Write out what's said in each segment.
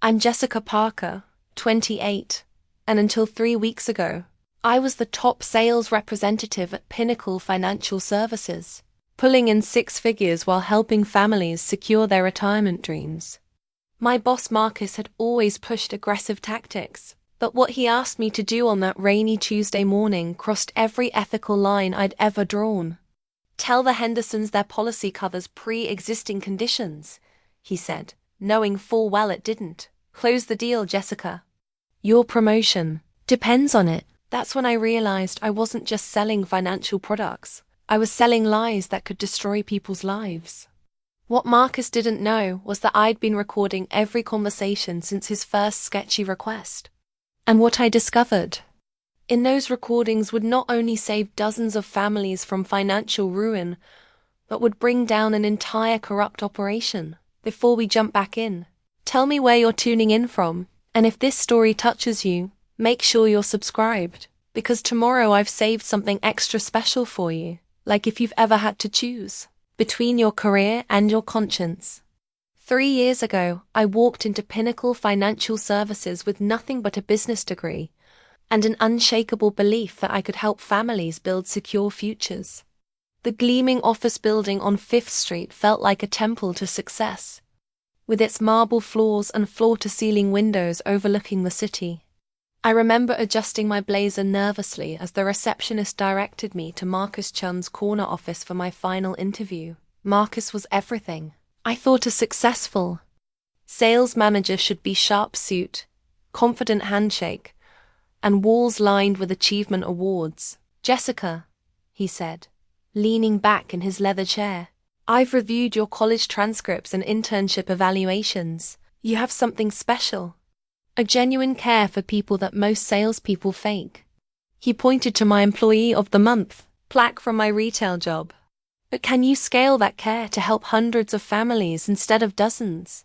I'm Jessica Parker, 28, and until 3 weeks ago, I was the top sales representative at Pinnacle Financial Services, pulling in six figures while helping families secure their retirement dreams. My boss Marcus had always pushed aggressive tactics, but what he asked me to do on that rainy Tuesday morning crossed every ethical line I'd ever drawn. "Tell the Hendersons their policy covers pre-existing conditions," he said, knowing full well it didn't. "Close the deal, Jessica. Your promotion depends on it." That's when I realized I wasn't just selling financial products. I was selling lies that could destroy people's lives. What Marcus didn't know was that I'd been recording every conversation since his first sketchy request. And what I discovered in those recordings would not only save dozens of families from financial ruin, but would bring down an entire corrupt operation. Before we jump back in, tell me where you're tuning in from, and if this story touches you, make sure you're subscribed, because tomorrow I've saved something extra special for you, like if you've ever had to choose between your career and your conscience. 3 years ago, I walked into Pinnacle Financial Services with nothing but a business degree and an unshakable belief that I could help families build secure futures. The gleaming office building on 5th Street felt like a temple to success, with its marble floors and floor-to-ceiling windows overlooking the city. I remember adjusting my blazer nervously as the receptionist directed me to Marcus Chun's corner office for my final interview. Marcus was everything I thought a successful sales manager should be: sharp suit, confident handshake, and walls lined with achievement awards. "Jessica," he said, leaning back in his leather chair, "I've reviewed your college transcripts and internship evaluations. You have something special. A genuine care for people that most salespeople fake." He pointed to my Employee of the Month plaque from my retail job. "But can you scale that care to help hundreds of families instead of dozens?"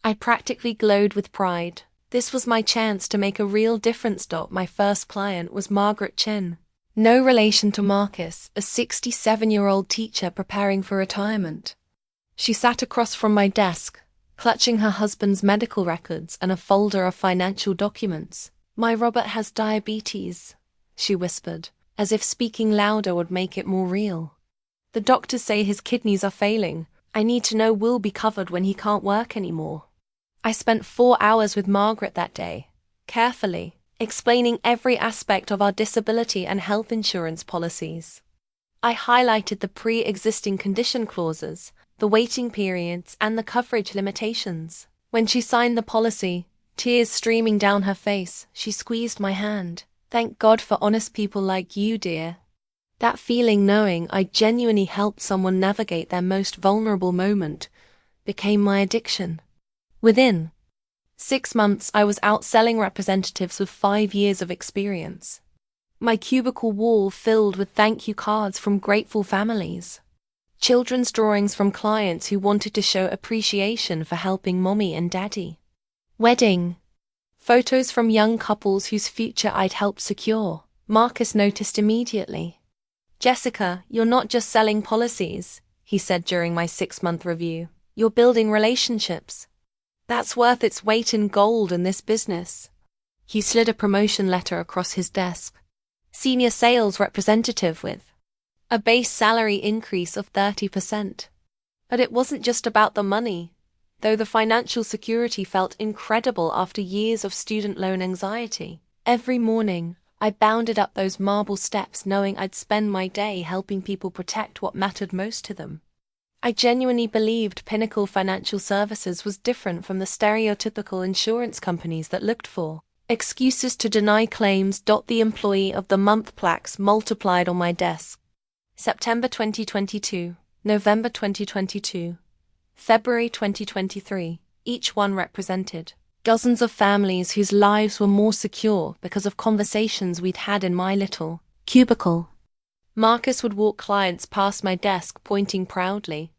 I practically glowed with pride. This was my chance to make a real difference. My first client was Margaret Chin. No relation to Marcus, a 67-year-old teacher preparing for retirement. She sat across from my desk, clutching her husband's medical records and a folder of financial documents. "My Robert has diabetes," she whispered, as if speaking louder would make it more real. "The doctors say his kidneys are failing. I need to know we'll be covered when he can't work anymore." I spent 4 hours with Margaret that day, carefully explaining every aspect of our disability and health insurance policies. I highlighted the pre-existing condition clauses, the waiting periods, and the coverage limitations. When she signed the policy, tears streaming down her face, she squeezed my hand. "Thank God for honest people like you, dear." That feeling, knowing I genuinely helped someone navigate their most vulnerable moment, became my addiction. Within 6 months, I was outselling representatives with 5 years of experience. My cubicle wall filled with thank you cards from grateful families. Children's drawings from clients who wanted to show appreciation for helping mommy and daddy. Wedding photos from young couples whose future I'd helped secure. Marcus noticed immediately. "Jessica, you're not just selling policies," he said during my 6-month review. "You're building relationships. That's worth its weight in gold in this business." He slid a promotion letter across his desk. "Senior sales representative with a base salary increase of 30%. But it wasn't just about the money, though the financial security felt incredible after years of student loan anxiety. Every morning, I bounded up those marble steps knowing I'd spend my day helping people protect what mattered most to them. I genuinely believed Pinnacle Financial Services was different from the stereotypical insurance companies that looked for excuses to deny claims. The Employee of the Month plaques multiplied on my desk. September 2022, November 2022, February 2023, each one represented dozens of families whose lives were more secure because of conversations we'd had in my little cubicle. Marcus would walk clients past my desk pointing proudly.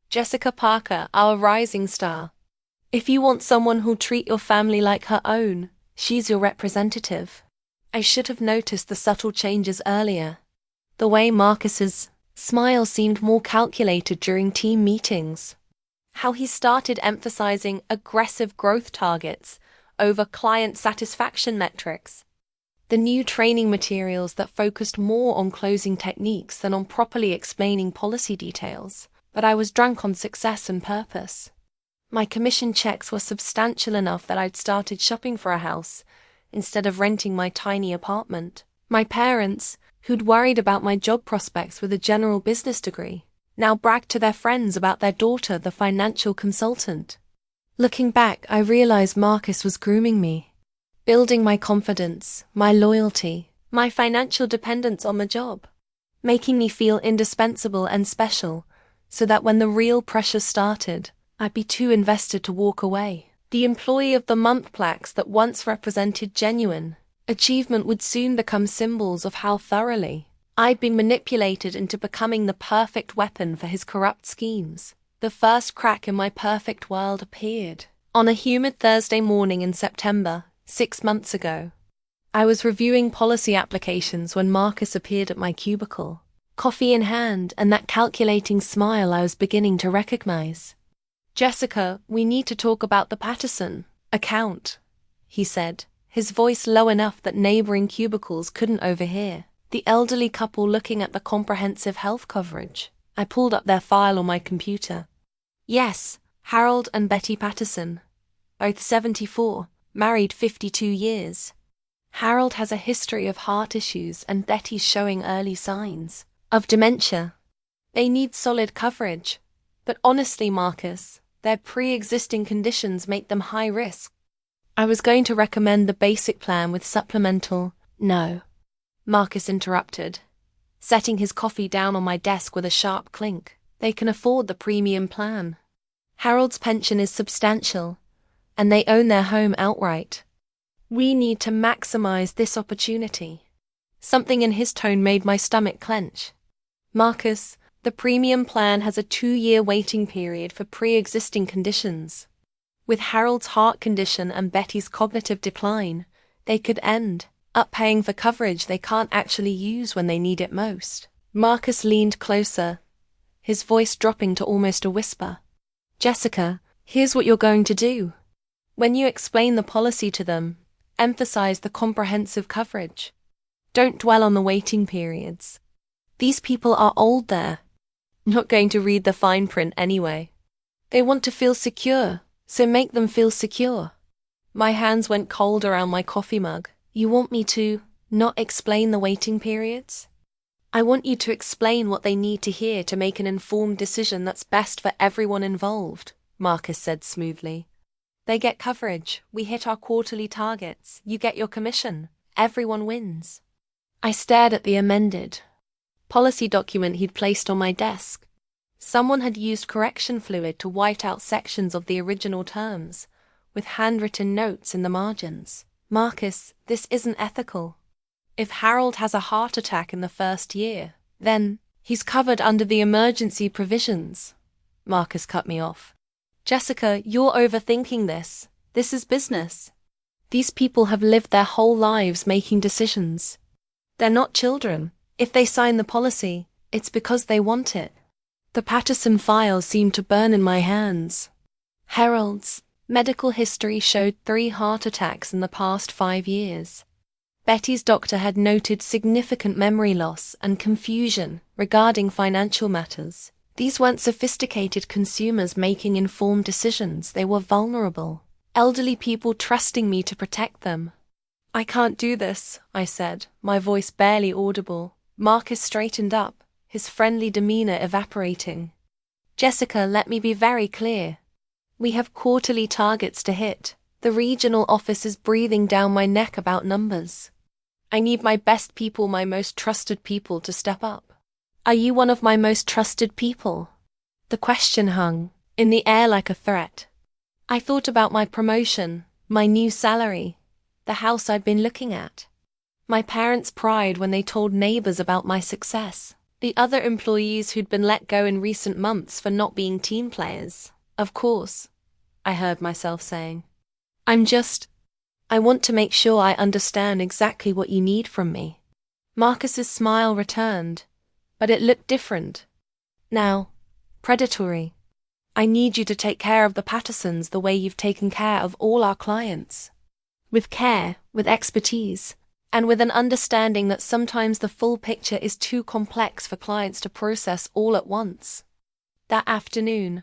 "Jessica Parker, our rising star. If you want someone who'll treat your family like her own, she's your representative." I should have noticed the subtle changes earlier. The way Marcus's smile seemed more calculated during team meetings. How he started emphasizing aggressive growth targets over client satisfaction metrics. The new training materials that focused more on closing techniques than on properly explaining policy details. But I was drunk on success and purpose. My commission checks were substantial enough that I'd started shopping for a house instead of renting my tiny apartment. My parents, who'd worried about my job prospects with a general business degree, now bragged to their friends about their daughter, the financial consultant. Looking back, I realized Marcus was grooming me, building my confidence, my loyalty, my financial dependence on the job, making me feel indispensable and special, so that when the real pressure started, I'd be too invested to walk away. The Employee of the Month plaques that once represented genuine achievement would soon become symbols of how thoroughly I'd been manipulated into becoming the perfect weapon for his corrupt schemes. The first crack in my perfect world appeared on a humid Thursday morning in September, 6 months ago. I was reviewing policy applications when Marcus appeared at my cubicle, coffee in hand and that calculating smile I was beginning to recognize. "Jessica, we need to talk about the Patterson account," he said, his voice low enough that neighboring cubicles couldn't overhear. The elderly couple looking at the comprehensive health coverage. I pulled up their file on my computer. Yes, Harold and Betty Patterson, both 74, married 52 years. Harold has a history of heart issues and Betty's showing early signs of dementia. They need solid coverage. But honestly, Marcus, their pre-existing conditions make them high risk. I was going to recommend the basic plan with supplemental. No, Marcus interrupted, setting his coffee down on my desk with a sharp clink. They can afford the premium plan. Harold's pension is substantial, and they own their home outright. We need to maximize this opportunity. Something in his tone made my stomach clench. Marcus, the premium plan has a 2-year waiting period for pre-existing conditions. With Harold's heart condition and Betty's cognitive decline, they could end up paying for coverage they can't actually use when they need it most. Marcus leaned closer, his voice dropping to almost a whisper. "Jessica, here's what you're going to do. When you explain the policy to them, emphasize the comprehensive coverage. Don't dwell on the waiting periods. These people are old there, not going to read the fine print anyway. They want to feel secure, so make them feel secure." My hands went cold around my coffee mug. "You want me to not explain the waiting periods? I want you to explain what they need to hear to make an informed decision that's best for everyone involved," Marcus said smoothly. "They get coverage, we hit our quarterly targets, you get your commission, everyone wins." I stared at the amended policy document he'd placed on my desk. Someone had used correction fluid to white out sections of the original terms, with handwritten notes in the margins. "Marcus, this isn't ethical. If Harold has a heart attack in the first year, then he's covered under the emergency provisions." Marcus cut me off. "Jessica, you're overthinking this. This is business. These people have lived their whole lives making decisions. They're not children. If they sign the policy, it's because they want it." The Patterson files seemed to burn in my hands. Harold's medical history showed 3 heart attacks in the past 5 years. Betty's doctor had noted significant memory loss and confusion regarding financial matters. These weren't sophisticated consumers making informed decisions, they were vulnerable. Elderly people trusting me to protect them. "I can't do this," I said, my voice barely audible. Marcus straightened up, his friendly demeanor evaporating. "Jessica, let me be very clear. We have quarterly targets to hit. The regional office is breathing down my neck about numbers. I need my best people, my most trusted people to step up. Are you one of my most trusted people?" The question hung in the air like a threat. I thought about my promotion, my new salary, the house I'd been looking at, my parents' pride when they told neighbors about my success, the other employees who'd been let go in recent months for not being team players. "Of course," I heard myself saying. I want to make sure I understand exactly what you need from me." Marcus's smile returned, but it looked different. Now, predatory. I need you to take care of the Pattersons the way you've taken care of all our clients. With care, with expertise, and with an understanding that sometimes the full picture is too complex for clients to process all at once. That afternoon,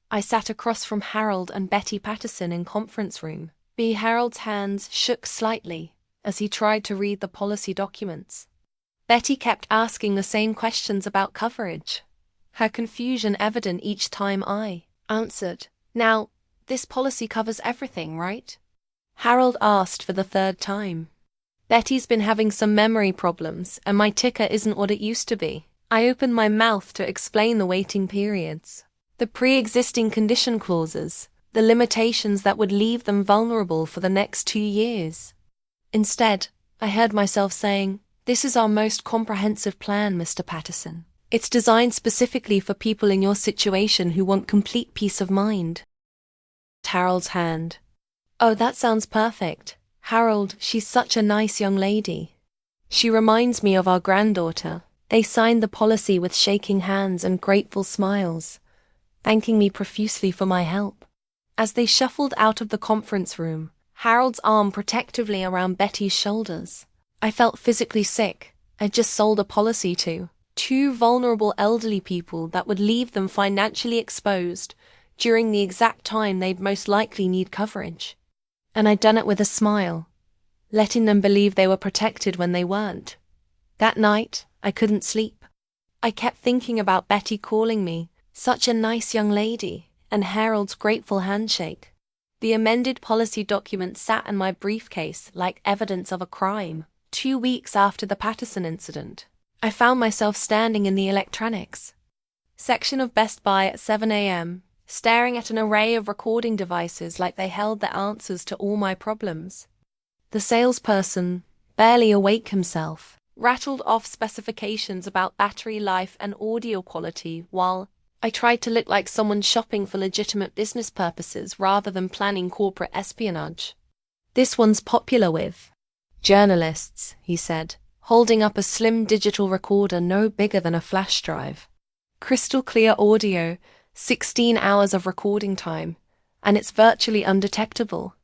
I sat across from Harold and Betty Patterson in conference room. Harold's hands shook slightly as he tried to read the policy documents. Betty kept asking the same questions about coverage, her confusion evident each time I answered. Now, this policy covers everything, right? Harold asked for the third time. Betty's been having some memory problems, and my ticker isn't what it used to be. I opened my mouth to explain the waiting periods, the pre-existing condition clauses, the limitations that would leave them vulnerable for the next 2 years. Instead, I heard myself saying, "This is our most comprehensive plan, Mr. Patterson. It's designed specifically for people in your situation who want complete peace of mind." Harold's hand. "Oh, that sounds perfect. Harold, she's such a nice young lady. She reminds me of our granddaughter." They signed the policy with shaking hands and grateful smiles, thanking me profusely for my help. As they shuffled out of the conference room, Harold's arm protectively around Betty's shoulders. I felt physically sick. I'd just sold a policy to 2 vulnerable elderly people that would leave them financially exposed during the exact time they'd most likely need coverage. And I'd done it with a smile, letting them believe they were protected when they weren't. That night, I couldn't sleep. I kept thinking about Betty calling me such a nice young lady, and Harold's grateful handshake. The amended policy document sat in my briefcase like evidence of a crime. 2 weeks after the Patterson incident, I found myself standing in the electronics section of Best Buy at 7 a.m., staring at an array of recording devices like they held the answers to all my problems. The salesperson, barely awake himself, rattled off specifications about battery life and audio quality while I tried to look like someone shopping for legitimate business purposes rather than planning corporate espionage. "This one's popular with journalists," he said, holding up a slim digital recorder no bigger than a flash drive. "Crystal clear audio, 16 hours of recording time, and it's virtually undetectable."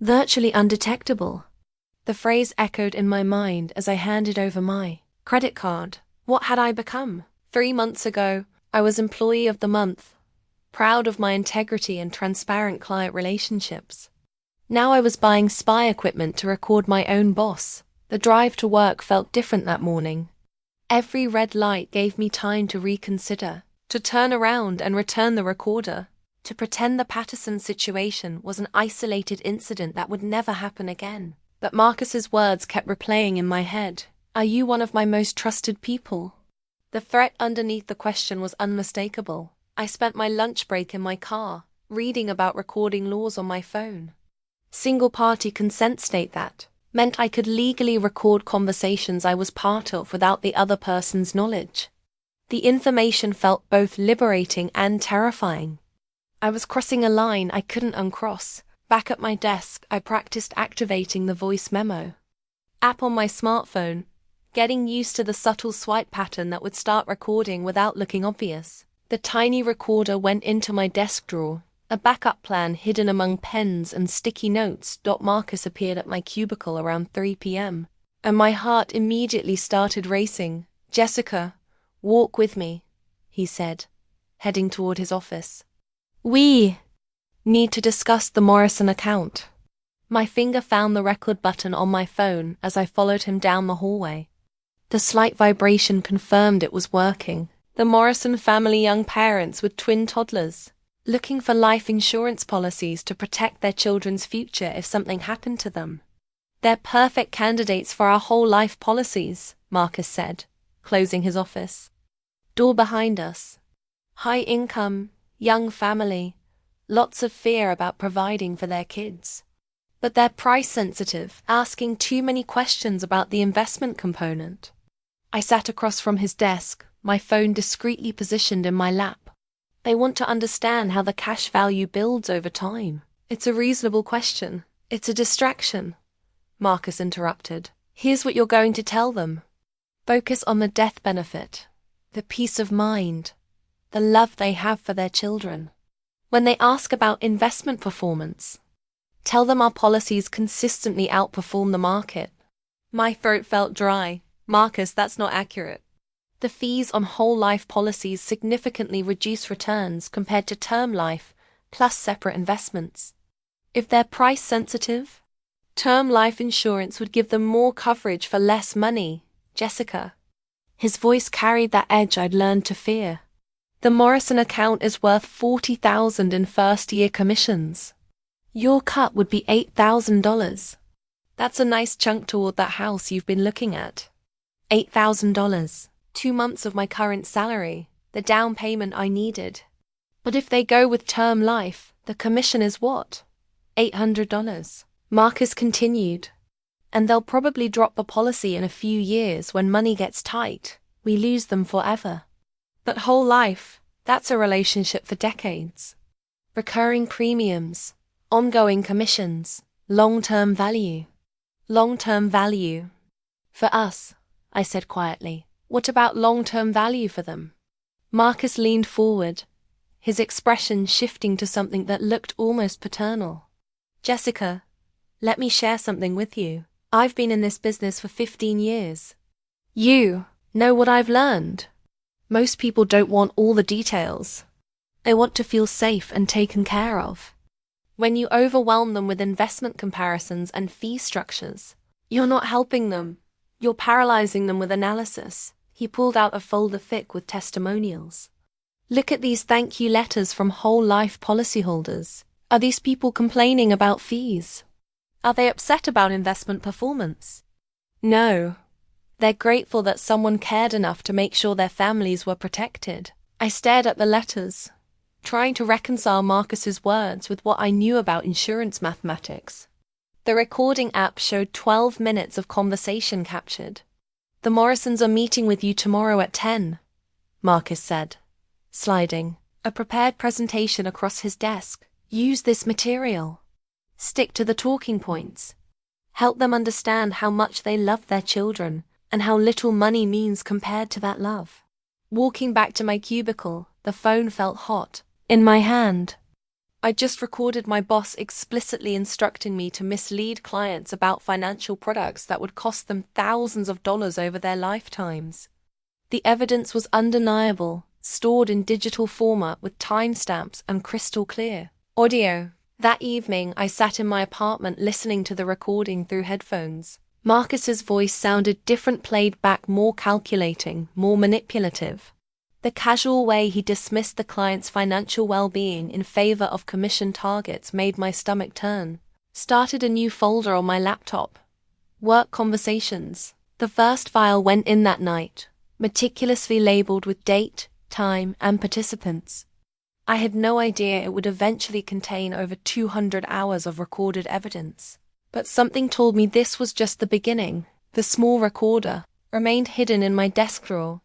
Virtually undetectable. The phrase echoed in my mind as I handed over my credit card. What had I become? 3 months ago, I was Employee of the Month, proud of my integrity and transparent client relationships. Now I was buying spy equipment to record my own boss. The drive to work felt different that morning. Every red light gave me time to reconsider, to turn around and return the recorder, to pretend the Patterson situation was an isolated incident that would never happen again. But Marcus's words kept replaying in my head. "Are you one of my most trusted people?" The threat underneath the question was unmistakable. I spent my lunch break in my car, reading about recording laws on my phone. Single-party consent state that meant I could legally record conversations I was part of without the other person's knowledge. The information felt both liberating and terrifying. I was crossing a line I couldn't uncross. Back at my desk, I practiced activating the voice memo app on my smartphone, getting used to the subtle swipe pattern that would start recording without looking obvious. The tiny recorder went into my desk drawer, a backup plan hidden among pens and sticky notes. Marcus appeared at my cubicle around 3 p.m., and my heart immediately started racing. "Jessica, walk with me," he said, heading toward his office. "We need to discuss the Morrison account." My finger found the record button on my phone as I followed him down the hallway. The slight vibration confirmed it was working. The Morrison family, young parents with twin toddlers, looking for life insurance policies to protect their children's future if something happened to them. "They're perfect candidates for our whole life policies," Marcus said, closing his office. Door behind us. High income, young family, lots of fear about providing for their kids. But they're price sensitive, asking too many questions about the investment component. I sat across from his desk, my phone discreetly positioned in my lap. "They want to understand how the cash value builds over time." "It's a reasonable question. It's a distraction," Marcus interrupted. "Here's what you're going to tell them. Focus on the death benefit, the peace of mind, the love they have for their children. When they ask about investment performance, tell them our policies consistently outperform the market. My throat felt dry. Marcus, that's not accurate. The fees on whole life policies significantly reduce returns compared to term life, plus separate investments. If they're price sensitive, term life insurance would give them more coverage for less money, Jessica. His voice carried that edge I'd learned to fear. The Morrison account is worth $40,000 in first-year commissions. Your cut would be $8,000. That's a nice chunk toward that house you've been looking at. $8,000, 2 months of my current salary, the down payment I needed. But if they go with term life, the commission is what? $800. Marcus continued. And they'll probably drop the policy in a few years when money gets tight. We lose them forever. But whole life, that's a relationship for decades. Recurring premiums, ongoing commissions, long-term value. Long-term value. For us, I said quietly. What about long-term value for them? Marcus leaned forward, his expression shifting to something that looked almost paternal. Jessica, let me share something with you. I've been in this business for 15 years. You know what I've learned. Most people don't want all the details. They want to feel safe and taken care of. When you overwhelm them with investment comparisons and fee structures, you're not helping them. You're paralyzing them with analysis. He pulled out a folder thick with testimonials. Look at these thank you letters from whole life policyholders. Are these people complaining about fees? Are they upset about investment performance? No. They're grateful that someone cared enough to make sure their families were protected. I stared at the letters, trying to reconcile Marcus's words with what I knew about insurance mathematics. The recording app showed 12 minutes of conversation captured. The Morrisons are meeting with you tomorrow at 10, Marcus said, sliding a prepared presentation across his desk. Use this material. Stick to the talking points. Help them understand how much they love their children and how little money means compared to that love. Walking back to my cubicle, the phone felt hot in my hand. I just recorded my boss explicitly instructing me to mislead clients about financial products that would cost them thousands of dollars over their lifetimes. The evidence was undeniable, stored in digital format with timestamps and crystal clear audio. That evening, I sat in my apartment listening to the recording through headphones. Marcus's voice sounded different, played back, more calculating, more manipulative. The casual way he dismissed the client's financial well-being in favor of commission targets made my stomach turn. Started a new folder on my laptop. Work conversations. The first file went in that night, meticulously labeled with date, time, and participants. I had no idea it would eventually contain over 200 hours of recorded evidence. But something told me this was just the beginning. The small recorder remained hidden in my desk drawer,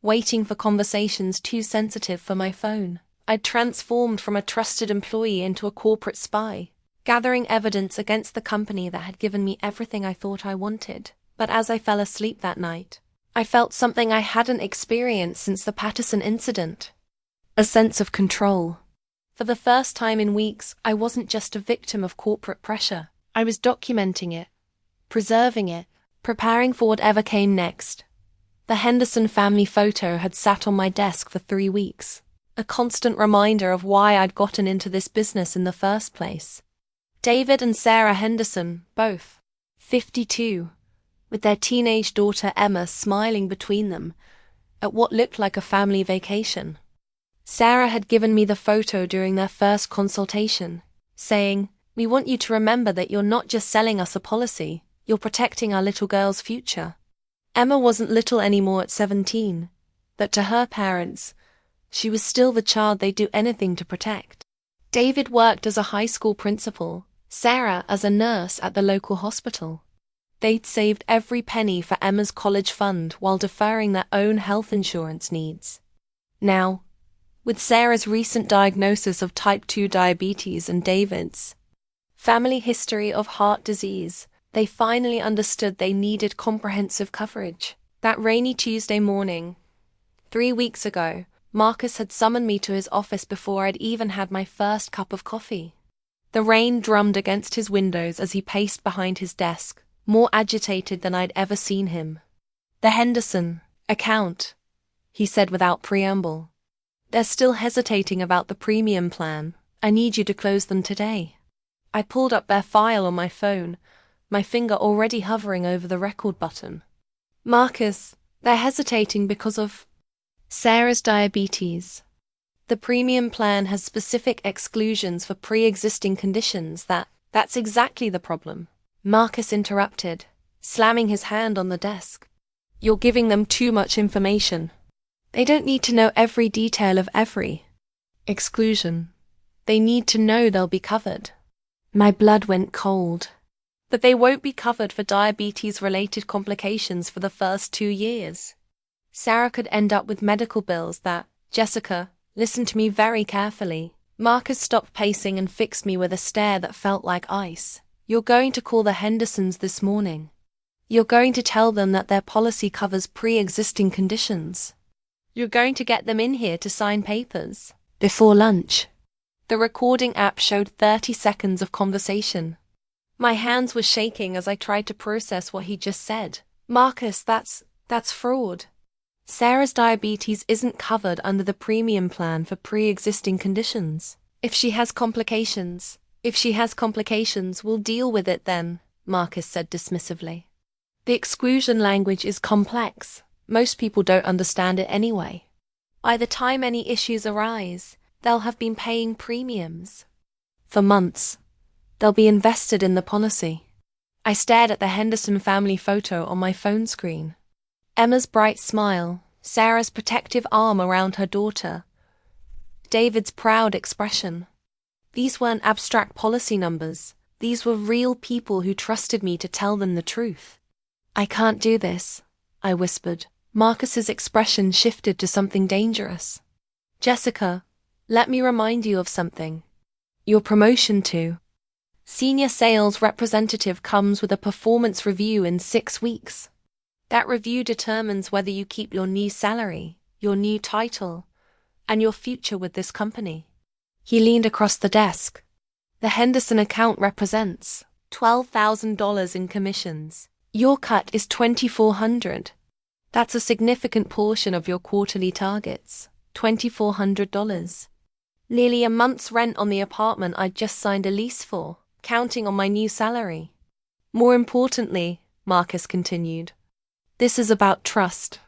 waiting for conversations too sensitive for my phone. I'd transformed from a trusted employee into a corporate spy, gathering evidence against the company that had given me everything I thought I wanted. But as I fell asleep that night, I felt something I hadn't experienced since the Patterson incident. A sense of control. For the first time in weeks, I wasn't just a victim of corporate pressure. I was documenting it, preserving it, preparing for whatever came next. The Henderson family photo had sat on my desk for 3 weeks, a constant reminder of why I'd gotten into this business in the first place. David and Sarah Henderson, both 52, with their teenage daughter Emma smiling between them at what looked like a family vacation. Sarah had given me the photo during their first consultation, saying, "We want you to remember that you're not just selling us a policy, you're protecting our little girl's future." Emma wasn't little anymore at 17, but to her parents, she was still the child they'd do anything to protect. David worked as a high school principal, Sarah as a nurse at the local hospital. They'd saved every penny for Emma's college fund while deferring their own health insurance needs. Now, with Sarah's recent diagnosis of type 2 diabetes and David's family history of heart disease, they finally understood they needed comprehensive coverage. That rainy Tuesday morning, 3 weeks ago, Marcus had summoned me to his office before I'd even had my first cup of coffee. The rain drummed against his windows as he paced behind his desk, more agitated than I'd ever seen him. "The Henderson account," he said without preamble. "They're still hesitating about the premium plan. I need you to close them today." I pulled up their file on my phone, my finger already hovering over the record button. "Marcus, they're hesitating because of Sarah's diabetes. The premium plan has specific exclusions for pre-existing conditions. That's exactly the problem," Marcus interrupted, slamming his hand on the desk. "You're giving them too much information. They don't need to know every detail of every exclusion. They need to know they'll be covered." My blood went cold. "But they won't be covered for diabetes-related complications for the first 2 years. Sarah could end up with medical bills that—" "Jessica, listen to me very carefully." Marcus stopped pacing and fixed me with a stare that felt like ice. "You're going to call the Hendersons this morning. You're going to tell them that their policy covers pre-existing conditions. You're going to get them in here to sign papers before lunch." The recording app showed 30 seconds of conversation. My hands were shaking as I tried to process what he just said. "Marcus, that's fraud. Sarah's diabetes isn't covered under the premium plan for pre-existing conditions. If she has complications, we'll deal with it then," Marcus said dismissively. "The exclusion language is complex. Most people don't understand it anyway. By the time any issues arise, they'll have been paying premiums for months. They'll be invested in the policy." I stared at the Henderson family photo on my phone screen. Emma's bright smile, Sarah's protective arm around her daughter, David's proud expression. These weren't abstract policy numbers. These were real people who trusted me to tell them the truth. "I can't do this," I whispered. Marcus's expression shifted to something dangerous. "Jessica, let me remind you of something. Your promotion to Senior Sales Representative comes with a performance review in 6 weeks. That review determines whether you keep your new salary, your new title, and your future with this company." He leaned across the desk. "The Henderson account represents $12,000 in commissions. Your cut is $2,400. That's a significant portion of your quarterly targets. $2,400. Nearly a month's rent on the apartment I'd just signed a lease for, counting on my new salary. More importantly," Marcus continued, "this is about trust.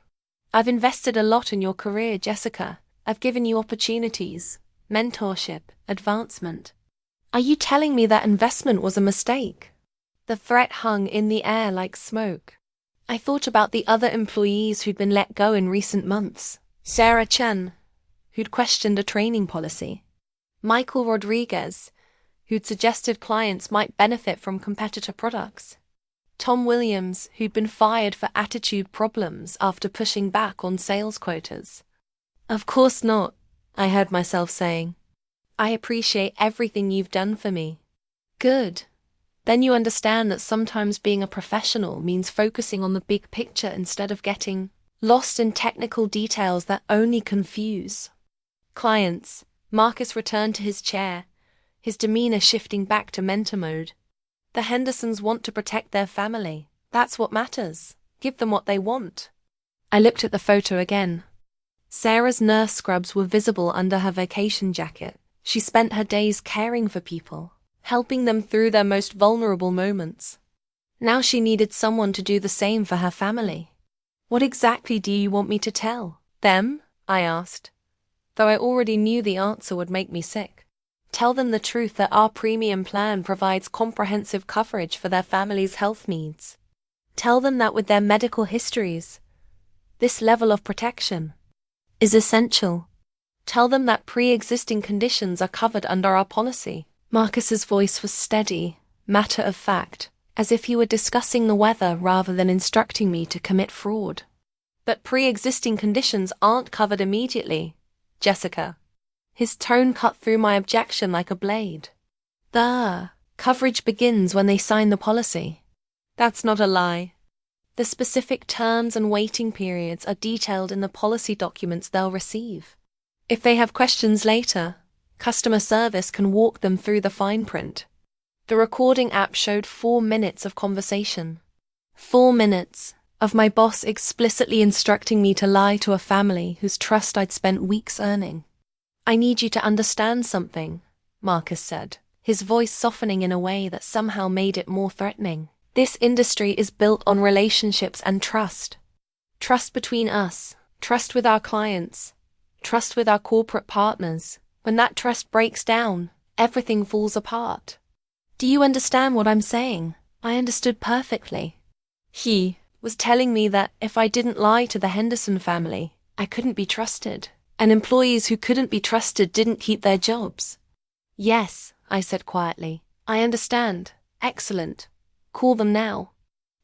I've invested a lot in your career, Jessica. I've given you opportunities, mentorship, advancement. Are you telling me that investment was a mistake?" The threat hung in the air like smoke. I thought about the other employees who'd been let go in recent months. Sarah Chen, who'd questioned a training policy. Michael Rodriguez, who'd suggested clients might benefit from competitor products. Tom Williams, who'd been fired for attitude problems after pushing back on sales quotas. "Of course not," I heard myself saying. "I appreciate everything you've done for me." "Good. Then you understand that sometimes being a professional means focusing on the big picture instead of getting lost in technical details that only confuse clients." Marcus returned to his chair, his demeanor shifting back to mentor mode. "The Hendersons want to protect their family. That's what matters. Give them what they want." I looked at the photo again. Sarah's nurse scrubs were visible under her vacation jacket. She spent her days caring for people, helping them through their most vulnerable moments. Now she needed someone to do the same for her family. "What exactly do you want me to tell them?" I asked, though I already knew the answer would make me sick. "Tell them the truth that our premium plan provides comprehensive coverage for their family's health needs. Tell them that with their medical histories, this level of protection is essential. Tell them that pre-existing conditions are covered under our policy." Marcus's voice was steady, matter of fact, as if he were discussing the weather rather than instructing me to commit fraud. "But pre-existing conditions aren't covered immediately, Jessica." His tone cut through my objection like a blade. "The coverage begins when they sign the policy." "That's not a lie. The specific terms and waiting periods are detailed in the policy documents they'll receive. If they have questions later, customer service can walk them through the fine print. The recording app showed 4 minutes of conversation. 4 minutes of my boss explicitly instructing me to lie to a family whose trust I'd spent weeks earning. "I need you to understand something," Marcus said, his voice softening in a way that somehow made it more threatening. "This industry is built on relationships and trust. Trust between us, trust with our clients, trust with our corporate partners. When that trust breaks down, everything falls apart. Do you understand what I'm saying?" I understood perfectly. He was telling me that if I didn't lie to the Henderson family, I couldn't be trusted, and employees who couldn't be trusted didn't keep their jobs. "Yes," I said quietly. "I understand. Excellent. Call them now.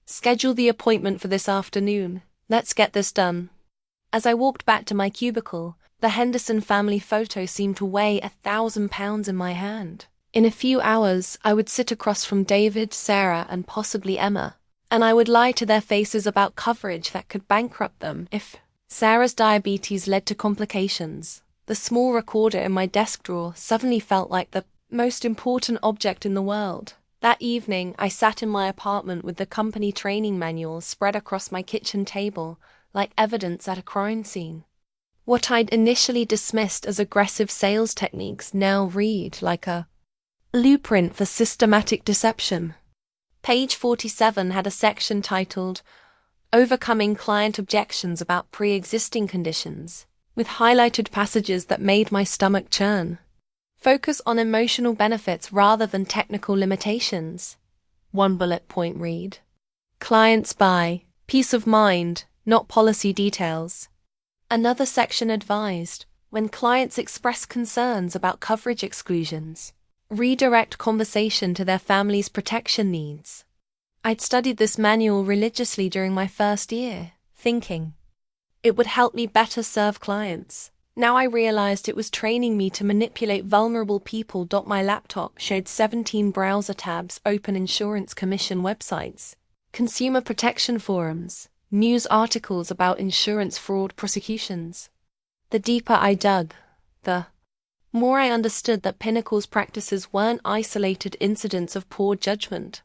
Schedule the appointment for this afternoon. Let's get this done." As I walked back to my cubicle, the Henderson family photo seemed to weigh 1,000 pounds in my hand. In a few hours, I would sit across from David, Sarah, and possibly Emma, and I would lie to their faces about coverage that could bankrupt them if Sarah's diabetes led to complications. The small recorder in my desk drawer suddenly felt like the most important object in the world. That evening, I sat in my apartment with the company training manual spread across my kitchen table, like evidence at a crime scene. What I'd initially dismissed as aggressive sales techniques now read like a blueprint for systematic deception. Page 47 had a section titled, "Overcoming Client Objections About Pre-Existing Conditions," with highlighted passages that made my stomach churn. "Focus on emotional benefits rather than technical limitations." One bullet point read, "Clients buy peace of mind, not policy details." Another section advised, when clients express concerns about coverage exclusions, redirect conversation to their family's protection needs. I'd studied this manual religiously during my first year, thinking it would help me better serve clients. Now I realized it was training me to manipulate vulnerable people. My laptop showed 17 browser tabs, open insurance commission websites, consumer protection forums, news articles about insurance fraud prosecutions. The deeper I dug, the more I understood that Pinnacle's practices weren't isolated incidents of poor judgment.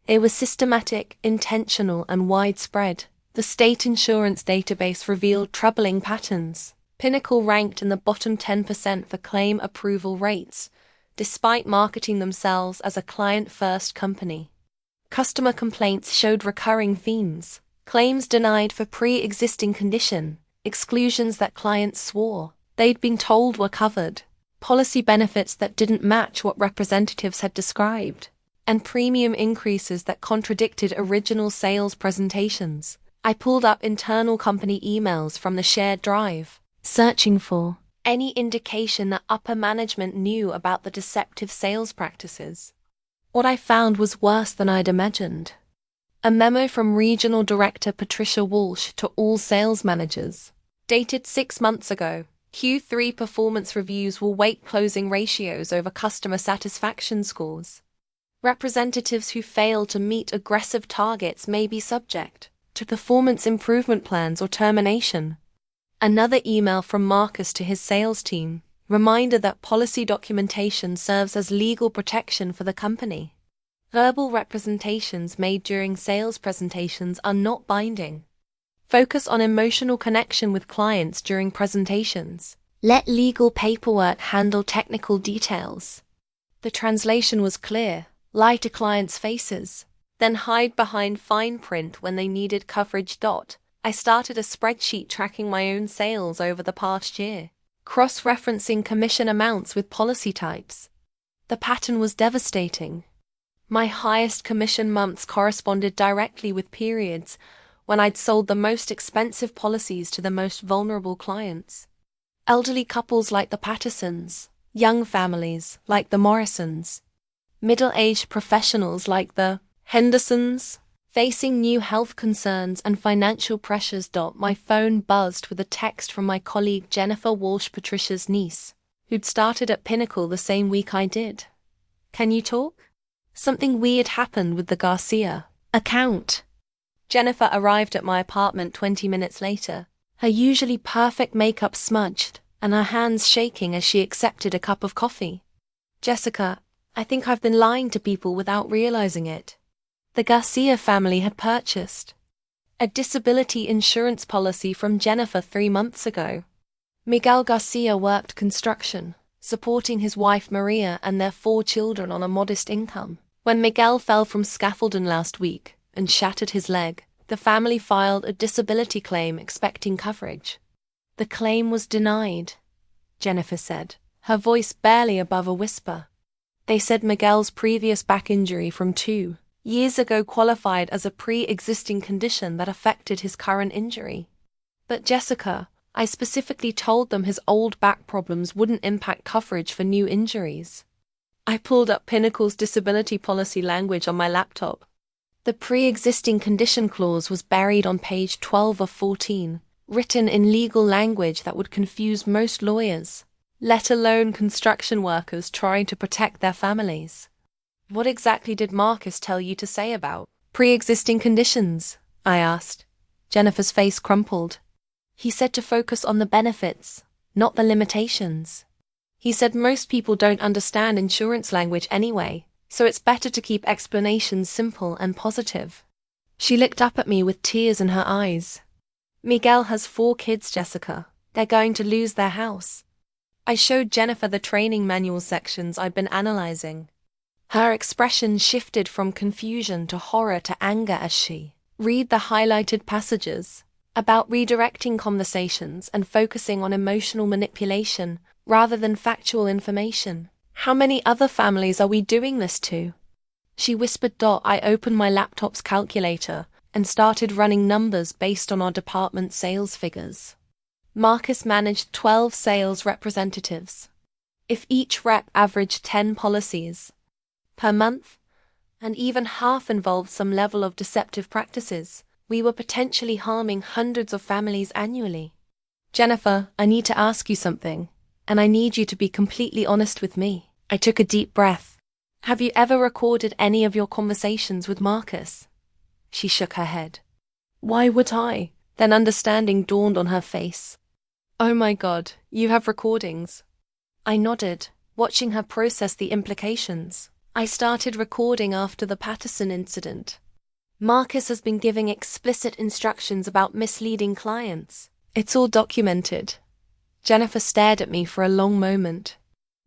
They were systematic, intentional, and widespread. The state insurance database revealed troubling patterns. Pinnacle ranked in the bottom 10% for claim approval rates, despite marketing themselves as a client-first company. Customer complaints showed recurring themes: claims denied for pre-existing condition, exclusions that clients swore they'd been told were covered, policy benefits that didn't match what representatives had described, and premium increases that contradicted original sales presentations. I pulled up internal company emails from the shared drive, searching for any indication that upper management knew about the deceptive sales practices. What I found was worse than I'd imagined. A memo from Regional Director Patricia Walsh to all sales managers, dated 6 months ago. Q3 performance reviews will weight closing ratios over customer satisfaction scores. Representatives who fail to meet aggressive targets may be subject to performance improvement plans or termination. Another email from Marcus to his sales team, reminder that policy documentation serves as legal protection for the company. Verbal representations made during sales presentations are not binding. Focus on emotional connection with clients during presentations. Let legal paperwork handle technical details. The translation was clear: lie to clients' faces, then hide behind fine print when they needed coverage. I started a spreadsheet tracking my own sales over the past year, cross-referencing commission amounts with policy types. The pattern was devastating. My highest commission months corresponded directly with periods when I'd sold the most expensive policies to the most vulnerable clients. Elderly couples like the Pattersons, young families like the Morrisons, middle-aged professionals like the Hendersons, facing new health concerns and financial pressures. My phone buzzed with a text from my colleague Jennifer Walsh, Patricia's niece, who'd started at Pinnacle the same week I did. "Can you talk? Something weird happened with the Garcia account." Jennifer arrived at my apartment 20 minutes later, her usually perfect makeup smudged and her hands shaking as she accepted a cup of coffee. Jessica, I think I've been lying to people without realizing it. The Garcia family had purchased a disability insurance policy from Jennifer 3 months ago. Miguel Garcia worked construction, supporting his wife Maria and their 4 children on a modest income. When Miguel fell from scaffolding last week and shattered his leg, the family filed a disability claim expecting coverage. The claim was denied, Jennifer said, her voice barely above a whisper. They said Miguel's previous back injury from 2 years ago qualified as a pre-existing condition that affected his current injury. But Jessica, I specifically told them his old back problems wouldn't impact coverage for new injuries. I pulled up Pinnacle's disability policy language on my laptop. The pre-existing condition clause was buried on page 12 of 14, written in legal language that would confuse most lawyers, let alone construction workers trying to protect their families. What exactly did Marcus tell you to say about pre-existing conditions? I asked. Jennifer's face crumpled. He said to focus on the benefits, not the limitations. He said most people don't understand insurance language anyway, so it's better to keep explanations simple and positive. She looked up at me with tears in her eyes. Miguel has 4 kids, Jessica. They're going to lose their house. I showed Jennifer the training manual sections I'd been analyzing. Her expression shifted from confusion to horror to anger as she read the highlighted passages about redirecting conversations and focusing on emotional manipulation rather than factual information. How many other families are we doing this to? She whispered. I opened my laptop's calculator and started running numbers based on our department's sales figures. Marcus managed 12 sales representatives. If each rep averaged 10 policies per month, and even half involved some level of deceptive practices, we were potentially harming hundreds of families annually. Jennifer, I need to ask you something, and I need you to be completely honest with me. I took a deep breath. Have you ever recorded any of your conversations with Marcus? She shook her head. Why would I? Then understanding dawned on her face. Oh my God, you have recordings. I nodded, watching her process the implications. I started recording after the Patterson incident. Marcus has been giving explicit instructions about misleading clients. It's all documented. Jennifer stared at me for a long moment.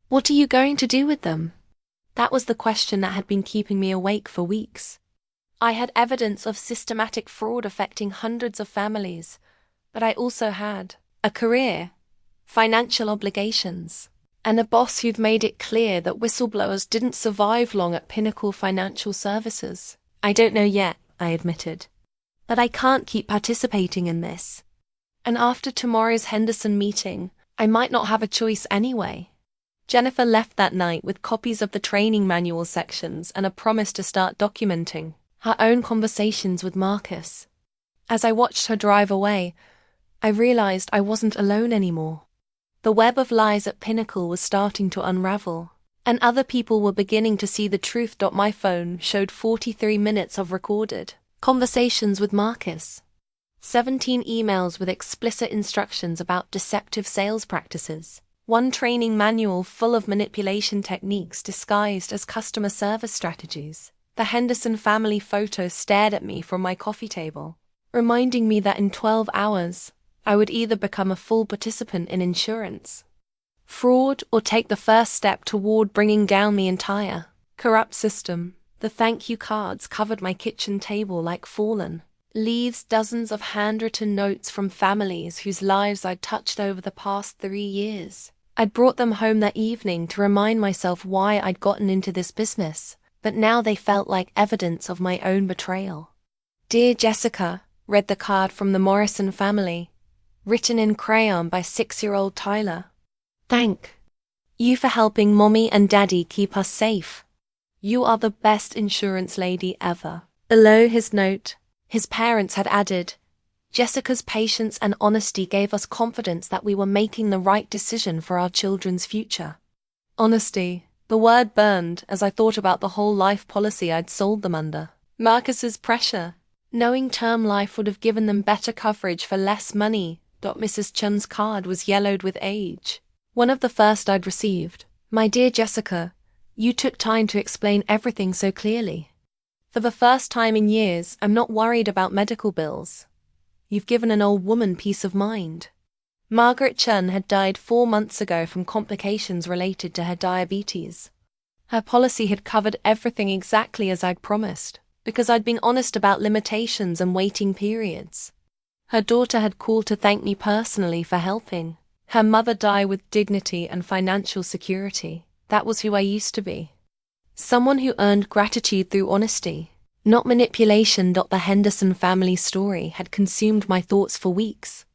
What are you going to do with them? That was the question that had been keeping me awake for weeks. I had evidence of systematic fraud affecting hundreds of families, but I also had a career, financial obligations, and a boss who'd made it clear that whistleblowers didn't survive long at Pinnacle Financial Services. I don't know yet, I admitted, but I can't keep participating in this. And after tomorrow's Henderson meeting, I might not have a choice anyway. Jennifer left that night with copies of the training manual sections and a promise to start documenting her own conversations with Marcus. As I watched her drive away, I realized I wasn't alone anymore. The web of lies at Pinnacle was starting to unravel, and other people were beginning to see the truth. My phone showed 43 minutes of recorded conversations with Marcus. 17 emails with explicit instructions about deceptive sales practices. 1 training manual full of manipulation techniques disguised as customer service strategies. The Henderson family photo stared at me from my coffee table, reminding me that in 12 hours, I would either become a full participant in insurance fraud or take the first step toward bringing down the entire corrupt system. The thank you cards covered my kitchen table like fallen leaves, dozens of handwritten notes from families whose lives I'd touched over the past 3 years. I'd brought them home that evening to remind myself why I'd gotten into this business, but now they felt like evidence of my own betrayal. Dear Jessica, read the card from the Morrison family, written in crayon by 6-year-old Tyler. Thank you for helping Mommy and Daddy keep us safe. You are the best insurance lady ever. Below his note, his parents had added, Jessica's patience and honesty gave us confidence that we were making the right decision for our children's future. Honesty, the word burned as I thought about the whole life policy I'd sold them under. Marcus's pressure, knowing term life would have given them better coverage for less money. Mrs. Chun's card was yellowed with age. One of the first I'd received. My dear Jessica, you took time to explain everything so clearly. For the first time in years, I'm not worried about medical bills. You've given an old woman peace of mind. Margaret Chun had died 4 months ago from complications related to her diabetes. Her policy had covered everything exactly as I'd promised, because I'd been honest about limitations and waiting periods. Her daughter had called to thank me personally for helping. Her mother died with dignity and financial security. That was who I used to be. Someone who earned gratitude through honesty, not manipulation. The Henderson family story had consumed my thoughts for weeks.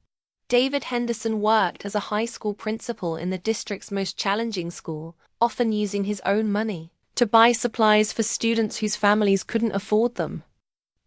David Henderson worked as a high school principal in the district's most challenging school, often using his own money to buy supplies for students whose families couldn't afford them.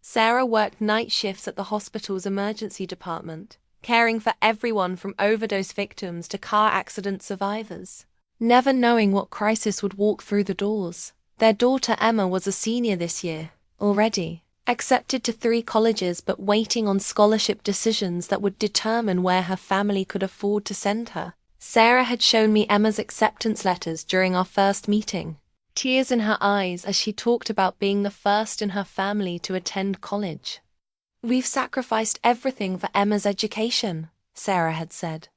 Sarah worked night shifts at the hospital's emergency department, caring for everyone from overdose victims to car accident survivors, never knowing what crisis would walk through the doors. Their daughter Emma was a senior this year, already accepted to 3 colleges but waiting on scholarship decisions that would determine where her family could afford to send her. Sarah had shown me Emma's acceptance letters during our first meeting, tears in her eyes as she talked about being the first in her family to attend college. We've sacrificed everything for Emma's education, Sarah had said.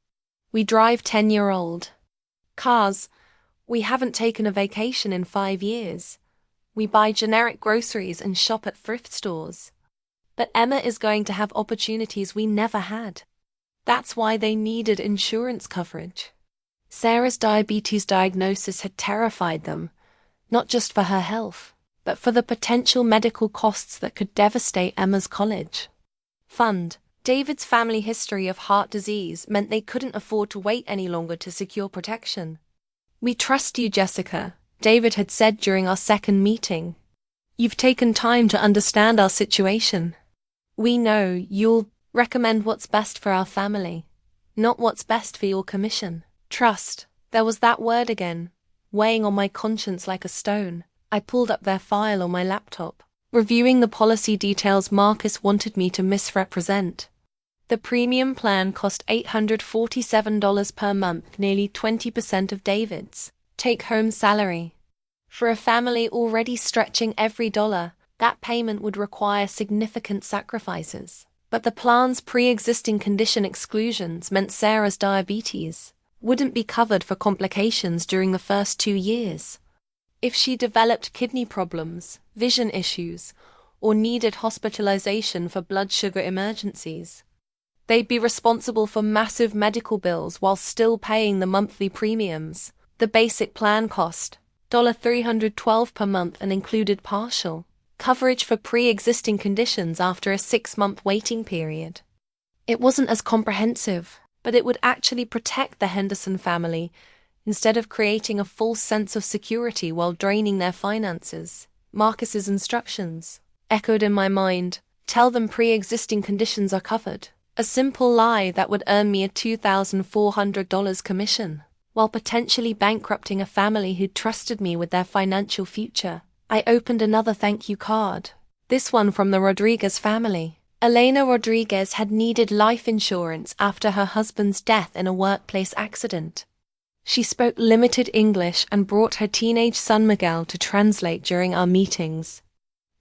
We drive 10-year-old cars. We haven't taken a vacation in 5 years. We buy generic groceries and shop at thrift stores. But Emma is going to have opportunities we never had. That's why they needed insurance coverage. Sarah's diabetes diagnosis had terrified them, not just for her health, but for the potential medical costs that could devastate Emma's college fund. David's family history of heart disease meant they couldn't afford to wait any longer to secure protection. We trust you, Jessica, David had said during our second meeting. You've taken time to understand our situation. We know you'll recommend what's best for our family, not what's best for your commission. Trust, there was that word again, weighing on my conscience like a stone. I pulled up their file on my laptop, reviewing the policy details Marcus wanted me to misrepresent. The premium plan cost $847 per month, nearly 20% of David's take-home salary. For a family already stretching every dollar, that payment would require significant sacrifices. But the plan's pre-existing condition exclusions meant Sarah's diabetes wouldn't be covered for complications during the first 2 years. If she developed kidney problems, vision issues, or needed hospitalization for blood sugar emergencies, they'd be responsible for massive medical bills while still paying the monthly premiums. The basic plan cost $312 per month and included partial coverage for pre-existing conditions after a 6-month waiting period. It wasn't as comprehensive, but it would actually protect the Henderson family instead of creating a false sense of security while draining their finances. Marcus's instructions echoed in my mind. Tell them pre-existing conditions are covered. A simple lie that would earn me a $2,400 commission, while potentially bankrupting a family who'd trusted me with their financial future. I opened another thank you card, this one from the Rodriguez family. Elena Rodriguez had needed life insurance after her husband's death in a workplace accident. She spoke limited English and brought her teenage son Miguel to translate during our meetings.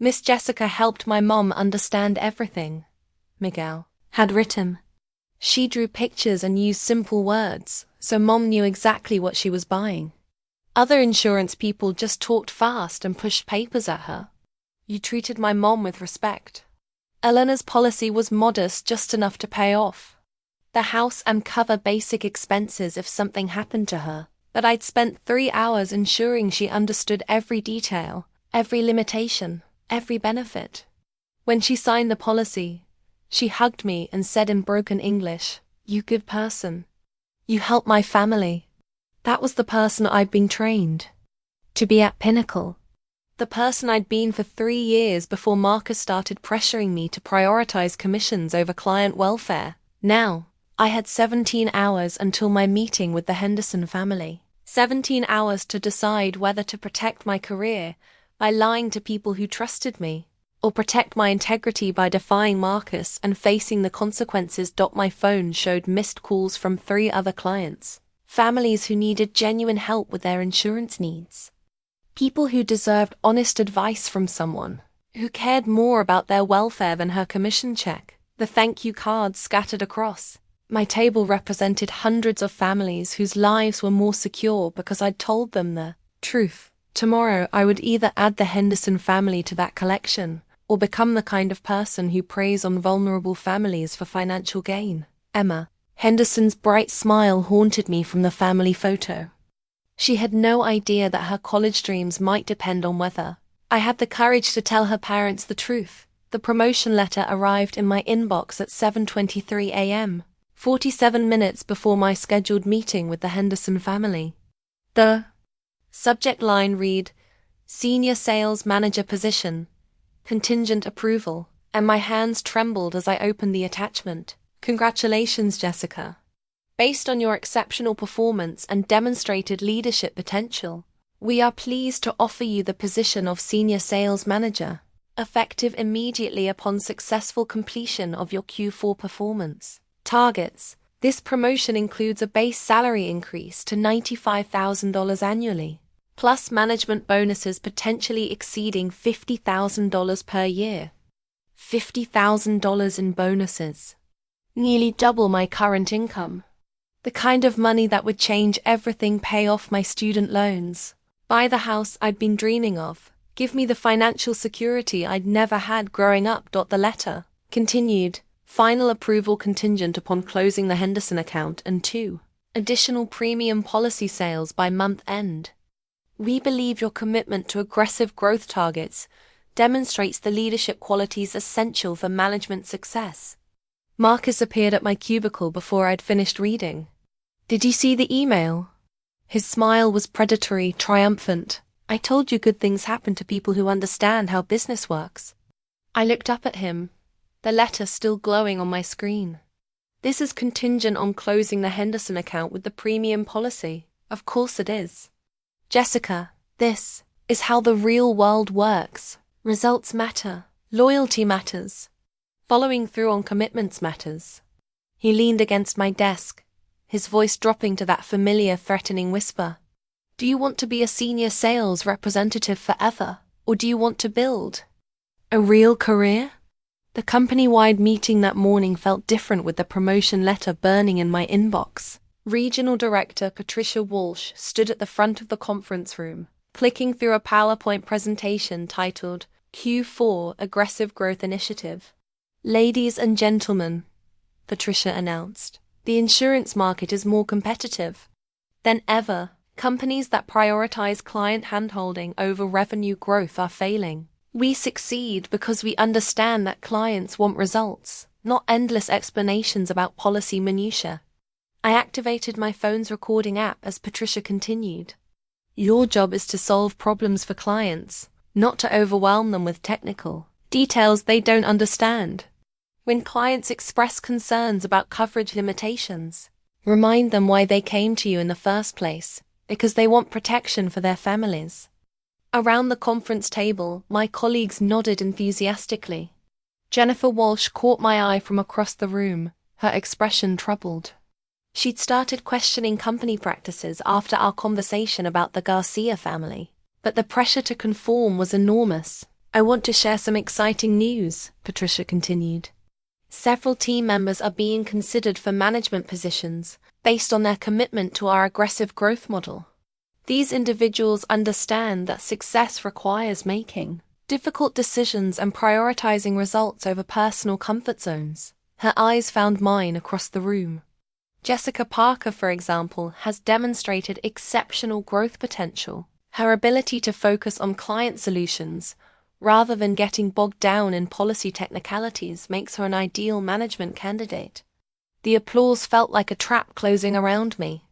Miss Jessica helped my mom understand everything, Miguel had written. She drew pictures and used simple words, so Mom knew exactly what she was buying. Other insurance people just talked fast and pushed papers at her. You treated my mom with respect. Eleanor's policy was modest, just enough to pay off the house and cover basic expenses if something happened to her. But I'd spent 3 hours ensuring she understood every detail, every limitation, every benefit. When she signed the policy, she hugged me and said in broken English, "You good person. You help my family." That was the person I'd been trained to be at Pinnacle. The person I'd been for 3 years before Marcus started pressuring me to prioritize commissions over client welfare. Now, I had 17 hours until my meeting with the Henderson family. 17 hours to decide whether to protect my career by lying to people who trusted me, or protect my integrity by defying Marcus and facing the consequences. My phone showed missed calls from 3 other clients, families who needed genuine help with their insurance needs, people who deserved honest advice from someone who cared more about their welfare than her commission check. The thank you cards scattered across my table represented hundreds of families whose lives were more secure because I'd told them the truth. Tomorrow I would either add the Henderson family to that collection or become the kind of person who preys on vulnerable families for financial gain. Emma Henderson's bright smile haunted me from the family photo. She had no idea that her college dreams might depend on whether I had the courage to tell her parents the truth. The promotion letter arrived in my inbox at 7:23 a.m., 47 minutes before my scheduled meeting with the Henderson family. The subject line read, Senior Sales Manager Position, Contingent Approval, and my hands trembled as I opened the attachment. Congratulations, Jessica. Based on your exceptional performance and demonstrated leadership potential, we are pleased to offer you the position of Senior Sales Manager, effective immediately upon successful completion of your Q4 performance targets. This promotion includes a base salary increase to $95,000 annually, plus management bonuses potentially exceeding $50,000 per year. $50,000 in bonuses. Nearly double my current income. The kind of money that would change everything, pay off my student loans, buy the house I'd been dreaming of, give me the financial security I'd never had growing up. The letter continued, final approval contingent upon closing the Henderson account and 2 additional premium policy sales by month end. We believe your commitment to aggressive growth targets demonstrates the leadership qualities essential for management success. Marcus appeared at my cubicle before I'd finished reading. Did you see the email? His smile was predatory, triumphant. I told you good things happen to people who understand how business works. I looked up at him, the letter still glowing on my screen. This is contingent on closing the Henderson account with the premium policy. Of course it is. Jessica, this is how the real world works. Results matter. Loyalty matters. Following through on commitments matters. He leaned against my desk, his voice dropping to that familiar, threatening whisper. Do you want to be a senior sales representative forever, or do you want to build a real career? The company-wide meeting that morning felt different with the promotion letter burning in my inbox. Regional Director Patricia Walsh stood at the front of the conference room, clicking through a PowerPoint presentation titled Q4 Aggressive Growth Initiative. Ladies and gentlemen, Patricia announced, the insurance market is more competitive than ever. Companies that prioritize client handholding over revenue growth are failing. We succeed because we understand that clients want results, not endless explanations about policy minutiae. I activated my phone's recording app as Patricia continued. Your job is to solve problems for clients, not to overwhelm them with technical details they don't understand. When clients express concerns about coverage limitations, remind them why they came to you in the first place, because they want protection for their families. Around the conference table, my colleagues nodded enthusiastically. Jennifer Walsh caught my eye from across the room, her expression troubled. She'd started questioning company practices after our conversation about the Garcia family, but the pressure to conform was enormous. I want to share some exciting news, Patricia continued. Several team members are being considered for management positions based on their commitment to our aggressive growth model. These individuals understand that success requires making difficult decisions and prioritizing results over personal comfort zones. Her eyes found mine across the room. Jessica Parker, for example, has demonstrated exceptional growth potential. Her ability to focus on client solutions rather than getting bogged down in policy technicalities makes her an ideal management candidate. The applause felt like a trap closing around me.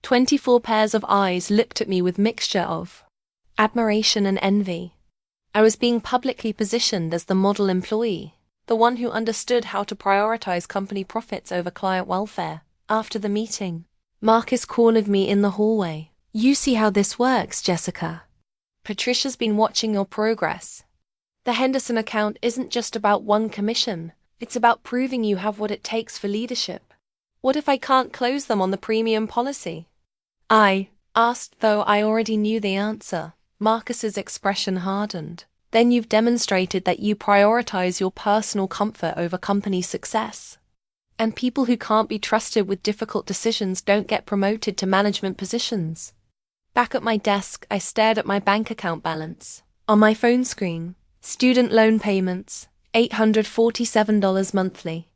24 pairs of eyes looked at me with mixture of admiration and envy. I was being publicly positioned as the model employee, the one who understood how to prioritize company profits over client welfare. After the meeting, Marcus cornered me in the hallway. You see how this works, Jessica. Patricia's been watching your progress. The Henderson account isn't just about one commission, it's about proving you have what it takes for leadership. What if I can't close them on the premium policy? I asked, though I already knew the answer. Marcus's expression hardened. Then you've demonstrated that you prioritize your personal comfort over company success. And people who can't be trusted with difficult decisions don't get promoted to management positions. Back at my desk, I stared at my bank account balance. On my phone screen, student loan payments, $847 monthly.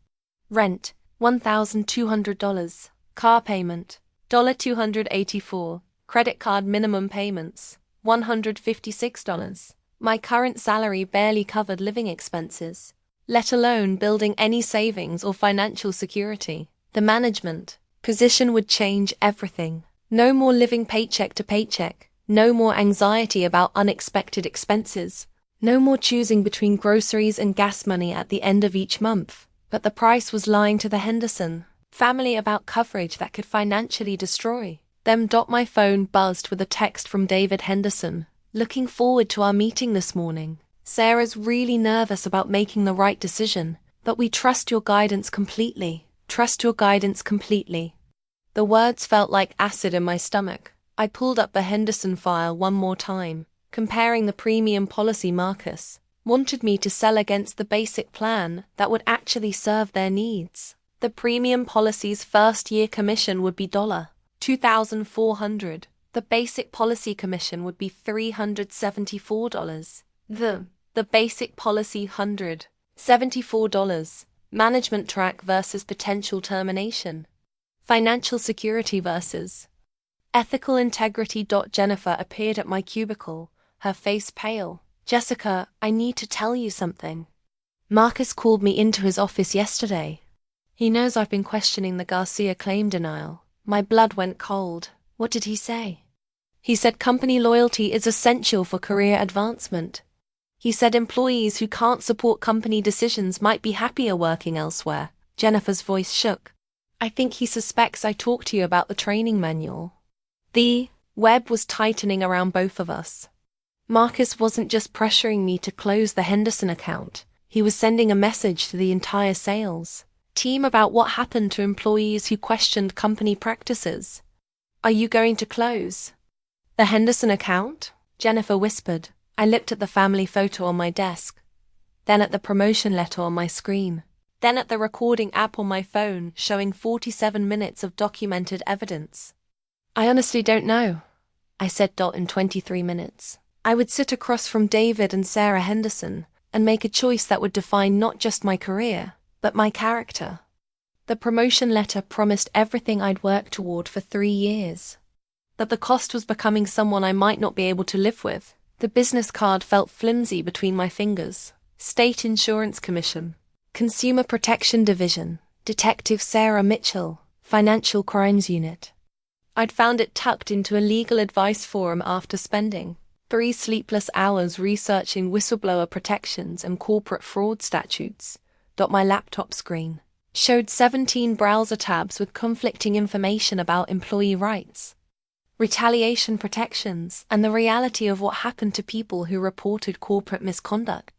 Rent, $1,200. Car payment, $284. Credit card minimum payments, $156. My current salary barely covered living expenses, let alone building any savings or financial security. The management position would change everything. No more living paycheck to paycheck. No more anxiety about unexpected expenses. No more choosing between groceries and gas money at the end of each month. But the price was lying to the Henderson family about coverage that could financially destroy them. My phone buzzed with a text from David Henderson. Looking forward to our meeting this morning. Sarah's really nervous about making the right decision, but we trust your guidance completely. Trust your guidance completely. The words felt like acid in my stomach. I pulled up the Henderson file one more time, comparing the premium policy Marcus wanted me to sell against the basic plan that would actually serve their needs. The premium policy's first-year commission would be $2,400. The basic policy commission would be $374. The basic policy $174. Management track versus potential termination. Financial security versus ethical integrity. Jennifer appeared at my cubicle, her face pale. Jessica, I need to tell you something. Marcus called me into his office yesterday. He knows I've been questioning the Garcia claim denial. My blood went cold. What did he say? He said company loyalty is essential for career advancement. He said employees who can't support company decisions might be happier working elsewhere. Jennifer's voice shook. I think he suspects I talked to you about the training manual. The web was tightening around both of us. Marcus wasn't just pressuring me to close the Henderson account. He was sending a message to the entire sales team about what happened to employees who questioned company practices. Are you going to close the Henderson account? Jennifer whispered. I looked at the family photo on my desk, then at the promotion letter on my screen, then at the recording app on my phone showing 47 minutes of documented evidence. I honestly don't know, I said. In 23 minutes, I would sit across from David and Sarah Henderson and make a choice that would define not just my career, but my character. The promotion letter promised everything I'd worked toward for 3 years. That the cost was becoming someone I might not be able to live with. The business card felt flimsy between my fingers. State Insurance Commission, Consumer Protection Division, Detective Sarah Mitchell, Financial Crimes Unit. I'd found it tucked into a legal advice forum after spending 3 sleepless hours researching whistleblower protections and corporate fraud statutes. My laptop screen showed 17 browser tabs with conflicting information about employee rights, retaliation protections, and the reality of what happened to people who reported corporate misconduct.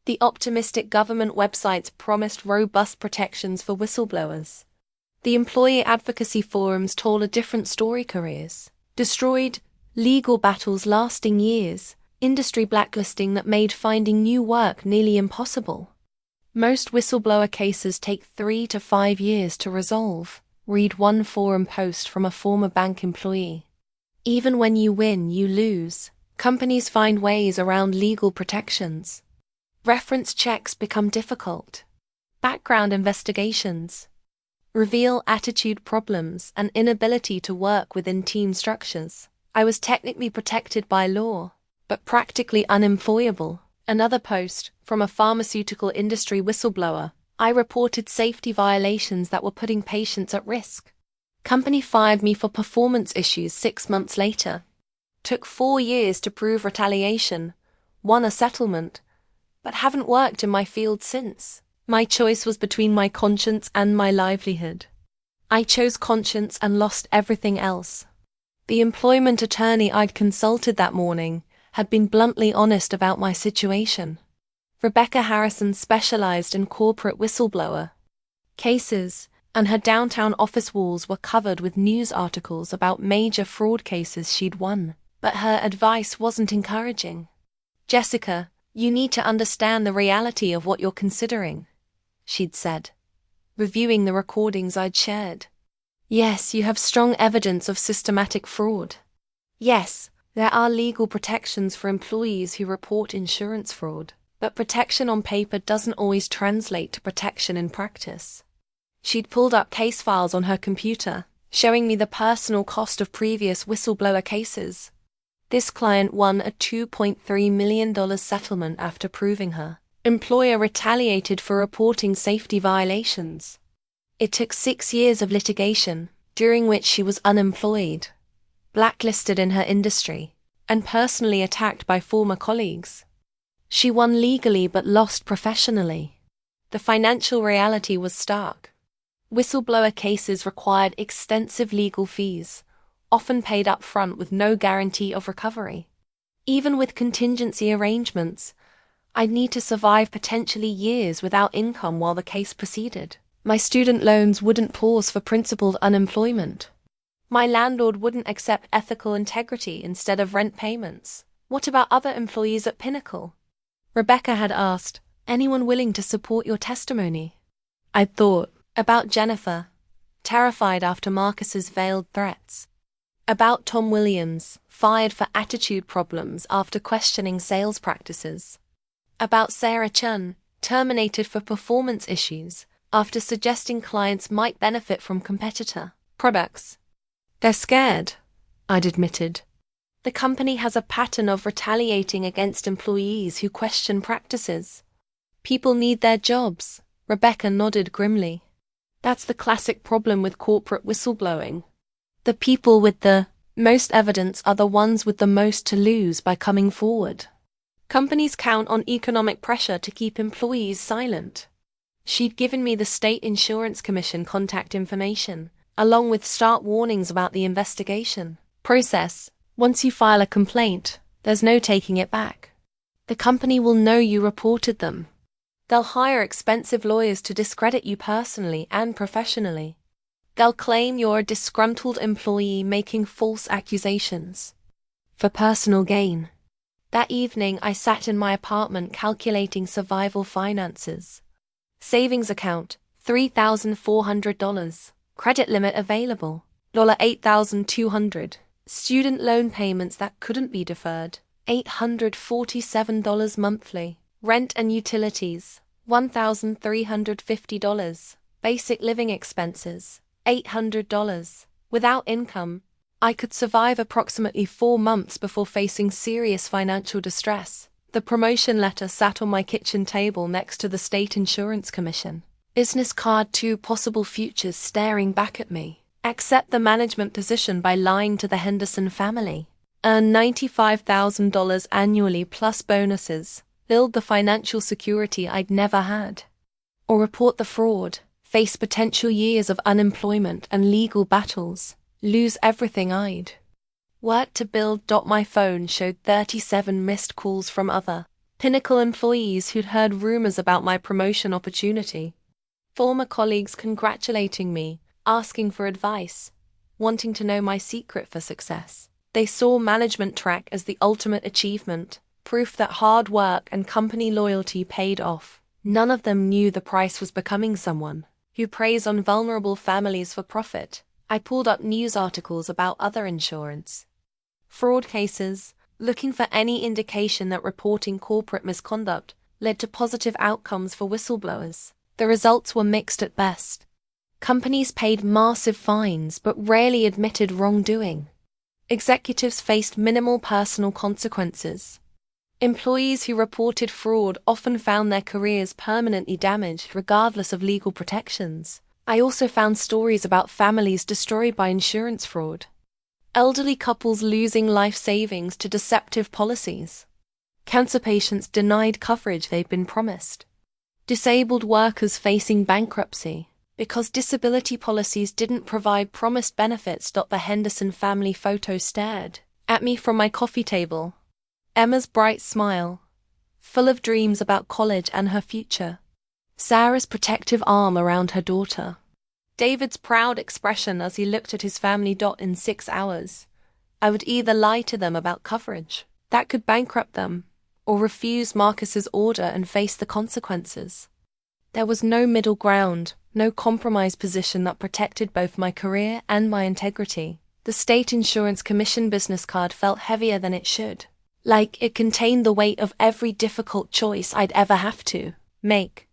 The optimistic government websites promised robust protections for whistleblowers. The employee advocacy forums told a different story: careers destroyed, legal battles lasting years, industry blacklisting that made finding new work nearly impossible. Most whistleblower cases take 3 to 5 years to resolve. Read one forum post from a former bank employee. Even when you win, you lose. Companies find ways around legal protections. Reference checks become difficult. Background investigations reveal attitude problems and inability to work within team structures. I was technically protected by law, but practically unemployable. Another post from a pharmaceutical industry whistleblower. I reported safety violations that were putting patients at risk. Company fired me for performance issues 6 months later. Took 4 years to prove retaliation, won a settlement, but haven't worked in my field since. My choice was between my conscience and my livelihood. I chose conscience and lost everything else. The employment attorney I'd consulted that morning had been bluntly honest about my situation. Rebecca Harrison specialized in corporate whistleblower cases, and her downtown office walls were covered with news articles about major fraud cases she'd won. But her advice wasn't encouraging. "Jessica, you need to understand the reality of what you're considering," she'd said, reviewing the recordings I'd shared. "Yes, you have strong evidence of systematic fraud. Yes, there are legal protections for employees who report insurance fraud, but protection on paper doesn't always translate to protection in practice." She'd pulled up case files on her computer, showing me the personal cost of previous whistleblower cases. This client won a $2.3 million settlement after proving her employer retaliated for reporting safety violations. It took 6 years of litigation, during which she was unemployed, blacklisted in her industry, and personally attacked by former colleagues. She won legally but lost professionally. The financial reality was stark. Whistleblower cases required extensive legal fees, often paid up front with no guarantee of recovery. Even with contingency arrangements, I'd need to survive potentially years without income while the case proceeded. My student loans wouldn't pause for principled unemployment. My landlord wouldn't accept ethical integrity instead of rent payments. What about other employees at Pinnacle? Rebecca had asked, "Anyone willing to support your testimony?" I'd thought about Jennifer, terrified after Marcus's veiled threats. About Tom Williams, fired for attitude problems after questioning sales practices. About Sarah Chun, terminated for performance issues after suggesting clients might benefit from competitor products. "They're scared," I'd admitted. "The company has a pattern of retaliating against employees who question practices. People need their jobs." Rebecca nodded grimly. "That's the classic problem with corporate whistleblowing. The people with the most evidence are the ones with the most to lose by coming forward. Companies count on economic pressure to keep employees silent." She'd given me the State Insurance Commission contact information, along with start warnings about the investigation process. Once you file a complaint, there's no taking it back. The company will know you reported them. They'll hire expensive lawyers to discredit you personally and professionally. They'll claim you're a disgruntled employee making false accusations for personal gain. That evening, I sat in my apartment calculating survival finances. Savings account, $3,400. Credit limit available, $8,200. Student loan payments that couldn't be deferred, $847 monthly. Rent and utilities, $1,350. Basic living expenses, $800. Without income, I could survive approximately 4 months before facing serious financial distress. The promotion letter sat on my kitchen table next to the State Insurance Commission. Business card, 2 possible futures staring back at me. Accept the management position by lying to the Henderson family. Earn $95,000 annually plus bonuses. Build the financial security I'd never had. Or report the fraud, face potential years of unemployment and legal battles, lose everything I'd worked to build. My phone showed 37 missed calls from other Pinnacle employees who'd heard rumors about my promotion opportunity. Former colleagues congratulating me, asking for advice, wanting to know my secret for success. They saw management track as the ultimate achievement, proof that hard work and company loyalty paid off. None of them knew the price was becoming someone who preys on vulnerable families for profit. I pulled up news articles about other insurance fraud cases, looking for any indication that reporting corporate misconduct led to positive outcomes for whistleblowers. The results were mixed at best. Companies paid massive fines but rarely admitted wrongdoing. Executives faced minimal personal consequences. Employees who reported fraud often found their careers permanently damaged regardless of legal protections. I also found stories about families destroyed by insurance fraud. Elderly couples losing life savings to deceptive policies. Cancer patients denied coverage they'd been promised. Disabled workers facing bankruptcy because disability policies didn't provide promised benefits. The Henderson family photo stared at me from my coffee table. Emma's bright smile, full of dreams about college and her future. Sarah's protective arm around her daughter. David's proud expression as he looked at his family. In 6 hours, I would either lie to them about coverage that could bankrupt them, or refuse Marcus's order and face the consequences. There was no middle ground, no compromise position that protected both my career and my integrity. The state insurance commission business card felt heavier than it should, like it contained the weight of every difficult choice I'd ever have to make.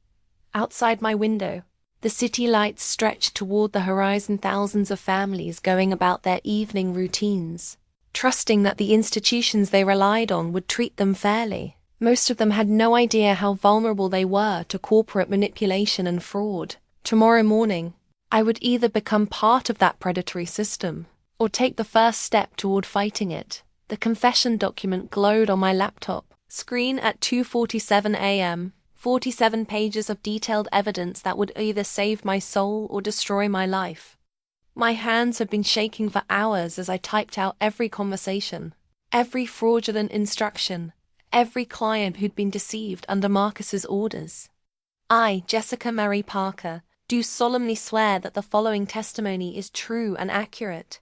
Outside my window, the city lights stretched toward the horizon, thousands of families going about their evening routines, trusting that the institutions they relied on would treat them fairly. Most of them had no idea how vulnerable they were to corporate manipulation and fraud. Tomorrow morning, I would either become part of that predatory system or take the first step toward fighting it. The confession document glowed on my laptop screen at 2:47 a.m., 47 pages of detailed evidence that would either save my soul or destroy my life. My hands had been shaking for hours as I typed out every conversation, every fraudulent instruction, every client who'd been deceived under Marcus's orders. I, Jessica Mary Parker, do solemnly swear that the following testimony is true and accurate.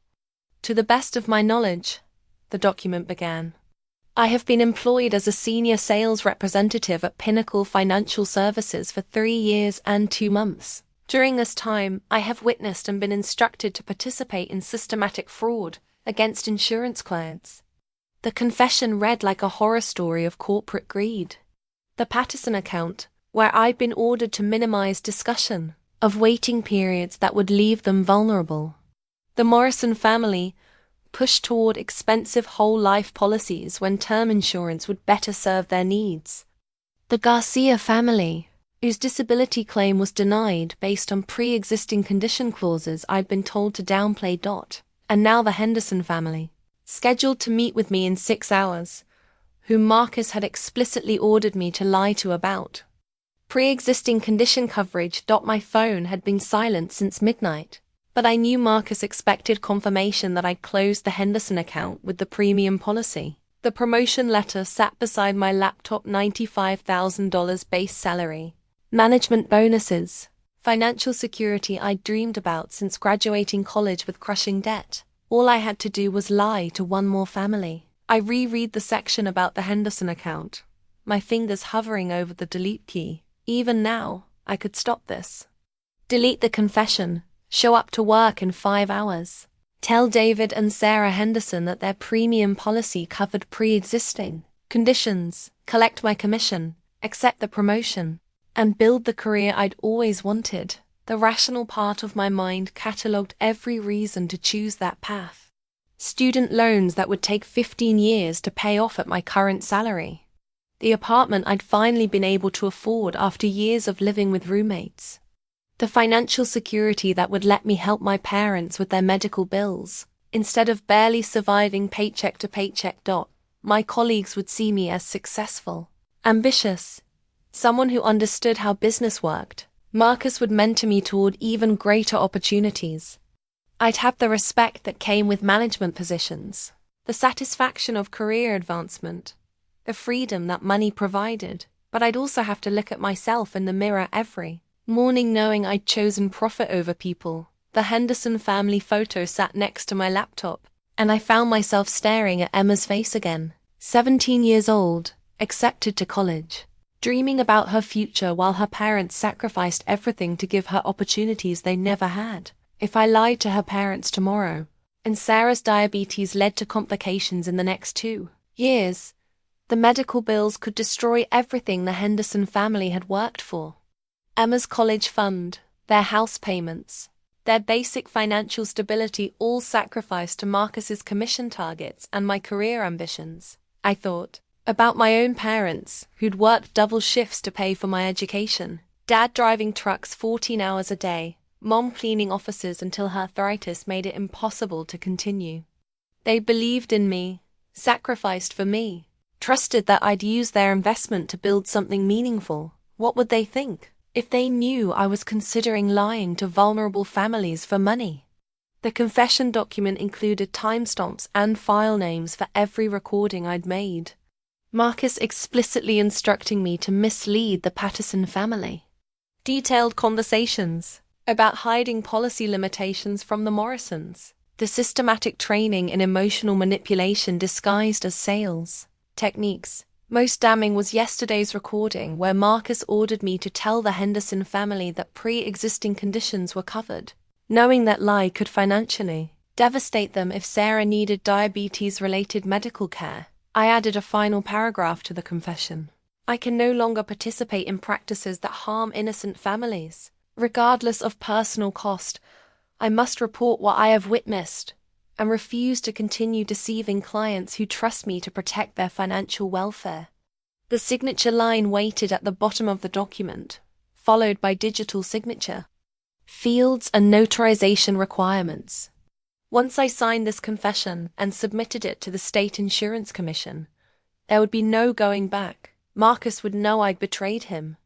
To the best of my knowledge, the document began, I have been employed as a senior sales representative at Pinnacle Financial Services for 3 years and 2 months. During this time, I have witnessed and been instructed to participate in systematic fraud against insurance clients. The confession read like a horror story of corporate greed. The Patterson account, where I'd been ordered to minimize discussion of waiting periods that would leave them vulnerable. The Morrison family pushed toward expensive whole-life policies when term insurance would better serve their needs. The Garcia family, whose disability claim was denied based on pre-existing condition clauses I'd been told to downplay. And now the Henderson family, scheduled to meet with me in 6 hours, whom Marcus had explicitly ordered me to lie to about pre-existing condition coverage. My phone had been silent since midnight, but I knew Marcus expected confirmation that I'd closed the Henderson account with the premium policy. The promotion letter sat beside my laptop. $95,000 base salary, management bonuses, financial security I'd dreamed about since graduating college with crushing debt. All I had to do was lie to one more family. I reread the section about the Henderson account, my fingers hovering over the delete key. Even now, I could stop this. Delete the confession. Show up to work in 5 hours. Tell David and Sarah Henderson that their premium policy covered pre-existing conditions. Collect my commission. Accept the promotion. And build the career I'd always wanted. The rational part of my mind catalogued every reason to choose that path. Student loans that would take 15 years to pay off at my current salary. The apartment I'd finally been able to afford after years of living with roommates. The financial security that would let me help my parents with their medical bills. Instead of barely surviving paycheck to paycheck. My colleagues would see me as successful, ambitious, someone who understood how business worked. Marcus would mentor me toward even greater opportunities. I'd have the respect that came with management positions, the satisfaction of career advancement, the freedom that money provided. But I'd also have to look at myself in the mirror every morning knowing I'd chosen profit over people. The Henderson family photo sat next to my laptop, and I found myself staring at Emma's face again. 17 years old, accepted to college, dreaming about her future while her parents sacrificed everything to give her opportunities they never had. If I lied to her parents tomorrow, and Sarah's diabetes led to complications in the next 2 years, the medical bills could destroy everything the Henderson family had worked for. Emma's college fund, their house payments, their basic financial stability, all sacrificed to Marcus's commission targets and my career ambitions. I thought about my own parents, who'd worked double shifts to pay for my education. Dad driving trucks 14 hours a day, Mom cleaning offices until her arthritis made it impossible to continue. They believed in me, sacrificed for me, trusted that I'd use their investment to build something meaningful. What would they think if they knew I was considering lying to vulnerable families for money? The confession document included timestamps and file names for every recording I'd made. Marcus explicitly instructing me to mislead the Patterson family. Detailed conversations about hiding policy limitations from the Morrisons. The systematic training in emotional manipulation disguised as sales techniques. Most damning was yesterday's recording where Marcus ordered me to tell the Henderson family that pre-existing conditions were covered, knowing that lie could financially devastate them if Sarah needed diabetes-related medical care. I added a final paragraph to the confession. I can no longer participate in practices that harm innocent families. Regardless of personal cost, I must report what I have witnessed and refuse to continue deceiving clients who trust me to protect their financial welfare. The signature line waited at the bottom of the document, followed by digital signature. Fields and notarization requirements. Once I signed this confession and submitted it to the State Insurance Commission, there would be no going back. Marcus would know I'd betrayed him.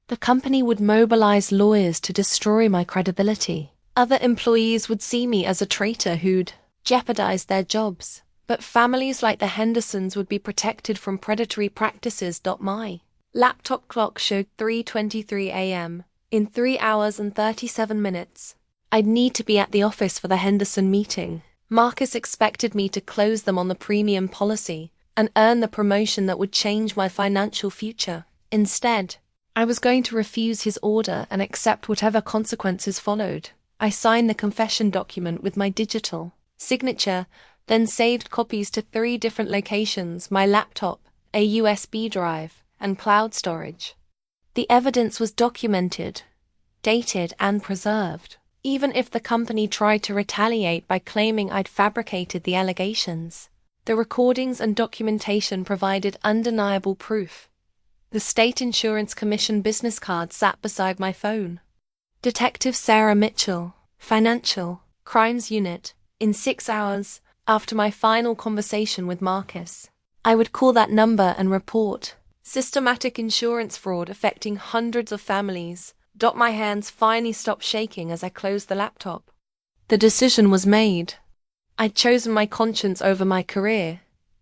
The company would mobilize lawyers to destroy my credibility. Other employees would see me as a traitor who'd jeopardized their jobs. But families like the Hendersons would be protected from predatory practices. My laptop clock showed 3:23 a.m. In 3 hours and 37 minutes. I'd need to be at the office for the Henderson meeting. Marcus expected me to close them on the premium policy and earn the promotion that would change my financial future. Instead, I was going to refuse his order and accept whatever consequences followed. I signed the confession document with my digital signature, then saved copies to 3 different locations: my laptop, a USB drive, and cloud storage. The evidence was documented, dated, and preserved. Even if the company tried to retaliate by claiming I'd fabricated the allegations, the recordings and documentation provided undeniable proof. The State Insurance Commission business card sat beside my phone. Detective Sarah Mitchell, Financial Crimes Unit. In 6 hours, after my final conversation with Marcus, I would call that number and report systematic insurance fraud affecting hundreds of families. My hands finally stopped shaking as I closed the laptop. The decision was made. I'd chosen my conscience over my career,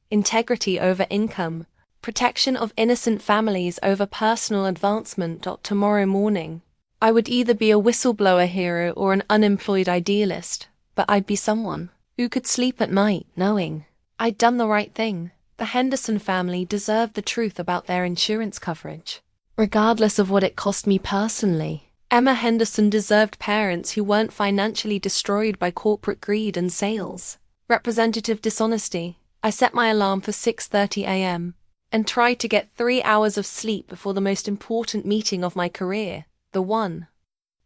integrity over income, protection of innocent families over personal advancement. Tomorrow morning, I would either be a whistleblower hero or an unemployed idealist, but I'd be someone who could sleep at night knowing I'd done the right thing. The Henderson family deserved the truth about their insurance coverage, regardless of what it cost me personally. Emma Henderson deserved parents who weren't financially destroyed by corporate greed and sales representative dishonesty. I set my alarm for 6:30 a.m. and tried to get 3 hours of sleep before the most important meeting of my career, the one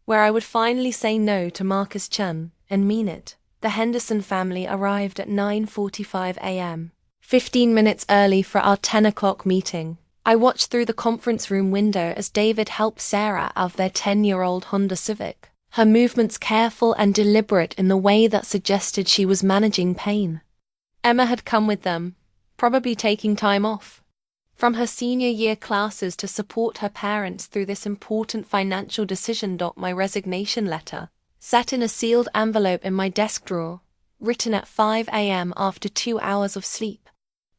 where I would finally say no to Marcus Chen and mean it. The Henderson family arrived at 9:45 a.m., 15 minutes early for our 10 o'clock meeting. I watched through the conference room window as David helped Sarah out of their 10-year-old Honda Civic, her movements careful and deliberate in the way that suggested she was managing pain. Emma had come with them, probably taking time off from her senior year classes to support her parents through this important financial decision. My resignation letter sat in a sealed envelope in my desk drawer, written at 5 a.m. after 2 hours of sleep.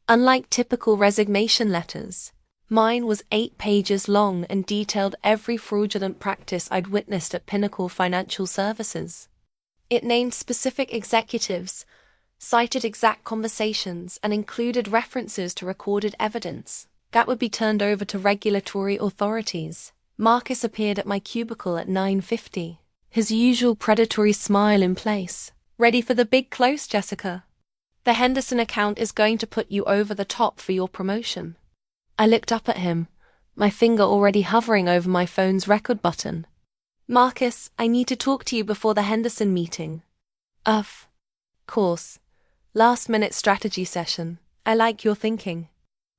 Unlike typical resignation letters, mine was 8 pages long and detailed every fraudulent practice I'd witnessed at Pinnacle Financial Services. It named specific executives, cited exact conversations, and included references to recorded evidence that would be turned over to regulatory authorities. Marcus appeared at my cubicle at 9:50, his usual predatory smile in place. "Ready for the big close, Jessica? The Henderson account is going to put you over the top for your promotion." I looked up at him, my finger already hovering over my phone's record button. "Marcus, I need to talk to you before the Henderson meeting." Of course. Last-minute strategy session. I like your thinking."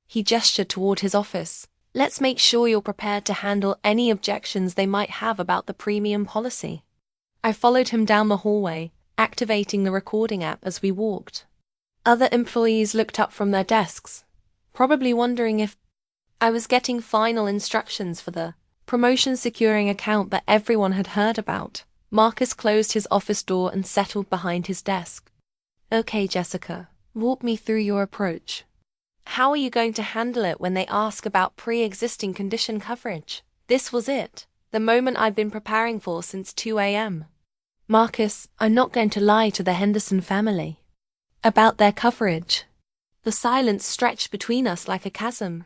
He gestured toward his office. "Let's make sure you're prepared to handle any objections they might have about the premium policy." I followed him down the hallway, activating the recording app as we walked. Other employees looked up from their desks, probably wondering if I was getting final instructions for the promotion-securing account that everyone had heard about. Marcus closed his office door and settled behind his desk. "Okay, Jessica, walk me through your approach." How are you going to handle it when they ask about pre-existing condition coverage? This was it, the moment I've been preparing for since 2 a.m. Marcus, I'm not going to lie to the Henderson family about their coverage. The silence stretched between us like a chasm.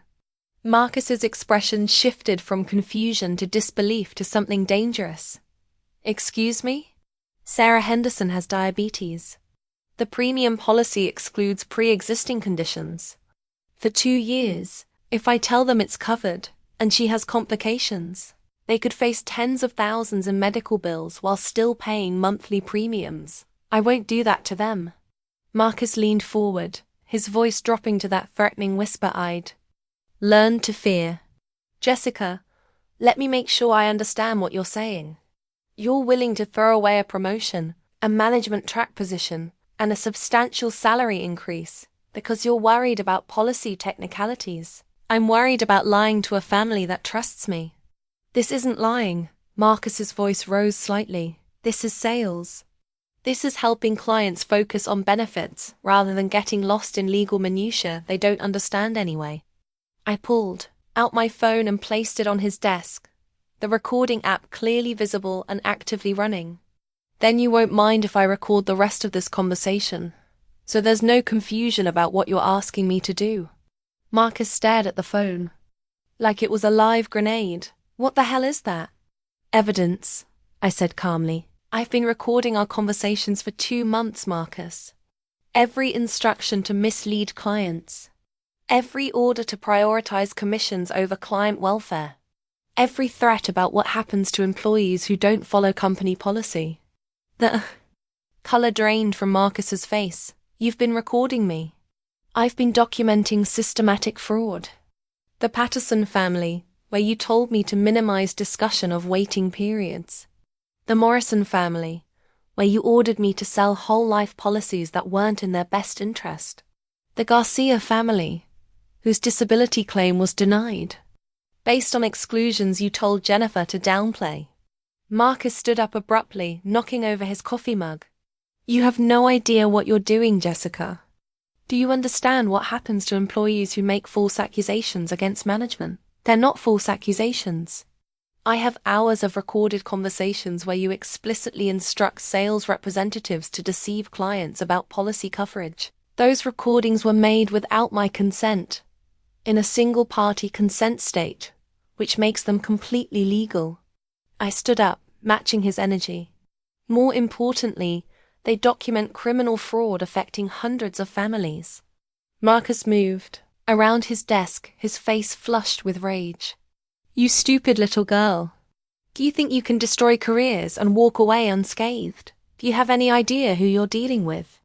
Marcus's expression shifted from confusion to disbelief to something dangerous. Excuse me? Sarah Henderson has diabetes. The premium policy excludes pre-existing conditions. For 2 years, if I tell them it's covered, and she has complications, they could face tens of thousands in medical bills while still paying monthly premiums. I won't do that to them. Marcus leaned forward, his voice dropping to that threatening whisper I'd learned to fear. Jessica, let me make sure I understand what you're saying. You're willing to throw away a promotion, a management track position, and a substantial salary increase because you're worried about policy technicalities. I'm worried about lying to a family that trusts me. This isn't lying. Marcus's voice rose slightly. This is sales. This is helping clients focus on benefits rather than getting lost in legal minutiae they don't understand anyway. I pulled out my phone and placed it on his desk, the recording app clearly visible and actively running. Then you won't mind if I record the rest of this conversation, so there's no confusion about what you're asking me to do. Marcus stared at the phone, like it was a live grenade. What the hell is that? Evidence, I said calmly. I've been recording our conversations for 2 months, Marcus. Every instruction to mislead clients. Every order to prioritize commissions over client welfare. Every threat about what happens to employees who don't follow company policy. The color drained from Marcus's face. You've been recording me. I've been documenting systematic fraud. The Patterson family, where you told me to minimize discussion of waiting periods. The Morrison family, where you ordered me to sell whole life policies that weren't in their best interest. The Garcia family, whose disability claim was denied, based on exclusions you told Jennifer to downplay. Marcus stood up abruptly, knocking over his coffee mug. You have no idea what you're doing, Jessica. Do you understand what happens to employees who make false accusations against management? They're not false accusations. I have hours of recorded conversations where you explicitly instruct sales representatives to deceive clients about policy coverage. Those recordings were made without my consent, in a single-party consent state, which makes them completely legal. I stood up, matching his energy. More importantly, they document criminal fraud affecting hundreds of families. Marcus moved around his desk, his face flushed with rage. You stupid little girl. Do you think you can destroy careers and walk away unscathed? Do you have any idea who you're dealing with?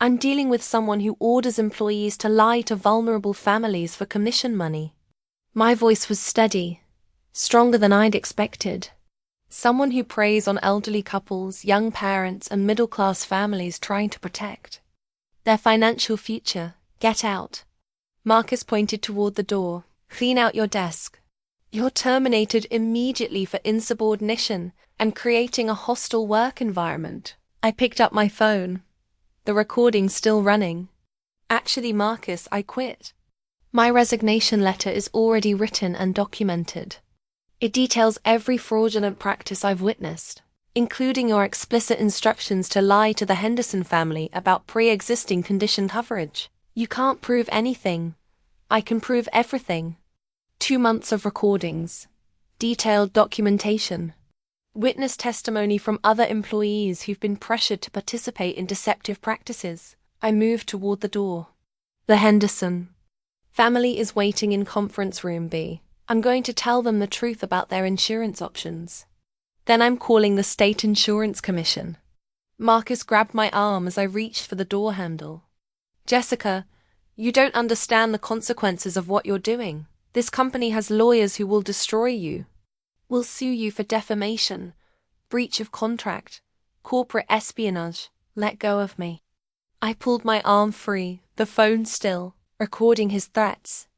I'm dealing with someone who orders employees to lie to vulnerable families for commission money. My voice was steady, stronger than I'd expected. Someone who preys on elderly couples, young parents, and middle-class families trying to protect their financial future. Get out. Marcus pointed toward the door. Clean out your desk. You're terminated immediately for insubordination and creating a hostile work environment. I picked up my phone. The recording's still running. Actually, Marcus, I quit. My resignation letter is already written and documented. It details every fraudulent practice I've witnessed, including your explicit instructions to lie to the Henderson family about pre-existing condition coverage. You can't prove anything. I can prove everything. 2 months of recordings, detailed documentation, witness testimony from other employees who've been pressured to participate in deceptive practices. I moved toward the door. The Henderson family is waiting in conference room B. I'm going to tell them the truth about their insurance options. Then I'm calling the State Insurance Commission. Marcus grabbed my arm as I reached for the door handle. Jessica, you don't understand the consequences of what you're doing. This company has lawyers who will destroy you. We'll sue you for defamation, breach of contract, corporate espionage. Let go of me. I pulled my arm free, the phone still, recording his threats.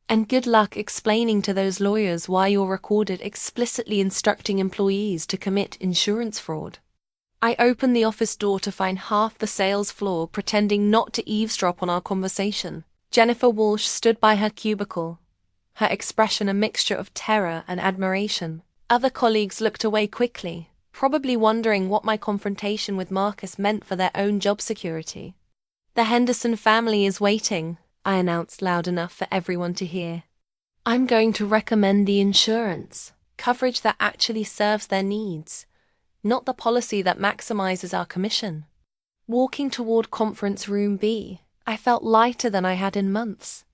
And good luck explaining to those lawyers why you're recorded explicitly instructing employees to commit insurance fraud. I opened the office door to find half the sales floor pretending not to eavesdrop on our conversation. Jennifer Walsh stood by her cubicle, her expression a mixture of terror and admiration. Other colleagues looked away quickly, probably wondering what my confrontation with Marcus meant for their own job security. "The Henderson family is waiting," I announced loud enough for everyone to hear. "I'm going to recommend the insurance, coverage that actually serves their needs, not the policy that maximizes our commission." Walking toward conference room B, I felt lighter than I had in months.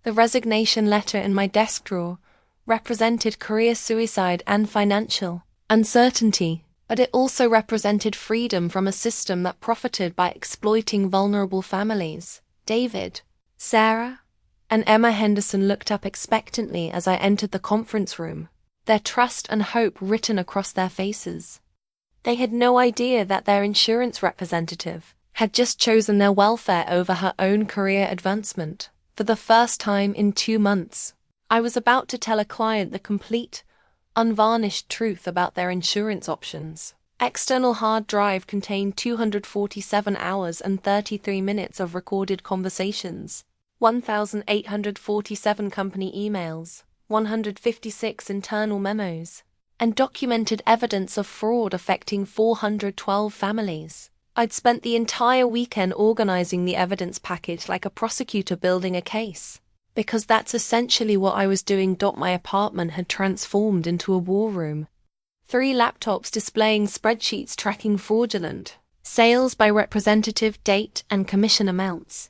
The resignation letter in my desk drawer represented career suicide and financial uncertainty, but it also represented freedom from a system that profited by exploiting vulnerable families. David, Sarah, and Emma Henderson looked up expectantly as I entered the conference room, their trust and hope written across their faces. They had no idea that their insurance representative had just chosen their welfare over her own career advancement. For the first time in 2 months, I was about to tell a client the complete, unvarnished truth about their insurance options. External hard drive contained 247 hours and 33 minutes of recorded conversations, 1,847 company emails, 156 internal memos, and documented evidence of fraud affecting 412 families. I'd spent the entire weekend organizing the evidence package like a prosecutor building a case, because that's essentially what I was doing. My apartment had transformed into a war room. 3 laptops displaying spreadsheets tracking fraudulent sales by representative, date, and commission amounts.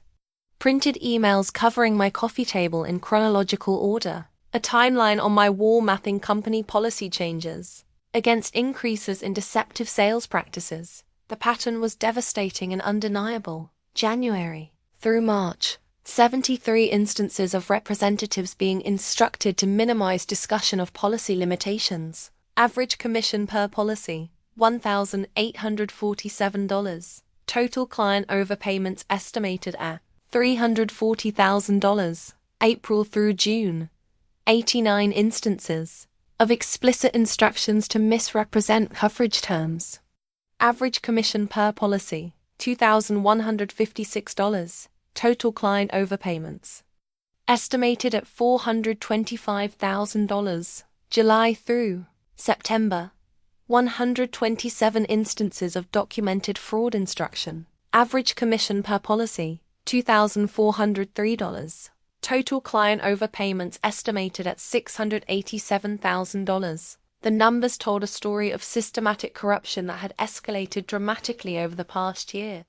Printed emails covering my coffee table in chronological order. A timeline on my wall mapping company policy changes against increases in deceptive sales practices. The pattern was devastating and undeniable. January through March, 73 instances of representatives being instructed to minimize discussion of policy limitations. Average commission per policy, $1,847. Total client overpayments estimated at $340,000. April through June, 89 instances of explicit instructions to misrepresent coverage terms. Average commission per policy, $2,156. Total client overpayments estimated at $425,000. July through September, 127 instances of documented fraud instruction. Average commission per policy, $2,403. Total client overpayments estimated at $687,000. The numbers told a story of systematic corruption that had escalated dramatically over the past year.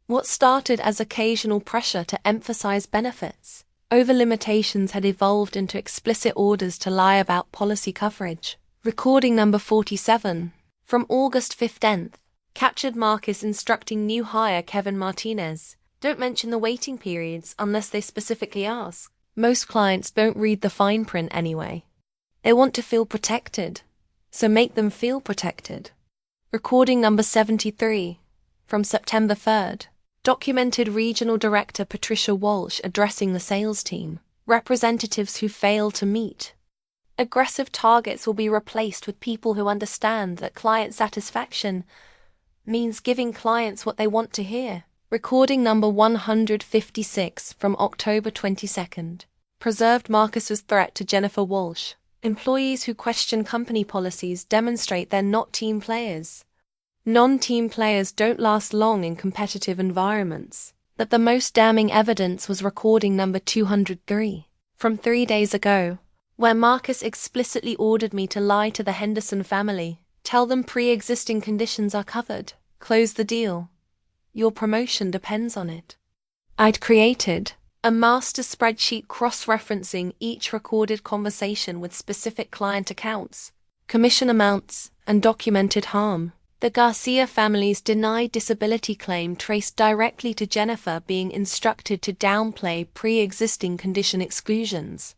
What started as occasional pressure to emphasize benefits over limitations had evolved into explicit orders to lie about policy coverage. Recording number 47, from August 15th, captured Marcus instructing new hire Kevin Martinez, "Don't mention the waiting periods unless they specifically ask." Most clients don't read the fine print anyway. They want to feel protected, so make them feel protected. Recording number 73, from September 3rd, documented Regional Director Patricia Walsh addressing the sales team, representatives who fail to meet. Aggressive targets will be replaced with people who understand that client satisfaction means giving clients what they want to hear. Recording number 156 from October 22nd. Preserved Marcus's threat to Jennifer Walsh. Employees who question company policies demonstrate they're not team players. Non-team players don't last long in competitive environments. That the most damning evidence was recording number 203, from 3 days ago, where Marcus explicitly ordered me to lie to the Henderson family, tell them pre-existing conditions are covered, close the deal. Your promotion depends on it. I'd created a master spreadsheet cross-referencing each recorded conversation with specific client accounts, commission amounts, and documented harm. The Garcia family's denied disability claim traced directly to Jennifer being instructed to downplay pre-existing condition exclusions.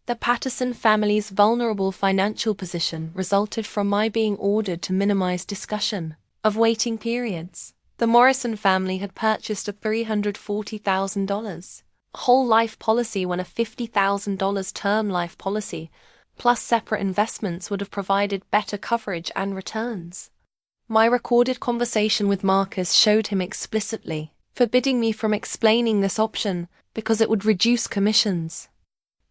The Patterson family's vulnerable financial position resulted from my being ordered to minimize discussion of waiting periods. The Morrison family had purchased a $340,000 whole life policy when a $50,000 term life policy plus separate investments would have provided better coverage and returns. My recorded conversation with Marcus showed him explicitly, forbidding me from explaining this option because it would reduce commissions.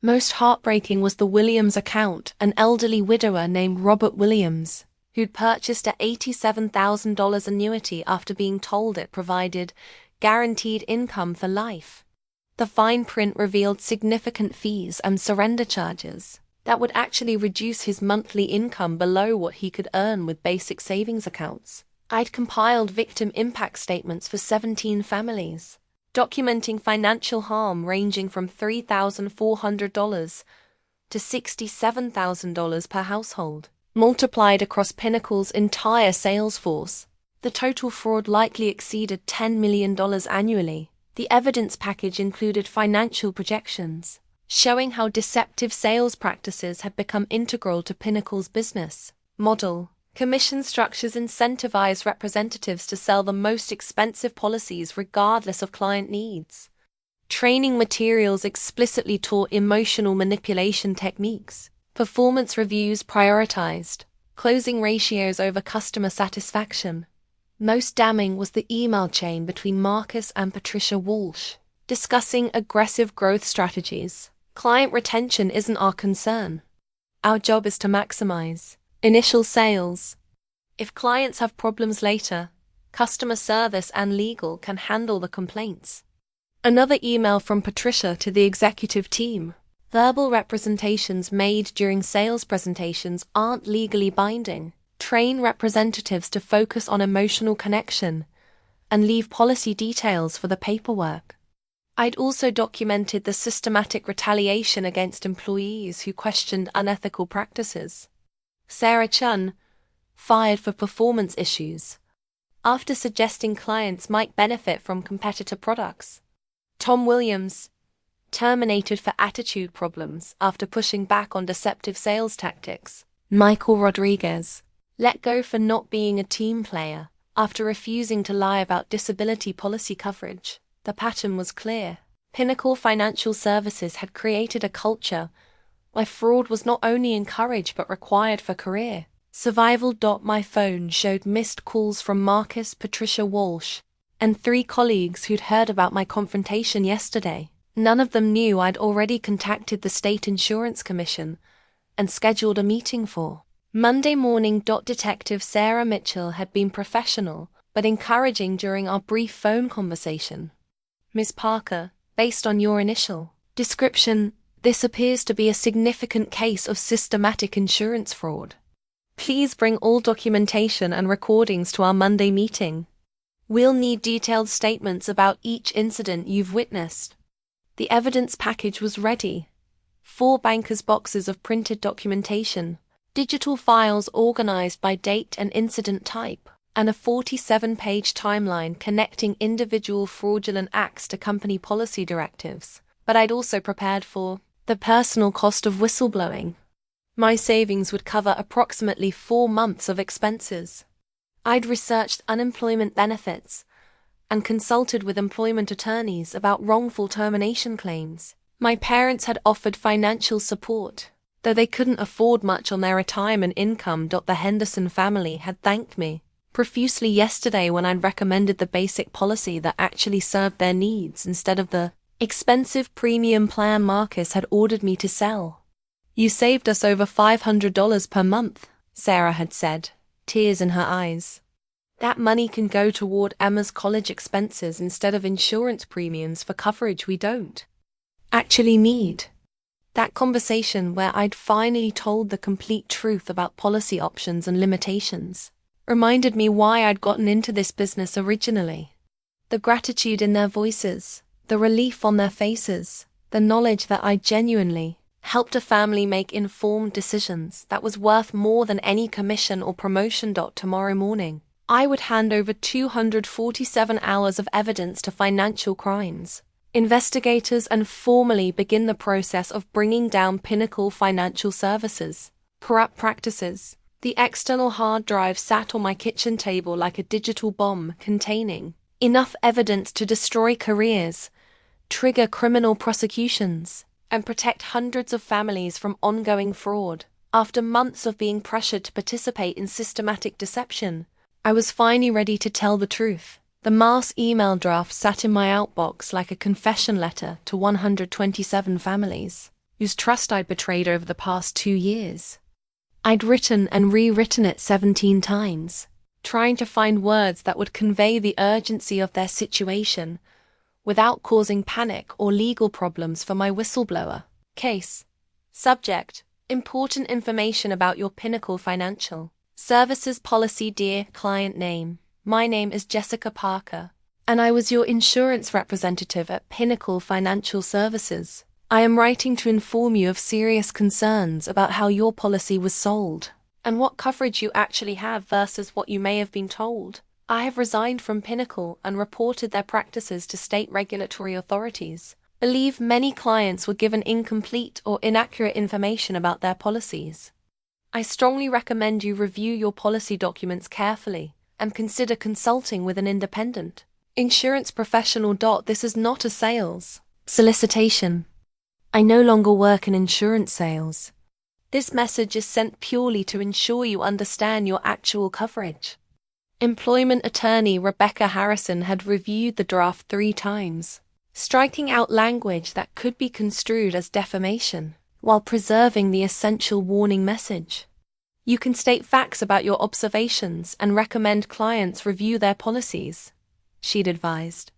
Most heartbreaking was the Williams account, an elderly widower named Robert Williams, who'd purchased a $87,000 annuity after being told it provided guaranteed income for life. The fine print revealed significant fees and surrender charges that would actually reduce his monthly income below what he could earn with basic savings accounts. I'd compiled victim impact statements for 17 families, documenting financial harm ranging from $3,400 to $67,000 per household. Multiplied across Pinnacle's entire sales force, the total fraud likely exceeded $10 million annually. The evidence package included financial projections, showing how deceptive sales practices had become integral to Pinnacle's business model. Commission structures incentivize representatives to sell the most expensive policies regardless of client needs. Training materials explicitly taught emotional manipulation techniques. Performance reviews prioritized closing ratios over customer satisfaction. Most damning was the email chain between Marcus and Patricia Walsh, discussing aggressive growth strategies. Client retention isn't our concern. Our job is to maximize initial sales. If clients have problems later, customer service and legal can handle the complaints. Another email from Patricia to the executive team. Verbal representations made during sales presentations aren't legally binding. Train representatives to focus on emotional connection and leave policy details for the paperwork. I'd also documented the systematic retaliation against employees who questioned unethical practices. Sarah Chun, fired for performance issues after suggesting clients might benefit from competitor products. Tom Williams, terminated for attitude problems after pushing back on deceptive sales tactics. Michael Rodriguez, let go for not being a team player after refusing to lie about disability policy coverage. The pattern was clear. Pinnacle Financial Services had created a culture where fraud was not only encouraged but required for career survival. My phone showed missed calls from Marcus, Patricia Walsh, and 3 colleagues who'd heard about my confrontation yesterday. None of them knew I'd already contacted the State Insurance Commission and scheduled a meeting for Monday morning. Detective Sarah Mitchell had been professional but encouraging during our brief phone conversation. Ms. Parker, based on your initial description, this appears to be a significant case of systematic insurance fraud. Please bring all documentation and recordings to our Monday meeting. We'll need detailed statements about each incident you've witnessed. The evidence package was ready. 4 bankers' boxes of printed documentation, digital files organized by date and incident type, and a 47-page timeline connecting individual fraudulent acts to company policy directives. But I'd also prepared for the personal cost of whistleblowing. My savings would cover approximately 4 months of expenses. I'd researched unemployment benefits and consulted with employment attorneys about wrongful termination claims. My parents had offered financial support, though they couldn't afford much on their retirement income. The Henderson family had thanked me profusely yesterday when I'd recommended the basic policy that actually served their needs instead of the expensive premium plan Marcus had ordered me to sell. You saved us over $500 per month, Sarah had said, tears in her eyes. That money can go toward Emma's college expenses instead of insurance premiums for coverage we don't actually need. That conversation where I'd finally told the complete truth about policy options and limitations reminded me why I'd gotten into this business originally. The gratitude in their voices, the relief on their faces, the knowledge that I genuinely helped a family make informed decisions that was worth more than any commission or promotion. Tomorrow morning, I would hand over 247 hours of evidence to financial crimes investigators and formally begin the process of bringing down Pinnacle Financial Services corrupt practices. The external hard drive sat on my kitchen table like a digital bomb containing enough evidence to destroy careers, trigger criminal prosecutions, and protect hundreds of families from ongoing fraud. After months of being pressured to participate in systematic deception, I was finally ready to tell the truth. The mass email draft sat in my outbox like a confession letter to 127 families, whose trust I'd betrayed over the past 2 years. I'd written and rewritten it 17 times, trying to find words that would convey the urgency of their situation without causing panic or legal problems for my whistleblower. Case. Subject: important information about your Pinnacle Financial Services policy. Dear client name, my name is Jessica Parker, and I was your insurance representative at Pinnacle Financial Services. I am writing to inform you of serious concerns about how your policy was sold, and what coverage you actually have versus what you may have been told. I have resigned from Pinnacle and reported their practices to state regulatory authorities. Believe many clients were given incomplete or inaccurate information about their policies. I strongly recommend you review your policy documents carefully and consider consulting with an independent insurance professional. This is not a sales solicitation. I no longer work in insurance sales. This message is sent purely to ensure you understand your actual coverage. Employment attorney Rebecca Harrison had reviewed the draft 3 times, striking out language that could be construed as defamation, while preserving the essential warning message. You can state facts about your observations and recommend clients review their policies, she'd advised,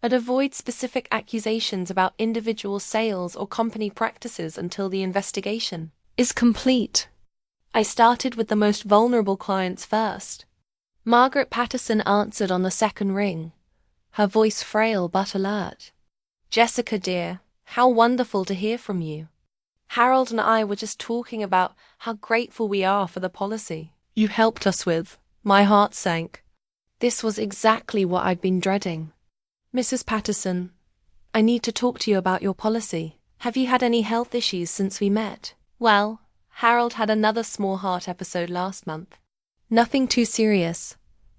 but avoid specific accusations about individual sales or company practices until the investigation is complete. I started with the most vulnerable clients first. Margaret Patterson answered on the second ring, her voice frail but alert. Jessica dear, how wonderful to hear from you. Harold and I were just talking about how grateful we are for the policy you helped us with. My heart sank. This was exactly what I'd been dreading. Mrs. Patterson, I need to talk to you about your policy. Have you had any health issues since we met? Well, Harold had another small heart episode last month. Nothing too serious,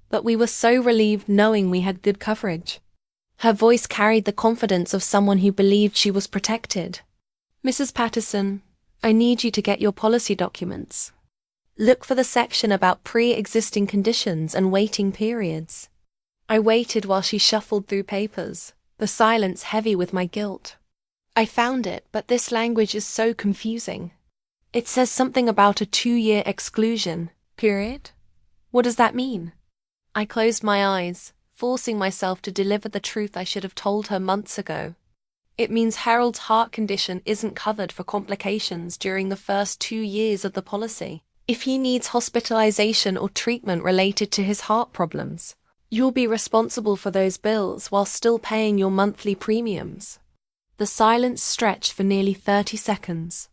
but we were so relieved knowing we had good coverage. Her voice carried the confidence of someone who believed she was protected. Mrs. Patterson, I need you to get your policy documents. Look for the section about pre-existing conditions and waiting periods. I waited while she shuffled through papers, the silence heavy with my guilt. I found it, but this language is so confusing. It says something about a 2-year exclusion period. What does that mean? I closed my eyes, forcing myself to deliver the truth I should have told her months ago. It means Harold's heart condition isn't covered for complications during the first 2 years of the policy. If he needs hospitalization or treatment related to his heart problems, you'll be responsible for those bills while still paying your monthly premiums. The silence stretched for nearly 30 seconds.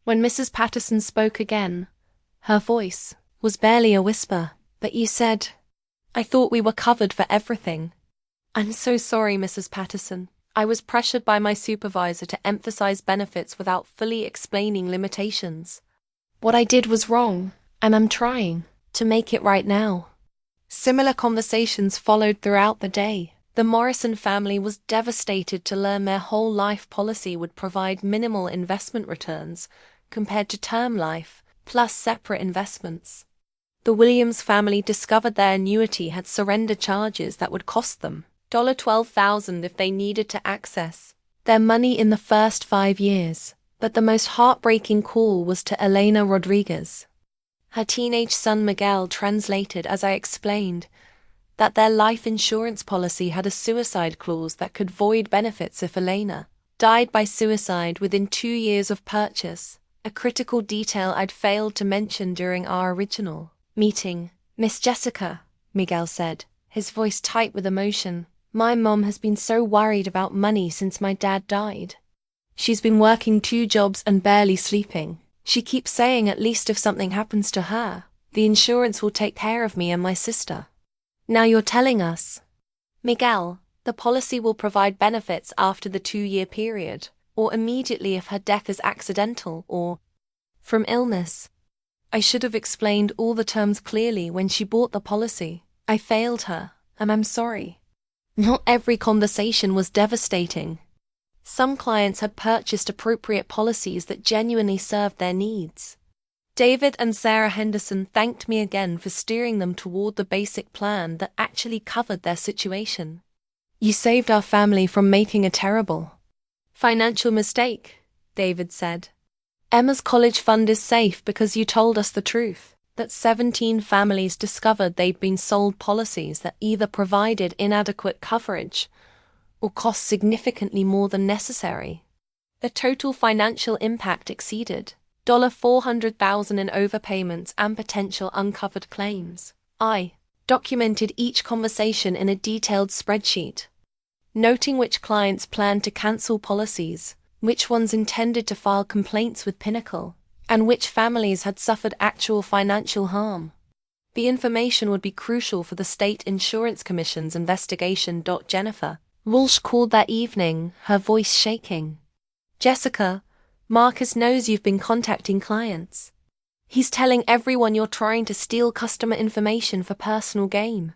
When Mrs. Patterson spoke again, her voice was barely a whisper. But you said, I thought we were covered for everything. I'm so sorry, Mrs. Patterson. I was pressured by my supervisor to emphasize benefits without fully explaining limitations. What I did was wrong, and I'm trying to make it right now. Similar conversations followed throughout the day. The Morrison family was devastated to learn their whole life policy would provide minimal investment returns compared to term life, plus separate investments. The Williams family discovered their annuity had surrender charges that would cost them $12,000 if they needed to access their money in the first 5 years. But the most heartbreaking call was to Elena Rodriguez. Her teenage son Miguel translated as I explained that their life insurance policy had a suicide clause that could void benefits if Elena died by suicide within 2 years of purchase, a critical detail I'd failed to mention during our original meeting. Miss Jessica, Miguel said, his voice tight with emotion, my mom has been so worried about money since my dad died. She's been working 2 jobs and barely sleeping. She keeps saying at least if something happens to her, the insurance will take care of me and my sister. Now you're telling us, Miguel, the policy will provide benefits after the 2-year period, or immediately if her death is accidental or from illness. I should have explained all the terms clearly when she bought the policy. I failed her, and I'm sorry. Not every conversation was devastating. Some clients had purchased appropriate policies that genuinely served their needs. David and Sarah Henderson thanked me again for steering them toward the basic plan that actually covered their situation. You saved our family from making a terrible financial mistake, David said. Emma's college fund is safe because you told us the truth, that 17 families discovered they'd been sold policies that either provided inadequate coverage or cost significantly more than necessary. The total financial impact exceeded $400,000 in overpayments and potential uncovered claims. I documented each conversation in a detailed spreadsheet, noting which clients planned to cancel policies, which ones intended to file complaints with Pinnacle, and which families had suffered actual financial harm. The information would be crucial for the State Insurance Commission's investigation. Jennifer Walsh called that evening, her voice shaking. Jessica, Marcus knows you've been contacting clients. He's telling everyone you're trying to steal customer information for personal gain.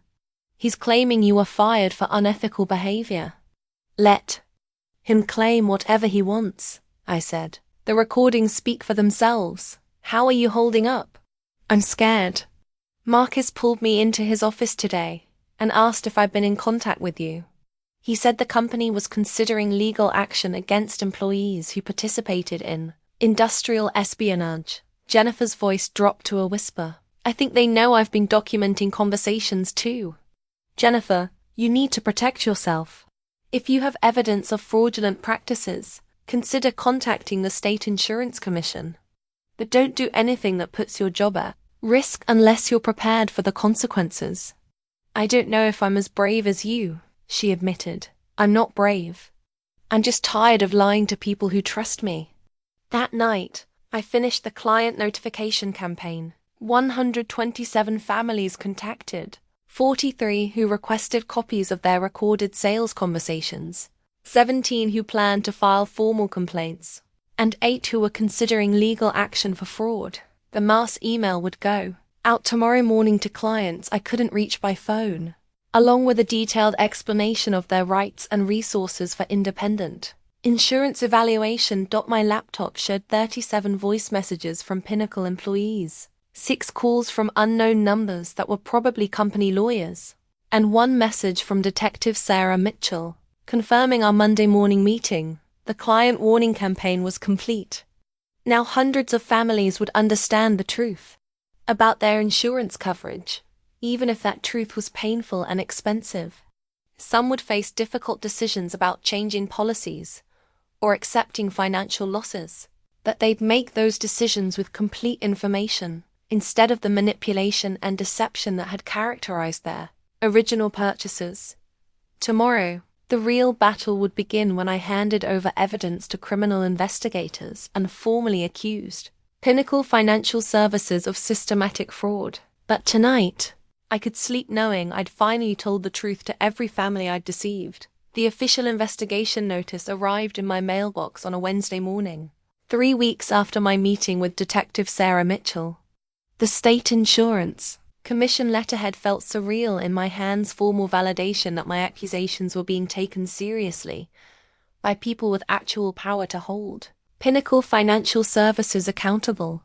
He's claiming you were fired for unethical behavior. Let him claim whatever he wants, I said. The recordings speak for themselves. How are you holding up? I'm scared. Marcus pulled me into his office today and asked if I'd been in contact with you. He said the company was considering legal action against employees who participated in industrial espionage. Jennifer's voice dropped to a whisper. I think they know I've been documenting conversations too. Jennifer, you need to protect yourself. If you have evidence of fraudulent practices, consider contacting the State Insurance Commission. But don't do anything that puts your job at risk unless you're prepared for the consequences. I don't know if I'm as brave as you, she admitted. I'm not brave. I'm just tired of lying to people who trust me. That night, I finished the client notification campaign. 127 families contacted, 43 who requested copies of their recorded sales conversations, 17 who planned to file formal complaints, and 8 who were considering legal action for fraud. The mass email would go out tomorrow morning to clients I couldn't reach by phone, along with a detailed explanation of their rights and resources for independent insurance evaluation. My laptop showed 37 voice messages from Pinnacle employees, 6 calls from unknown numbers that were probably company lawyers, and 1 message from Detective Sarah Mitchell, confirming our Monday morning meeting. The client warning campaign was complete. Now hundreds of families would understand the truth about their insurance coverage, even if that truth was painful and expensive. Some would face difficult decisions about changing policies or accepting financial losses, but they'd make those decisions with complete information, instead of the manipulation and deception that had characterized their original purchases. Tomorrow, the real battle would begin when I handed over evidence to criminal investigators and formally accused Pinnacle Financial Services of systematic fraud. But tonight, I could sleep knowing I'd finally told the truth to every family I'd deceived. The official investigation notice arrived in my mailbox on a Wednesday morning, 3 weeks after my meeting with Detective Sarah Mitchell. The State Insurance Commission letterhead felt surreal in my hands, formal validation that my accusations were being taken seriously by people with actual power to hold Pinnacle Financial Services accountable.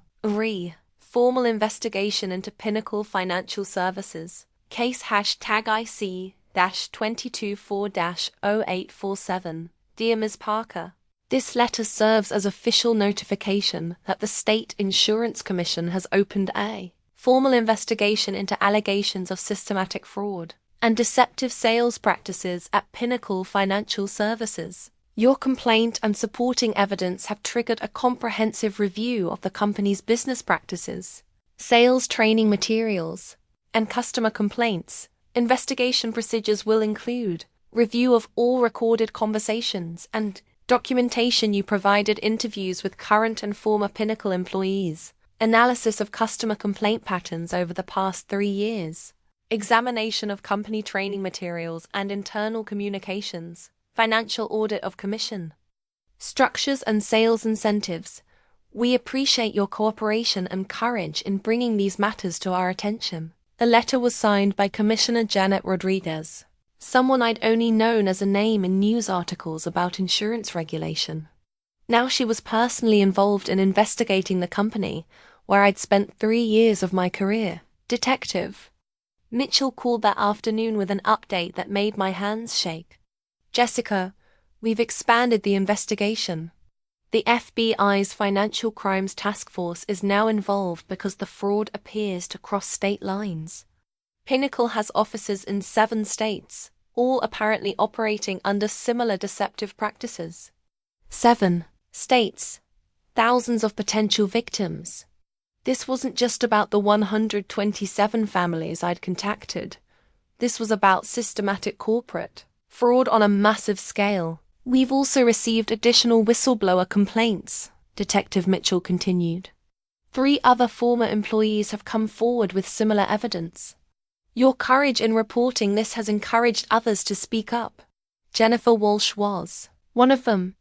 Formal investigation into Pinnacle Financial Services. Case #IC-224-0847. Dear Ms. Parker, this letter serves as official notification that the State Insurance Commission has opened a formal investigation into allegations of systematic fraud and deceptive sales practices at Pinnacle Financial Services. Your complaint and supporting evidence have triggered a comprehensive review of the company's business practices, sales training materials, and customer complaints. Investigation procedures will include review of all recorded conversations and documentation you provided, interviews with current and former Pinnacle employees, analysis of customer complaint patterns over the past 3 years, examination of company training materials and internal communications, financial audit of commission structures and sales incentives. We appreciate your cooperation and courage in bringing these matters to our attention. The letter was signed by Commissioner Janet Rodriguez, someone I'd only known as a name in news articles about insurance regulation. Now she was personally involved in investigating the company, where I'd spent 3 years of my career. Detective Mitchell called that afternoon with an update that made my hands shake. Jessica, we've expanded the investigation. The FBI's Financial Crimes Task Force is now involved because the fraud appears to cross state lines. Pinnacle has offices in 7 states, all apparently operating under similar deceptive practices. 7 states. Thousands of potential victims. This wasn't just about the 127 families I'd contacted. This was about systematic corporate fraud on a massive scale. We've also received additional whistleblower complaints, Detective Mitchell continued. 3 other former employees have come forward with similar evidence. Your courage in reporting this has encouraged others to speak up. Jennifer Walsh was one of them.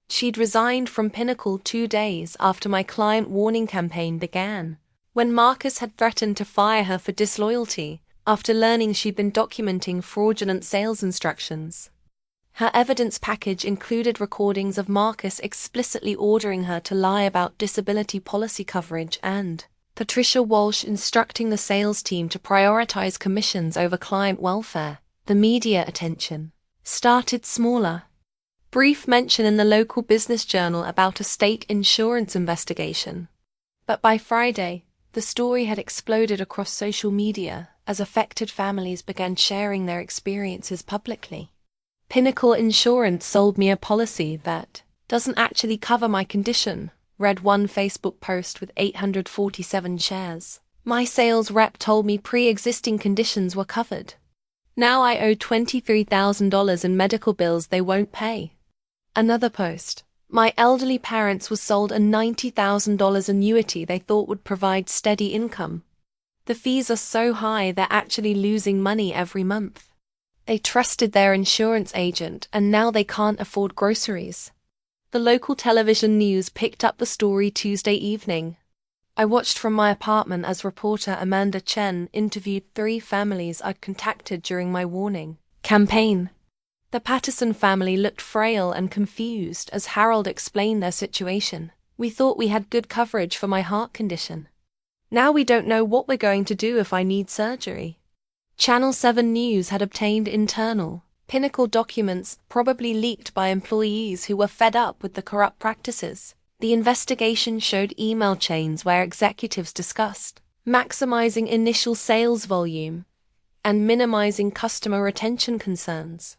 She'd resigned from Pinnacle 2 days after my client warning campaign began, when Marcus had threatened to fire her for disloyalty after learning she'd been documenting fraudulent sales instructions. Her evidence package included recordings of Marcus explicitly ordering her to lie about disability policy coverage and Patricia Walsh instructing the sales team to prioritize commissions over client welfare. The media attention started smaller. Brief mention in the local business journal about a state insurance investigation. But by Friday, the story had exploded across social media as affected families began sharing their experiences publicly. Pinnacle Insurance sold me a policy that doesn't actually cover my condition, read one Facebook post with 847 shares. My sales rep told me pre-existing conditions were covered. Now I owe $23,000 in medical bills they won't pay. Another post. My elderly parents was sold a $90,000 annuity they thought would provide steady income. The fees are so high they're actually losing money every month. They trusted their insurance agent and now they can't afford groceries. The local television news picked up the story Tuesday evening. I watched from my apartment as reporter Amanda Chen interviewed 3 families I'd contacted during my warning campaign. The Patterson family looked frail and confused as Harold explained their situation. We thought we had good coverage for my heart condition. Now we don't know what we're going to do if I need surgery. Channel 7 News had obtained internal Pinnacle documents probably leaked by employees who were fed up with the corrupt practices. The investigation showed email chains where executives discussed maximizing initial sales volume and minimizing customer retention concerns.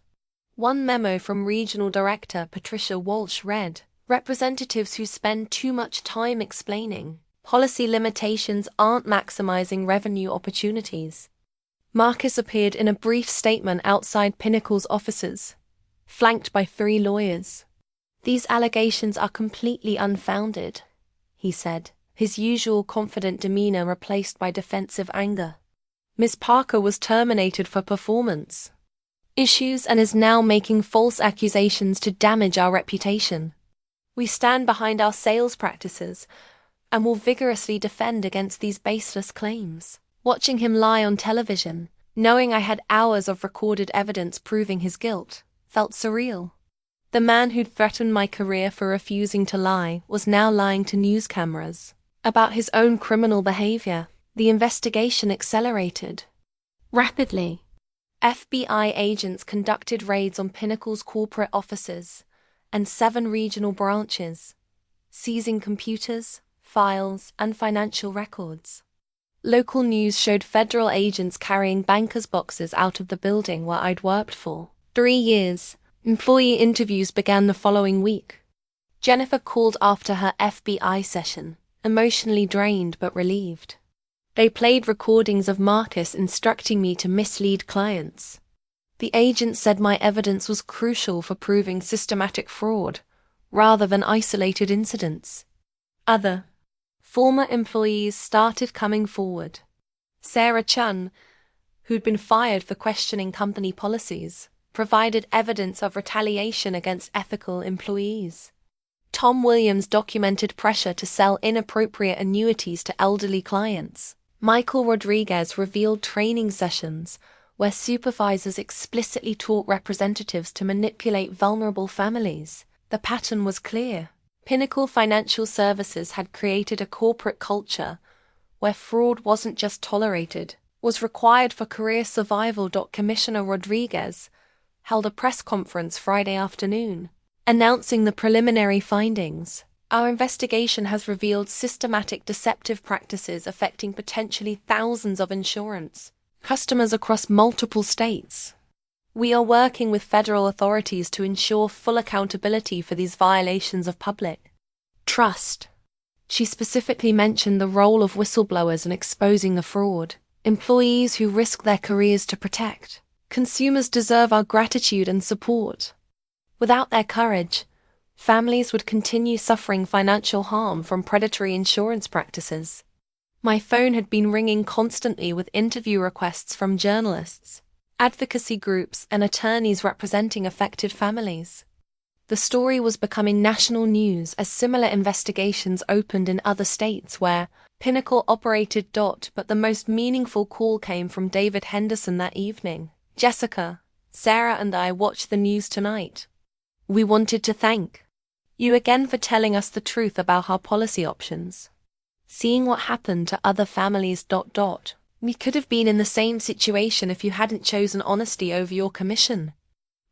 One memo from Regional Director Patricia Walsh read, "Representatives who spend too much time explaining policy limitations aren't maximizing revenue opportunities." Marcus appeared in a brief statement outside Pinnacle's offices, flanked by 3 lawyers. "These allegations are completely unfounded," he said, his usual confident demeanor replaced by defensive anger. "Ms. Parker was terminated for performance issues and is now making false accusations to damage our reputation. We stand behind our sales practices and will vigorously defend against these baseless claims." Watching him lie on television, knowing I had hours of recorded evidence proving his guilt, felt surreal. The man who'd threatened my career for refusing to lie was now lying to news cameras about his own criminal behavior. The investigation accelerated rapidly. FBI agents conducted raids on Pinnacle's corporate offices and 7 regional branches, seizing computers, files, and financial records. Local news showed federal agents carrying bankers' boxes out of the building where I'd worked for 3 years. Employee interviews began the following week. Jennifer called after her FBI session, emotionally drained but relieved. They played recordings of Marcus instructing me to mislead clients. The agent said my evidence was crucial for proving systematic fraud, rather than isolated incidents. Other former employees started coming forward. Sarah Chun, who'd been fired for questioning company policies, provided evidence of retaliation against ethical employees. Tom Williams documented pressure to sell inappropriate annuities to elderly clients. Michael Rodriguez revealed training sessions where supervisors explicitly taught representatives to manipulate vulnerable families. The pattern was clear. Pinnacle Financial Services had created a corporate culture where fraud wasn't just tolerated, was required for career survival. Commissioner Rodriguez held a press conference Friday afternoon, announcing the preliminary findings. Our investigation has revealed systematic deceptive practices affecting potentially thousands of insurance customers across multiple states. We are working with federal authorities to ensure full accountability for these violations of public trust. She specifically mentioned the role of whistleblowers in exposing the fraud. Employees who risk their careers to protect consumers deserve our gratitude and support. Without their courage, families would continue suffering financial harm from predatory insurance practices. My phone had been ringing constantly with interview requests from journalists, advocacy groups, and attorneys representing affected families. The story was becoming national news as similar investigations opened in other states where Pinnacle operated. But the most meaningful call came from David Henderson that evening. "Jessica, Sarah and I watched the news tonight. We wanted to thank you again for telling us the truth about our policy options. Seeing what happened to other families. We could have been in the same situation if you hadn't chosen honesty over your commission."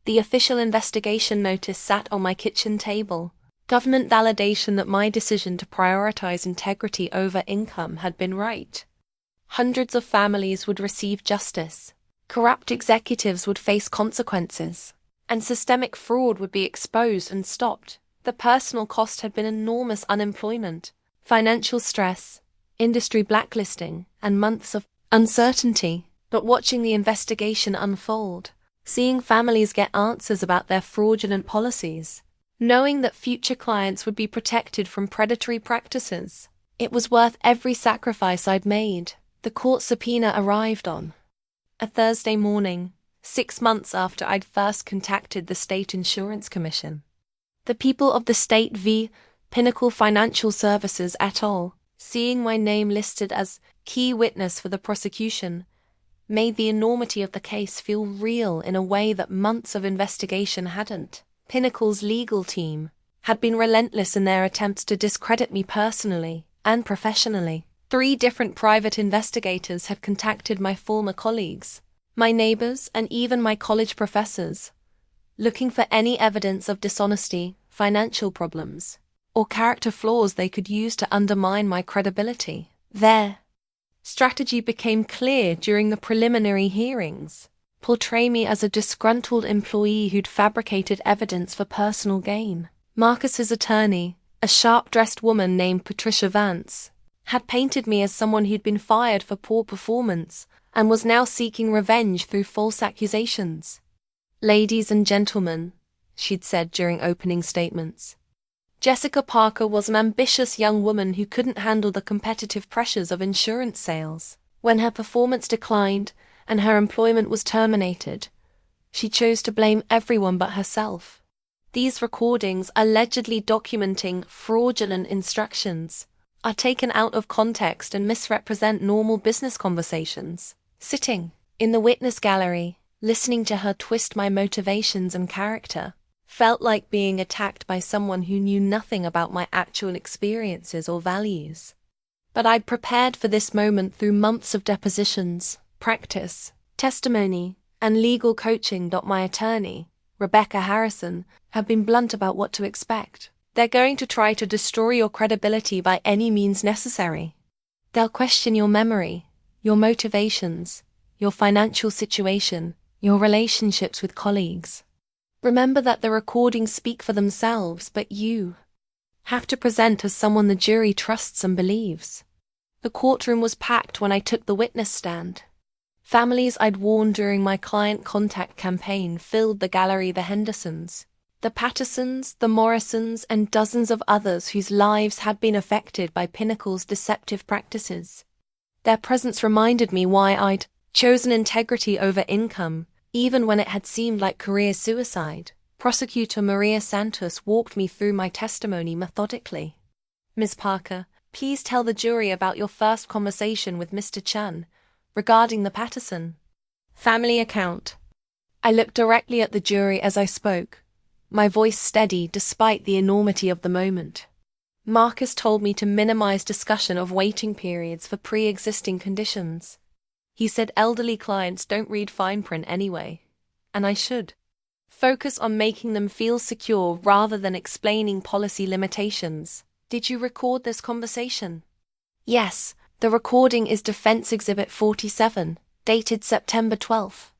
The official investigation notice sat on my kitchen table. Government validation that my decision to prioritize integrity over income had been right. Hundreds of families would receive justice. Corrupt executives would face consequences, and systemic fraud would be exposed and stopped. The personal cost had been enormous: unemployment, financial stress, industry blacklisting, and months of uncertainty. But watching the investigation unfold, seeing families get answers about their fraudulent policies, knowing that future clients would be protected from predatory practices, it was worth every sacrifice I'd made. The court subpoena arrived on a Thursday morning, 6 months after I'd first contacted the State Insurance Commission. The people of the state v. Pinnacle Financial Services et al., seeing my name listed as key witness for the prosecution, made the enormity of the case feel real in a way that months of investigation hadn't. Pinnacle's legal team had been relentless in their attempts to discredit me personally and professionally. 3 different private investigators had contacted my former colleagues, my neighbors, and even my college professors, looking for any evidence of dishonesty, financial problems, or character flaws they could use to undermine my credibility. Their strategy became clear during the preliminary hearings: portray me as a disgruntled employee who'd fabricated evidence for personal gain. Marcus's attorney, a sharp-dressed woman named Patricia Vance, had painted me as someone who'd been fired for poor performance and was now seeking revenge through false accusations. "Ladies and gentlemen," she'd said during opening statements, Jessica Parker was an ambitious young woman who couldn't handle the competitive pressures of insurance sales. When her performance declined and her employment was terminated, she chose to blame everyone but herself. These recordings, allegedly documenting fraudulent instructions, are taken out of context and misrepresent normal business conversations. Sitting in the witness gallery, listening to her twist my motivations and character, felt like being attacked by someone who knew nothing about my actual experiences or values. But I'd prepared for this moment through months of depositions, practice, testimony, and legal coaching. My attorney, Rebecca Harrison, had been blunt about what to expect. "They're going to try to destroy your credibility by any means necessary. They'll question your memory, your motivations, your financial situation, your relationships with colleagues. Remember that the recordings speak for themselves, but you have to present as someone the jury trusts and believes." The courtroom was packed when I took the witness stand. Families I'd warned during my client contact campaign filled the gallery: the Hendersons, the Pattersons, the Morrisons, and dozens of others whose lives had been affected by Pinnacle's deceptive practices. Their presence reminded me why I'd chosen integrity over income, even when it had seemed like career suicide. Prosecutor Maria Santos walked me through my testimony methodically. "Ms. Parker, please tell the jury about your first conversation with Mr. Chun regarding the Patterson family account." I looked directly at the jury as I spoke, my voice steady despite the enormity of the moment. Marcus told me to minimize discussion of waiting periods for pre-existing conditions. He said elderly clients don't read fine print anyway, and I should. Focus on making them feel secure rather than explaining policy limitations. Did you record this conversation? Yes, the recording is Defense Exhibit 47, dated September 12th.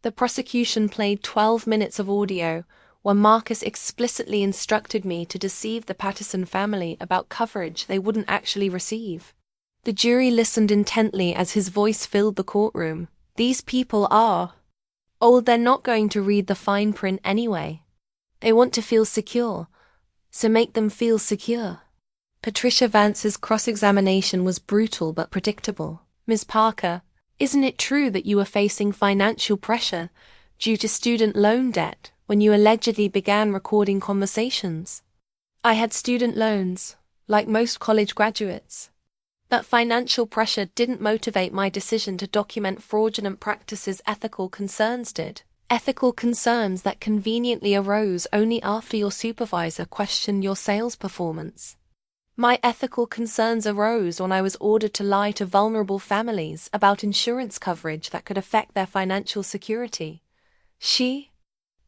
The prosecution played 12 minutes of audio where Marcus explicitly instructed me to deceive the Patterson family about coverage they wouldn't actually receive. The jury listened intently as his voice filled the courtroom. These people are old, they're not going to read the fine print anyway. They want to feel secure, so make them feel secure. Patricia Vance's cross-examination was brutal but predictable. Ms. Parker, isn't it true that you were facing financial pressure due to student loan debt when you allegedly began recording conversations? I had student loans, like most college graduates. But financial pressure didn't motivate my decision to document fraudulent practices. Ethical concerns did. Ethical concerns that conveniently arose only after your supervisor questioned your sales performance. My ethical concerns arose when I was ordered to lie to vulnerable families about insurance coverage that could affect their financial security. She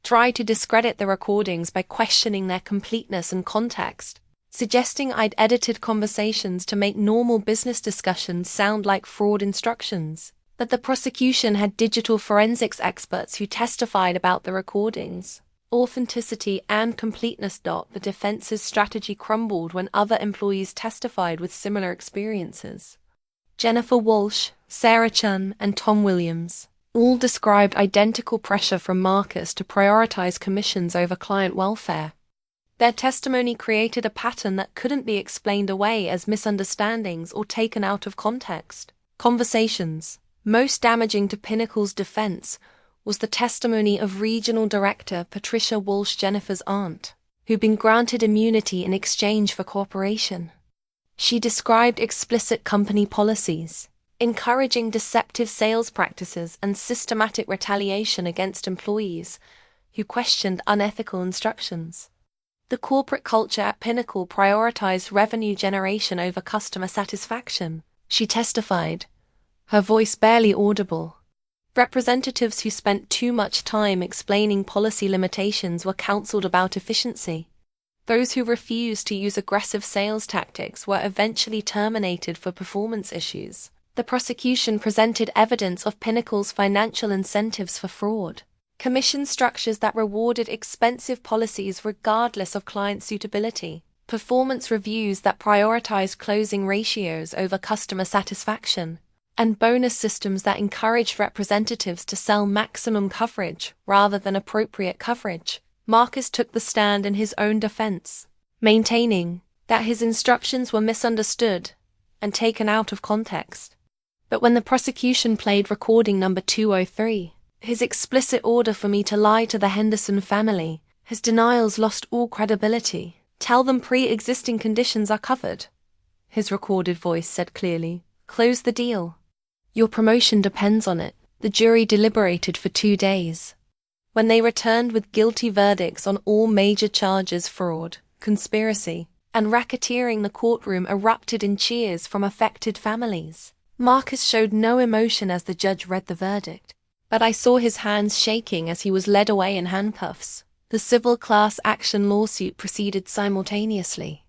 tried to discredit the recordings by questioning their completeness and context, suggesting I'd edited conversations to make normal business discussions sound like fraud instructions. But the prosecution had digital forensics experts who testified about the recordings' authenticity and completeness. The defense's strategy crumbled when other employees testified with similar experiences. Jennifer Walsh, Sarah Chun, and Tom Williams all described identical pressure from Marcus to prioritize commissions over client welfare. Their testimony created a pattern that couldn't be explained away as misunderstandings or taken out of context. Conversations. Most damaging to Pinnacle's defense was the testimony of Regional Director Patricia Walsh, Jennifer's aunt, who'd been granted immunity in exchange for cooperation. She described explicit company policies, encouraging deceptive sales practices and systematic retaliation against employees who questioned unethical instructions. The corporate culture at Pinnacle prioritized revenue generation over customer satisfaction, she testified, her voice barely audible. Representatives who spent too much time explaining policy limitations were counseled about efficiency. Those who refused to use aggressive sales tactics were eventually terminated for performance issues. The prosecution presented evidence of Pinnacle's financial incentives for fraud. Commission structures that rewarded expensive policies regardless of client suitability. Performance reviews that prioritized closing ratios over customer satisfaction. And bonus systems that encouraged representatives to sell maximum coverage rather than appropriate coverage. Marcus took the stand in his own defense, maintaining that his instructions were misunderstood and taken out of context. But when the prosecution played recording number 203, his explicit order for me to lie to the Henderson family, his denials lost all credibility. Tell them pre-existing conditions are covered, his recorded voice said clearly. Close the deal. Your promotion depends on it. The jury deliberated for 2 days. When they returned with guilty verdicts on all major charges, fraud, conspiracy, and racketeering, the courtroom erupted in cheers from affected families. Marcus showed no emotion as the judge read the verdict, but I saw his hands shaking as he was led away in handcuffs. The civil class action lawsuit proceeded simultaneously.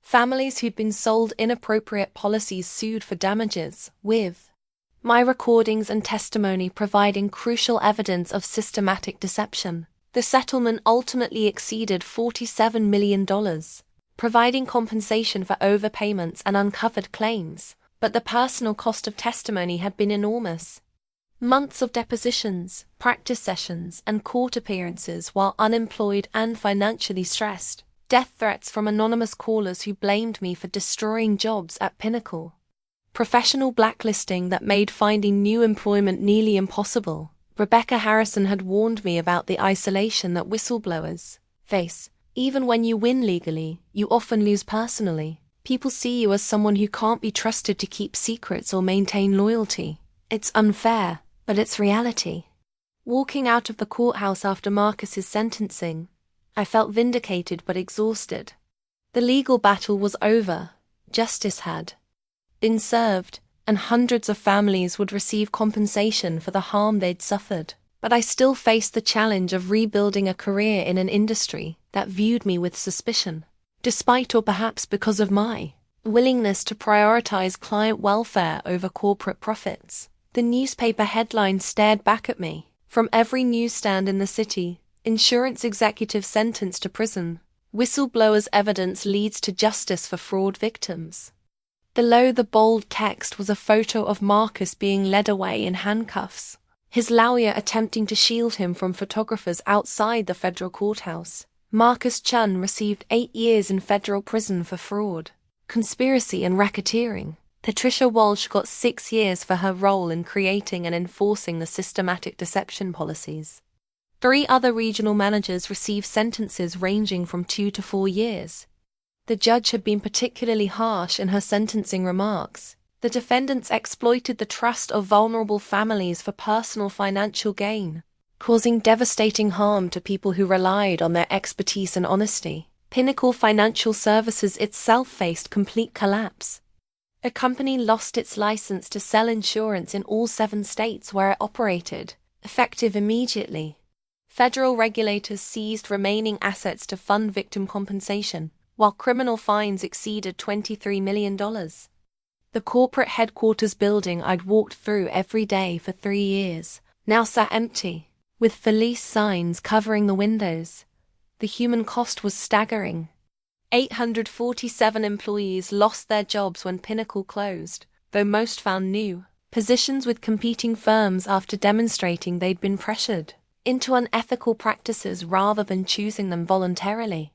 Families who'd been sold inappropriate policies sued for damages, with my recordings and testimony providing crucial evidence of systematic deception. The settlement ultimately exceeded $47 million, providing compensation for overpayments and uncovered claims, but the personal cost of testimony had been enormous. Months of depositions, practice sessions, and court appearances while unemployed and financially stressed. Death threats from anonymous callers who blamed me for destroying jobs at Pinnacle. Professional blacklisting that made finding new employment nearly impossible. Rebecca Harrison had warned me about the isolation that whistleblowers face. Even when you win legally, you often lose personally. People see you as someone who can't be trusted to keep secrets or maintain loyalty. It's unfair, but it's reality. Walking out of the courthouse after Marcus's sentencing, I felt vindicated but exhausted. The legal battle was over. Justice had been served, and hundreds of families would receive compensation for the harm they'd suffered. But I still faced the challenge of rebuilding a career in an industry that viewed me with suspicion, despite or perhaps because of my willingness to prioritize client welfare over corporate profits. The newspaper headlines stared back at me. From every newsstand in the city, insurance executive sentenced to prison. Whistleblowers' evidence leads to justice for fraud victims. Below the bold text was a photo of Marcus being led away in handcuffs, his lawyer attempting to shield him from photographers outside the federal courthouse. Marcus Chun received 8 years in federal prison for fraud, conspiracy and racketeering. Patricia Walsh got 6 years for her role in creating and enforcing the systematic deception policies. 3 other regional managers received sentences ranging from 2 to 4 years. The judge had been particularly harsh in her sentencing remarks. The defendants exploited the trust of vulnerable families for personal financial gain, causing devastating harm to people who relied on their expertise and honesty. Pinnacle Financial Services itself faced complete collapse. A company lost its license to sell insurance in all 7 states where it operated, effective immediately. Federal regulators seized remaining assets to fund victim compensation, while criminal fines exceeded $23 million. The corporate headquarters building I'd walked through every day for 3 years now sat empty, with Felice signs covering the windows. The human cost was staggering. 847 employees lost their jobs when Pinnacle closed, though most found new positions with competing firms after demonstrating they'd been pressured into unethical practices rather than choosing them voluntarily.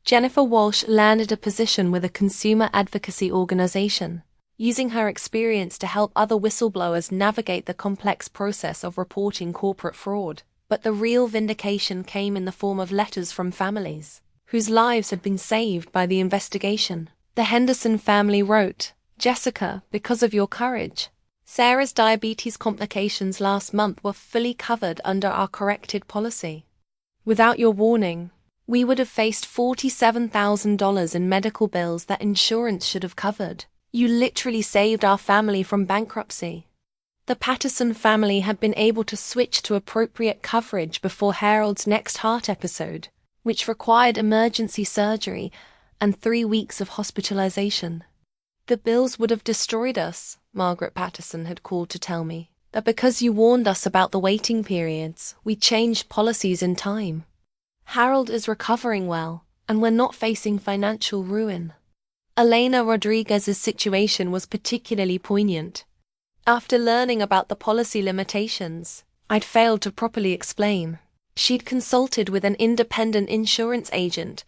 Jennifer Walsh landed a position with a consumer advocacy organization, using her experience to help other whistleblowers navigate the complex process of reporting corporate fraud. But the real vindication came in the form of letters from families whose lives had been saved by the investigation. The Henderson family wrote, "Jessica, because of your courage, Sarah's diabetes complications last month were fully covered under our corrected policy. Without your warning, we would have faced $47,000 in medical bills that insurance should have covered. You literally saved our family from bankruptcy." The Patterson family had been able to switch to appropriate coverage before Harold's next heart episode, which required emergency surgery and 3 weeks of hospitalization. "The bills would have destroyed us," Margaret Patterson had called to tell me, "but because you warned us about the waiting periods, we changed policies in time. Harold is recovering well, and we're not facing financial ruin." Elena Rodriguez's situation was particularly poignant. After learning about the policy limitations I'd failed to properly explain, she'd consulted with an independent insurance agent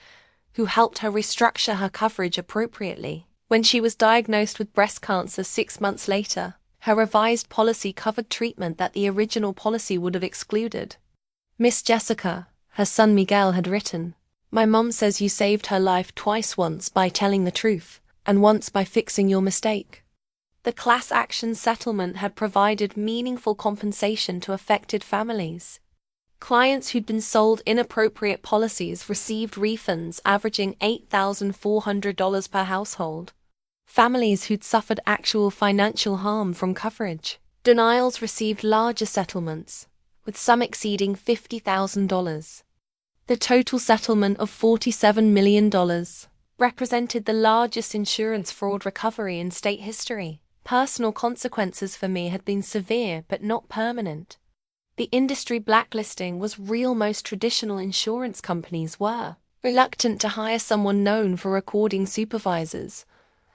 who helped her restructure her coverage appropriately. When she was diagnosed with breast cancer 6 months later, her revised policy covered treatment that the original policy would have excluded. "Miss Jessica," her son Miguel had written, "My mom says you saved her life twice, once by telling the truth, and once by fixing your mistake." The class action settlement had provided meaningful compensation to affected families. Clients who'd been sold inappropriate policies received refunds averaging $8,400 per household. Families who'd suffered actual financial harm from coverage denials received larger settlements, with some exceeding $50,000. The total settlement of $47 million represented the largest insurance fraud recovery in state history. Personal consequences for me had been severe but not permanent. The industry blacklisting was real. Most traditional insurance companies were reluctant to hire someone known for recording supervisors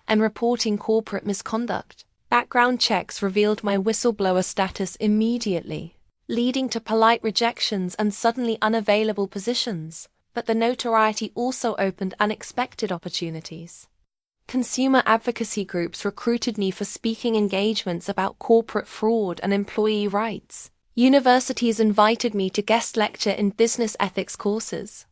and reporting corporate misconduct. Background checks revealed my whistleblower status immediately, leading to polite rejections and suddenly unavailable positions. But the notoriety also opened unexpected opportunities. Consumer advocacy groups recruited me for speaking engagements about corporate fraud and employee rights. Universities invited me to guest lecture in business ethics courses.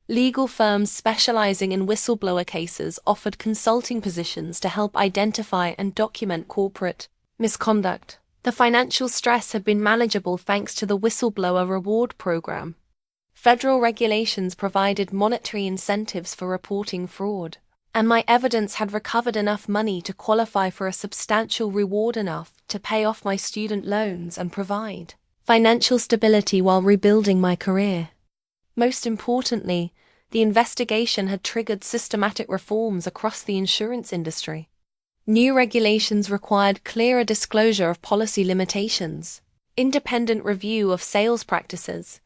Legal firms specializing in whistleblower cases offered consulting positions to help identify and document corporate misconduct. The financial stress had been manageable thanks to the whistleblower reward program. Federal regulations provided monetary incentives for reporting fraud, and my evidence had recovered enough money to qualify for a substantial reward enough to pay off my student loans and provide financial stability while rebuilding my career. Most importantly, the investigation had triggered systematic reforms across the insurance industry. New regulations required clearer disclosure of policy limitations, independent review of sales practices,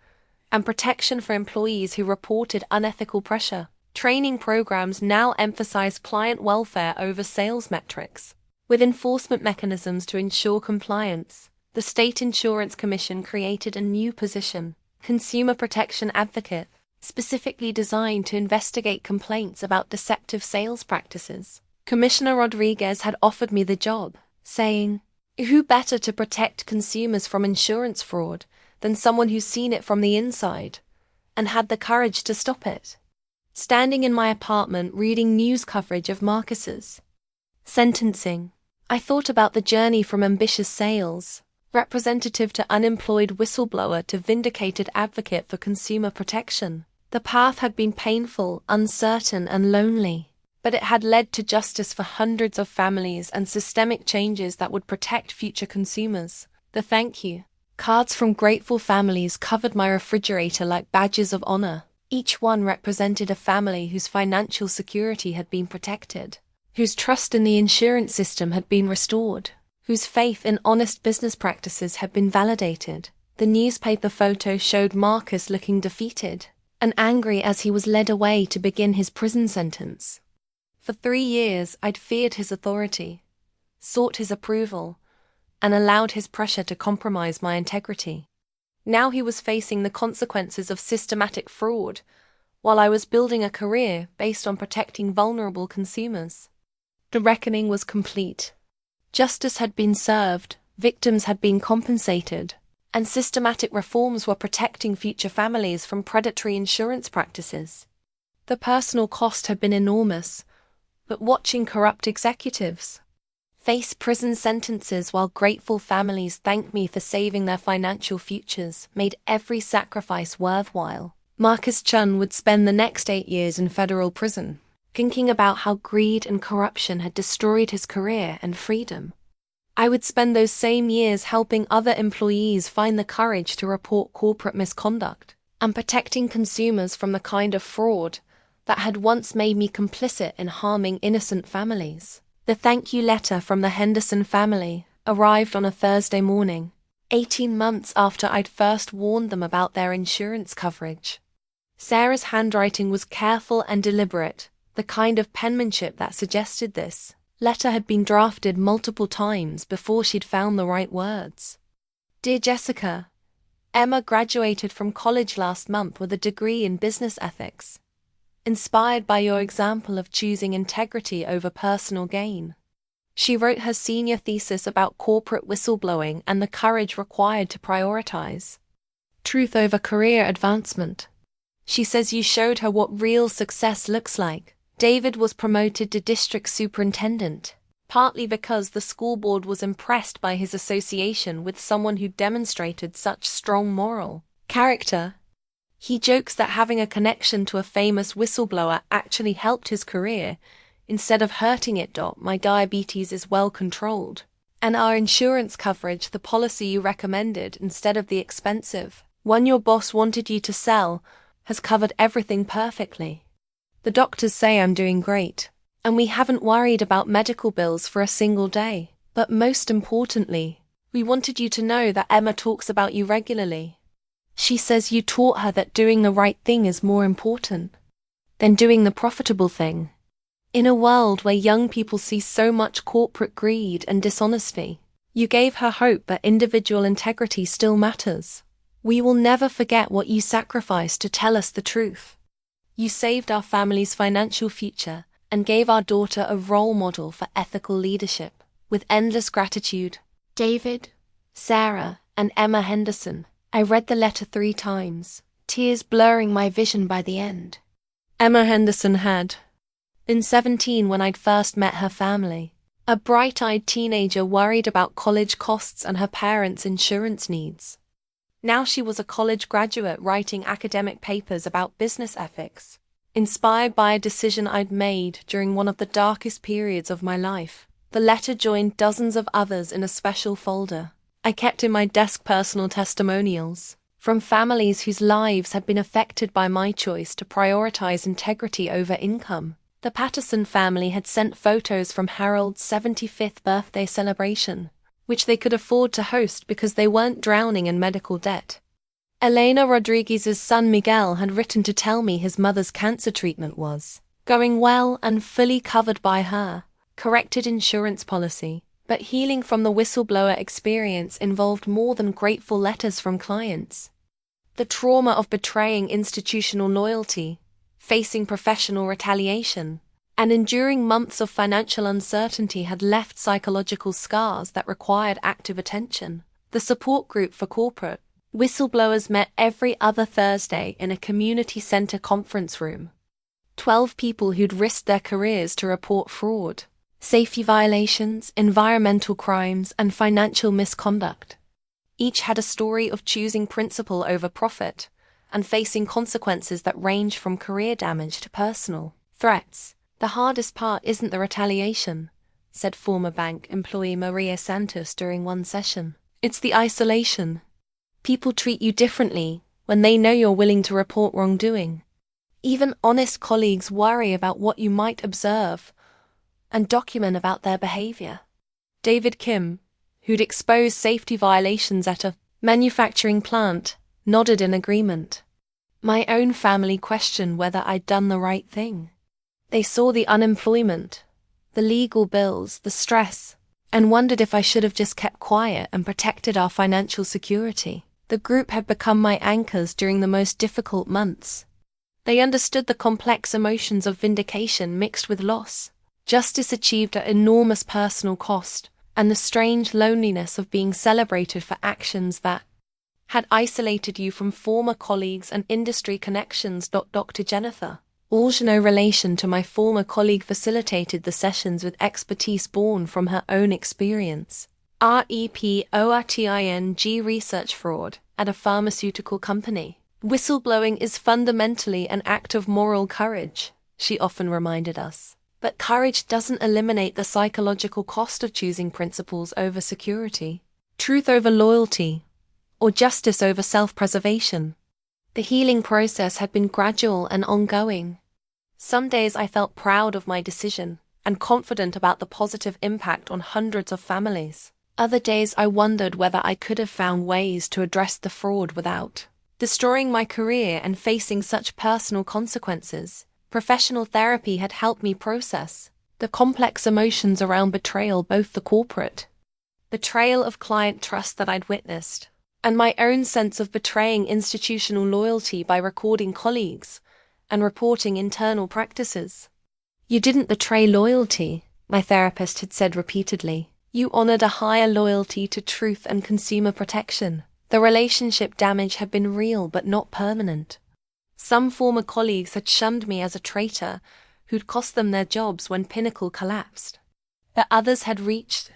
and protection for employees who reported unethical pressure. Training programs now emphasize client welfare over sales metrics. With enforcement mechanisms to ensure compliance, the State Insurance Commission created a new position, Consumer Protection Advocate, specifically designed to investigate complaints about deceptive sales practices. Commissioner Rodriguez had offered me the job, saying, "Who better to protect consumers from insurance fraud than someone who's seen it from the inside and had the courage to stop it?" Standing in my apartment reading news coverage of Marcus's sentencing, I thought about the journey from ambitious sales representative to unemployed whistleblower to vindicated advocate for consumer protection. The path had been painful, uncertain, and lonely, but it had led to justice for hundreds of families and systemic changes that would protect future consumers. The thank you cards from grateful families covered my refrigerator like badges of honor. Each one represented a family whose financial security had been protected, whose trust in the insurance system had been restored, whose faith in honest business practices had been validated. The newspaper photo showed Marcus looking defeated and angry as he was led away to begin his prison sentence. For 3 years, I'd feared his authority, sought his approval, and allowed his pressure to compromise my integrity. Now he was facing the consequences of systematic fraud, while I was building a career based on protecting vulnerable consumers. The reckoning was complete. Justice had been served, victims had been compensated, and systematic reforms were protecting future families from predatory insurance practices. The personal cost had been enormous, but watching corrupt executives face prison sentences while grateful families thanked me for saving their financial futures made every sacrifice worthwhile. Marcus Chun would spend the next 8 years in federal prison, thinking about how greed and corruption had destroyed his career and freedom. I would spend those same years helping other employees find the courage to report corporate misconduct and protecting consumers from the kind of fraud that had once made me complicit in harming innocent families. The thank you letter from the Henderson family arrived on a Thursday morning, 18 months after I'd first warned them about their insurance coverage. Sarah's handwriting was careful and deliberate, the kind of penmanship that suggested this letter had been drafted multiple times before she'd found the right words. Dear Jessica, Emma graduated from college last month with a degree in business ethics. Inspired by your example of choosing integrity over personal gain. She wrote her senior thesis about corporate whistleblowing and the courage required to prioritize truth over career advancement. She says you showed her what real success looks like. David was promoted to district superintendent, partly because the school board was impressed by his association with someone who demonstrated such strong moral character. He jokes that having a connection to a famous whistleblower actually helped his career. Instead of hurting it. My diabetes is well controlled. And our insurance coverage, the policy you recommended instead of the expensive one your boss wanted you to sell, has covered everything perfectly. The doctors say I'm doing great, and we haven't worried about medical bills for a single day. But most importantly, we wanted you to know that Emma talks about you regularly. She says you taught her that doing the right thing is more important than doing the profitable thing. In a world where young people see so much corporate greed and dishonesty, you gave her hope that individual integrity still matters. We will never forget what you sacrificed to tell us the truth. You saved our family's financial future and gave our daughter a role model for ethical leadership. With endless gratitude, David, Sarah, and Emma Henderson. I read the letter 3 times, tears blurring my vision by the end. Emma Henderson had been 17 when I'd first met her family, a bright-eyed teenager worried about college costs and her parents' insurance needs. Now she was a college graduate writing academic papers about business ethics, inspired by a decision I'd made during one of the darkest periods of my life. The letter joined dozens of others in a special folder I kept in my desk, personal testimonials from families whose lives had been affected by my choice to prioritize integrity over income. The Patterson family had sent photos from Harold's 75th birthday celebration, which they could afford to host because they weren't drowning in medical debt. Elena Rodriguez's son Miguel had written to tell me his mother's cancer treatment was going well and fully covered by her corrected insurance policy. But healing from the whistleblower experience involved more than grateful letters from clients. The trauma of betraying institutional loyalty, facing professional retaliation, and enduring months of financial uncertainty had left psychological scars that required active attention. The support group for corporate whistleblowers met every other Thursday in a community center conference room. 12 people who'd risked their careers to report fraud, safety violations, environmental crimes, and financial misconduct. Each had a story of choosing principle over profit and facing consequences that range from career damage to personal threats. The hardest part isn't the retaliation, said former bank employee Maria Santos during one session. It's the isolation. People treat you differently when they know you're willing to report wrongdoing. Even honest colleagues worry about what you might observe and document about their behavior. David Kim, who'd exposed safety violations at a manufacturing plant, nodded in agreement. My own family questioned whether I'd done the right thing. They saw the unemployment, the legal bills, the stress, and wondered if I should have just kept quiet and protected our financial security. The group had become my anchors during the most difficult months. They understood the complex emotions of vindication mixed with loss, justice achieved at enormous personal cost, and the strange loneliness of being celebrated for actions that had isolated you from former colleagues and industry connections. Dr. Jennifer Walsh, no relation to my former colleague, facilitated the sessions with expertise born from her own experience. REPORTING research fraud at a pharmaceutical company. Whistleblowing is fundamentally an act of moral courage, she often reminded us. But courage doesn't eliminate the psychological cost of choosing principles over security, truth over loyalty, or justice over self-preservation. The healing process had been gradual and ongoing. Some days I felt proud of my decision and confident about the positive impact on hundreds of families. Other days I wondered whether I could have found ways to address the fraud without destroying my career and facing such personal consequences. Professional therapy had helped me process the complex emotions around betrayal, both the corporate betrayal of client trust that I'd witnessed, and my own sense of betraying institutional loyalty by recording colleagues and reporting internal practices. You didn't betray loyalty, my therapist had said repeatedly. You honored a higher loyalty to truth and consumer protection. The relationship damage had been real but not permanent. Some former colleagues had shunned me as a traitor who'd cost them their jobs when Pinnacle collapsed. But others had reached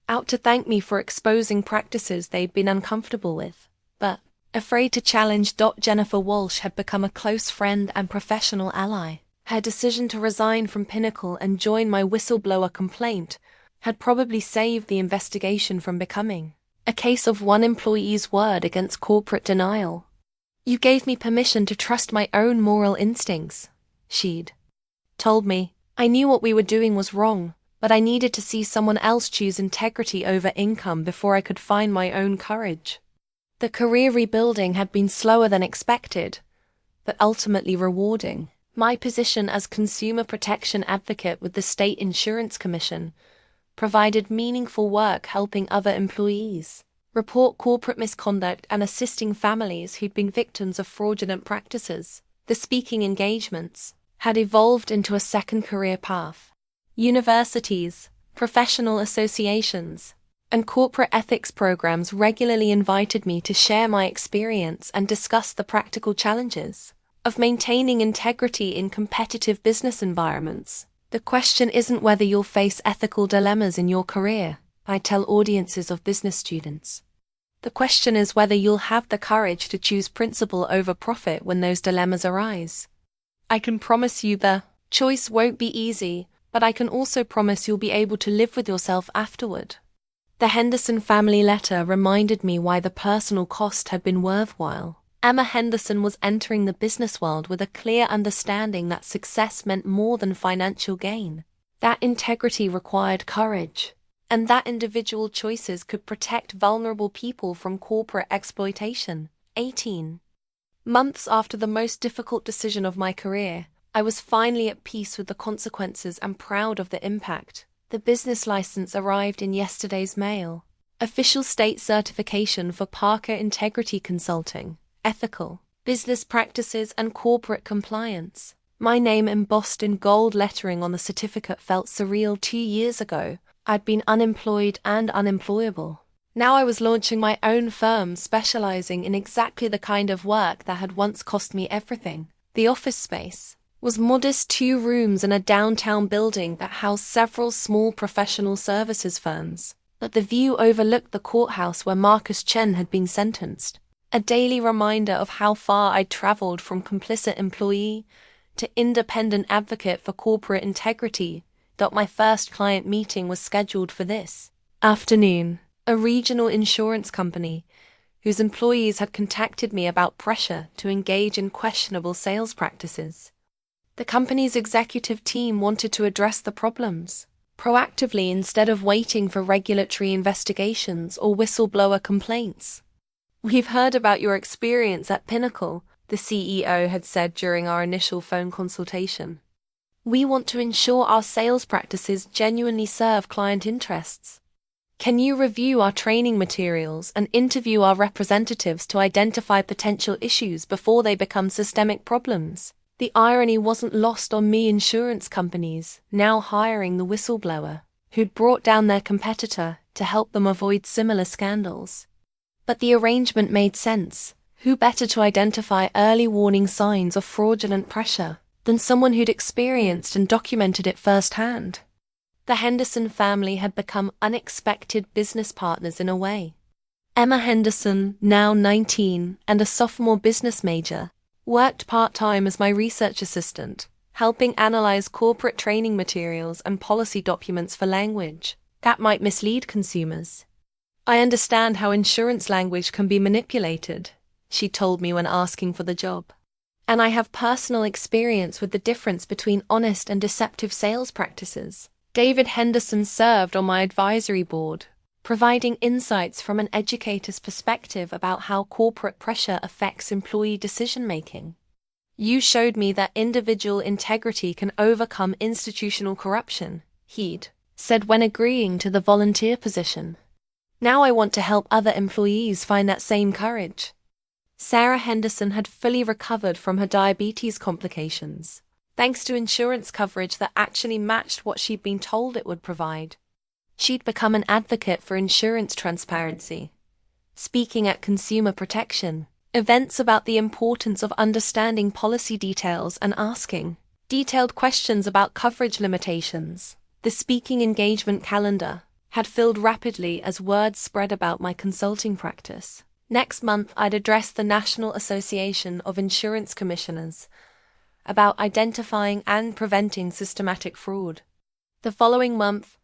out to thank me for exposing practices they'd been uncomfortable with. But, afraid to challenge, Jennifer Walsh had become a close friend and professional ally. Her decision to resign from Pinnacle and join my whistleblower complaint had probably saved the investigation from becoming a case of one employee's word against corporate denial. You gave me permission to trust my own moral instincts, she'd told me. I knew what we were doing was wrong, but I needed to see someone else choose integrity over income before I could find my own courage. The career rebuilding had been slower than expected, but ultimately rewarding. My position as consumer protection advocate with the State Insurance Commission provided meaningful work helping other employees report corporate misconduct and assisting families who'd been victims of fraudulent practices. The speaking engagements had evolved into a second career path. Universities, professional associations, and corporate ethics programs regularly invited me to share my experience and discuss the practical challenges of maintaining integrity in competitive business environments. The question isn't whether you'll face ethical dilemmas in your career, I tell audiences of business students. The question is whether you'll have the courage to choose principle over profit when those dilemmas arise. I can promise you the choice won't be easy, but I can also promise you'll be able to live with yourself afterward. The Henderson family letter reminded me why the personal cost had been worthwhile. Emma Henderson was entering the business world with a clear understanding that success meant more than financial gain. That integrity required courage, and that individual choices could protect vulnerable people from corporate exploitation. 18 months after the most difficult decision of my career, I was finally at peace with the consequences and proud of the impact. The business license arrived in yesterday's mail. Official state certification for Parker Integrity Consulting, ethical, business practices and corporate compliance. My name embossed in gold lettering on the certificate felt surreal 2 years ago. I'd been unemployed and unemployable. Now I was launching my own firm specializing in exactly the kind of work that had once cost me everything. The office space was modest 2 rooms in a downtown building that housed several small professional services firms, but the view overlooked the courthouse where Marcus Chen had been sentenced. A daily reminder of how far I'd traveled from complicit employee to independent advocate for corporate integrity. My first client meeting was scheduled for this afternoon. A regional insurance company, whose employees had contacted me about pressure to engage in questionable sales practices. The company's executive team wanted to address the problems proactively instead of waiting for regulatory investigations or whistleblower complaints. "We've heard about your experience at Pinnacle," the CEO had said during our initial phone consultation. "We want to ensure our sales practices genuinely serve client interests. Can you review our training materials and interview our representatives to identify potential issues before they become systemic problems?" The irony wasn't lost on me. Insurance companies, now hiring the whistleblower, who'd brought down their competitor to help them avoid similar scandals. But the arrangement made sense. Who better to identify early warning signs of fraudulent pressure than someone who'd experienced and documented it firsthand? The Henderson family had become unexpected business partners in a way. Emma Henderson, now 19 and a sophomore business major, worked part-time as my research assistant, helping analyze corporate training materials and policy documents for language that might mislead consumers. "I understand how insurance language can be manipulated," she told me when asking for the job. "And I have personal experience with the difference between honest and deceptive sales practices." David Henderson served on my advisory board, providing insights from an educator's perspective about how corporate pressure affects employee decision-making. "You showed me that individual integrity can overcome institutional corruption," he'd said when agreeing to the volunteer position. "Now I want to help other employees find that same courage." Sarah Henderson had fully recovered from her diabetes complications, thanks to insurance coverage that actually matched what she'd been told it would provide. She'd become an advocate for insurance transparency, speaking at consumer protection events about the importance of understanding policy details and asking detailed questions about coverage limitations. The speaking engagement calendar had filled rapidly as word spread about my consulting practice. Next month, I'd address the National Association of Insurance Commissioners about identifying and preventing systematic fraud. The following month,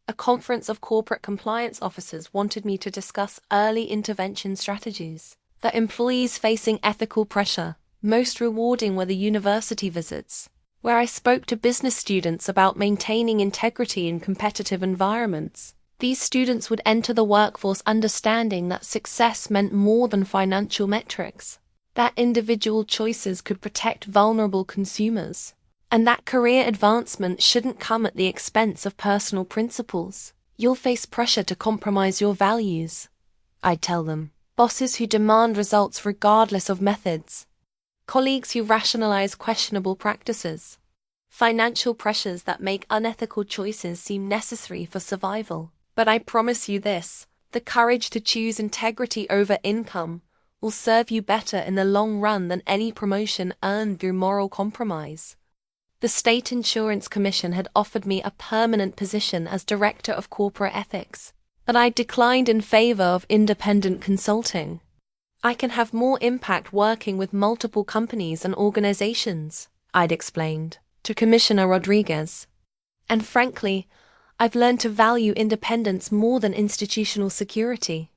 a conference of corporate compliance officers wanted me to discuss early intervention strategies for employees facing ethical pressure. Most rewarding were the university visits, where I spoke to business students about maintaining integrity in competitive environments. These students would enter the workforce understanding that success meant more than financial metrics, that individual choices could protect vulnerable consumers, and that career advancement shouldn't come at the expense of personal principles. "You'll face pressure to compromise your values," I'd tell them. "Bosses who demand results regardless of methods. Colleagues who rationalize questionable practices. Financial pressures that make unethical choices seem necessary for survival. But I promise you this, the courage to choose integrity over income will serve you better in the long run than any promotion earned through moral compromise." The State Insurance Commission had offered me a permanent position as Director of Corporate Ethics, that I declined in favor of independent consulting. I can have more impact working with multiple companies and organizations, I'd explained to Commissioner Rodriguez. And frankly, I've learned to value independence more than institutional security.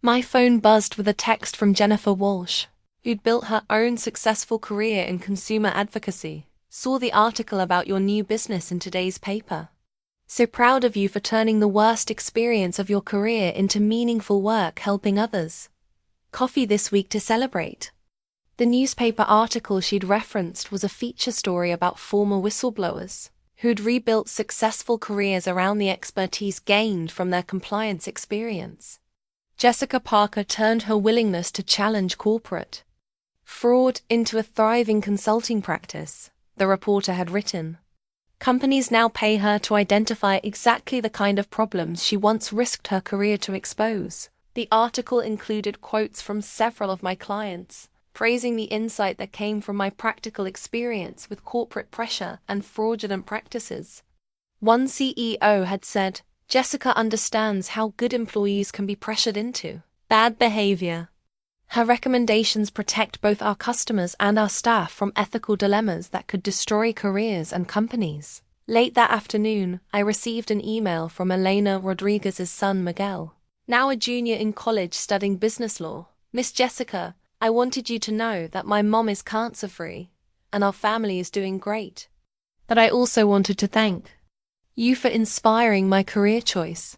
My phone buzzed with a text from Jennifer Walsh, who'd built her own successful career in consumer advocacy. Saw the article about your new business in today's paper. So proud of you for turning the worst experience of your career into meaningful work helping others. Coffee this week to celebrate. The newspaper article she'd referenced was a feature story about former whistleblowers who'd rebuilt successful careers around the expertise gained from their compliance experience. Jessica Parker turned her willingness to challenge corporate fraud into a thriving consulting practice, the reporter had written. Companies now pay her to identify exactly the kind of problems she once risked her career to expose. The article included quotes from several of my clients, praising the insight that came from my practical experience with corporate pressure and fraudulent practices. One CEO had said, "Jessica understands how good employees can be pressured into bad behavior. Her recommendations protect both our customers and our staff from ethical dilemmas that could destroy careers and companies." Late that afternoon, I received an email from Elena Rodriguez's son Miguel, now a junior in college studying business law. "Miss Jessica, I wanted you to know that my mom is cancer-free, and our family is doing great. But I also wanted to thank you for inspiring my career choice.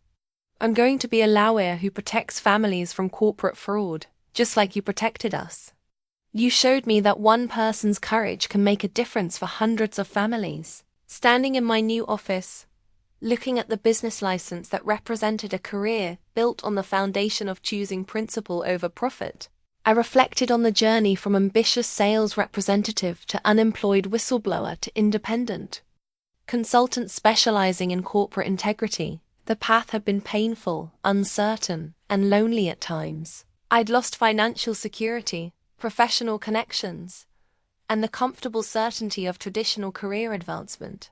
I'm going to be a lawyer who protects families from corporate fraud, just like you protected us. You showed me that one person's courage can make a difference for hundreds of families." Standing in my new office, looking at the business license that represented a career built on the foundation of choosing principle over profit, I reflected on the journey from ambitious sales representative to unemployed whistleblower to independent consultant specializing in corporate integrity. The path had been painful, uncertain, and lonely at times. I'd lost financial security, professional connections, and the comfortable certainty of traditional career advancement.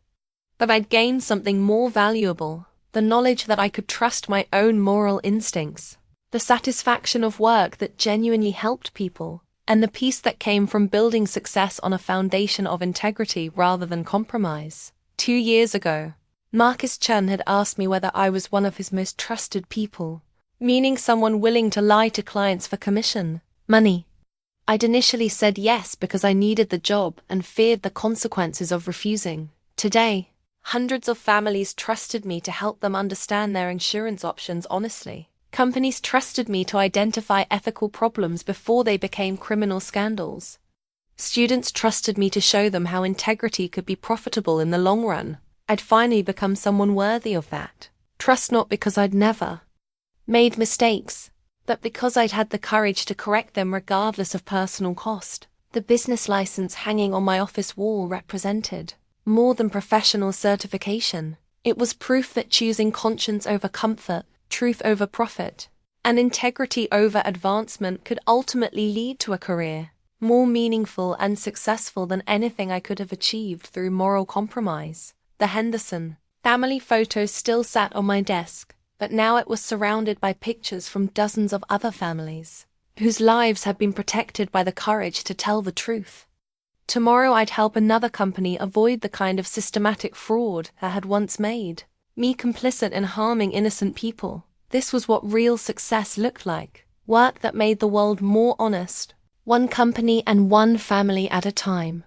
But I'd gained something more valuable, the knowledge that I could trust my own moral instincts, the satisfaction of work that genuinely helped people, and the peace that came from building success on a foundation of integrity rather than compromise. 2 years ago, Marcus Chun had asked me whether I was one of his most trusted people, meaning someone willing to lie to clients for commission, money. I'd initially said yes because I needed the job and feared the consequences of refusing. Today, hundreds of families trusted me to help them understand their insurance options honestly. Companies trusted me to identify ethical problems before they became criminal scandals. Students trusted me to show them how integrity could be profitable in the long run. I'd finally become someone worthy of that. Trust not because I'd never made mistakes, but because I'd had the courage to correct them regardless of personal cost. The business license hanging on my office wall represented more than professional certification. It was proof that choosing conscience over comfort, truth over profit, and integrity over advancement could ultimately lead to a career more meaningful and successful than anything I could have achieved through moral compromise. The Henderson family photo still sat on my desk, but now it was surrounded by pictures from dozens of other families, whose lives had been protected by the courage to tell the truth. Tomorrow I'd help another company avoid the kind of systematic fraud I had once made me complicit in harming innocent people. This was what real success looked like. Work that made the world more honest, one company and one family at a time.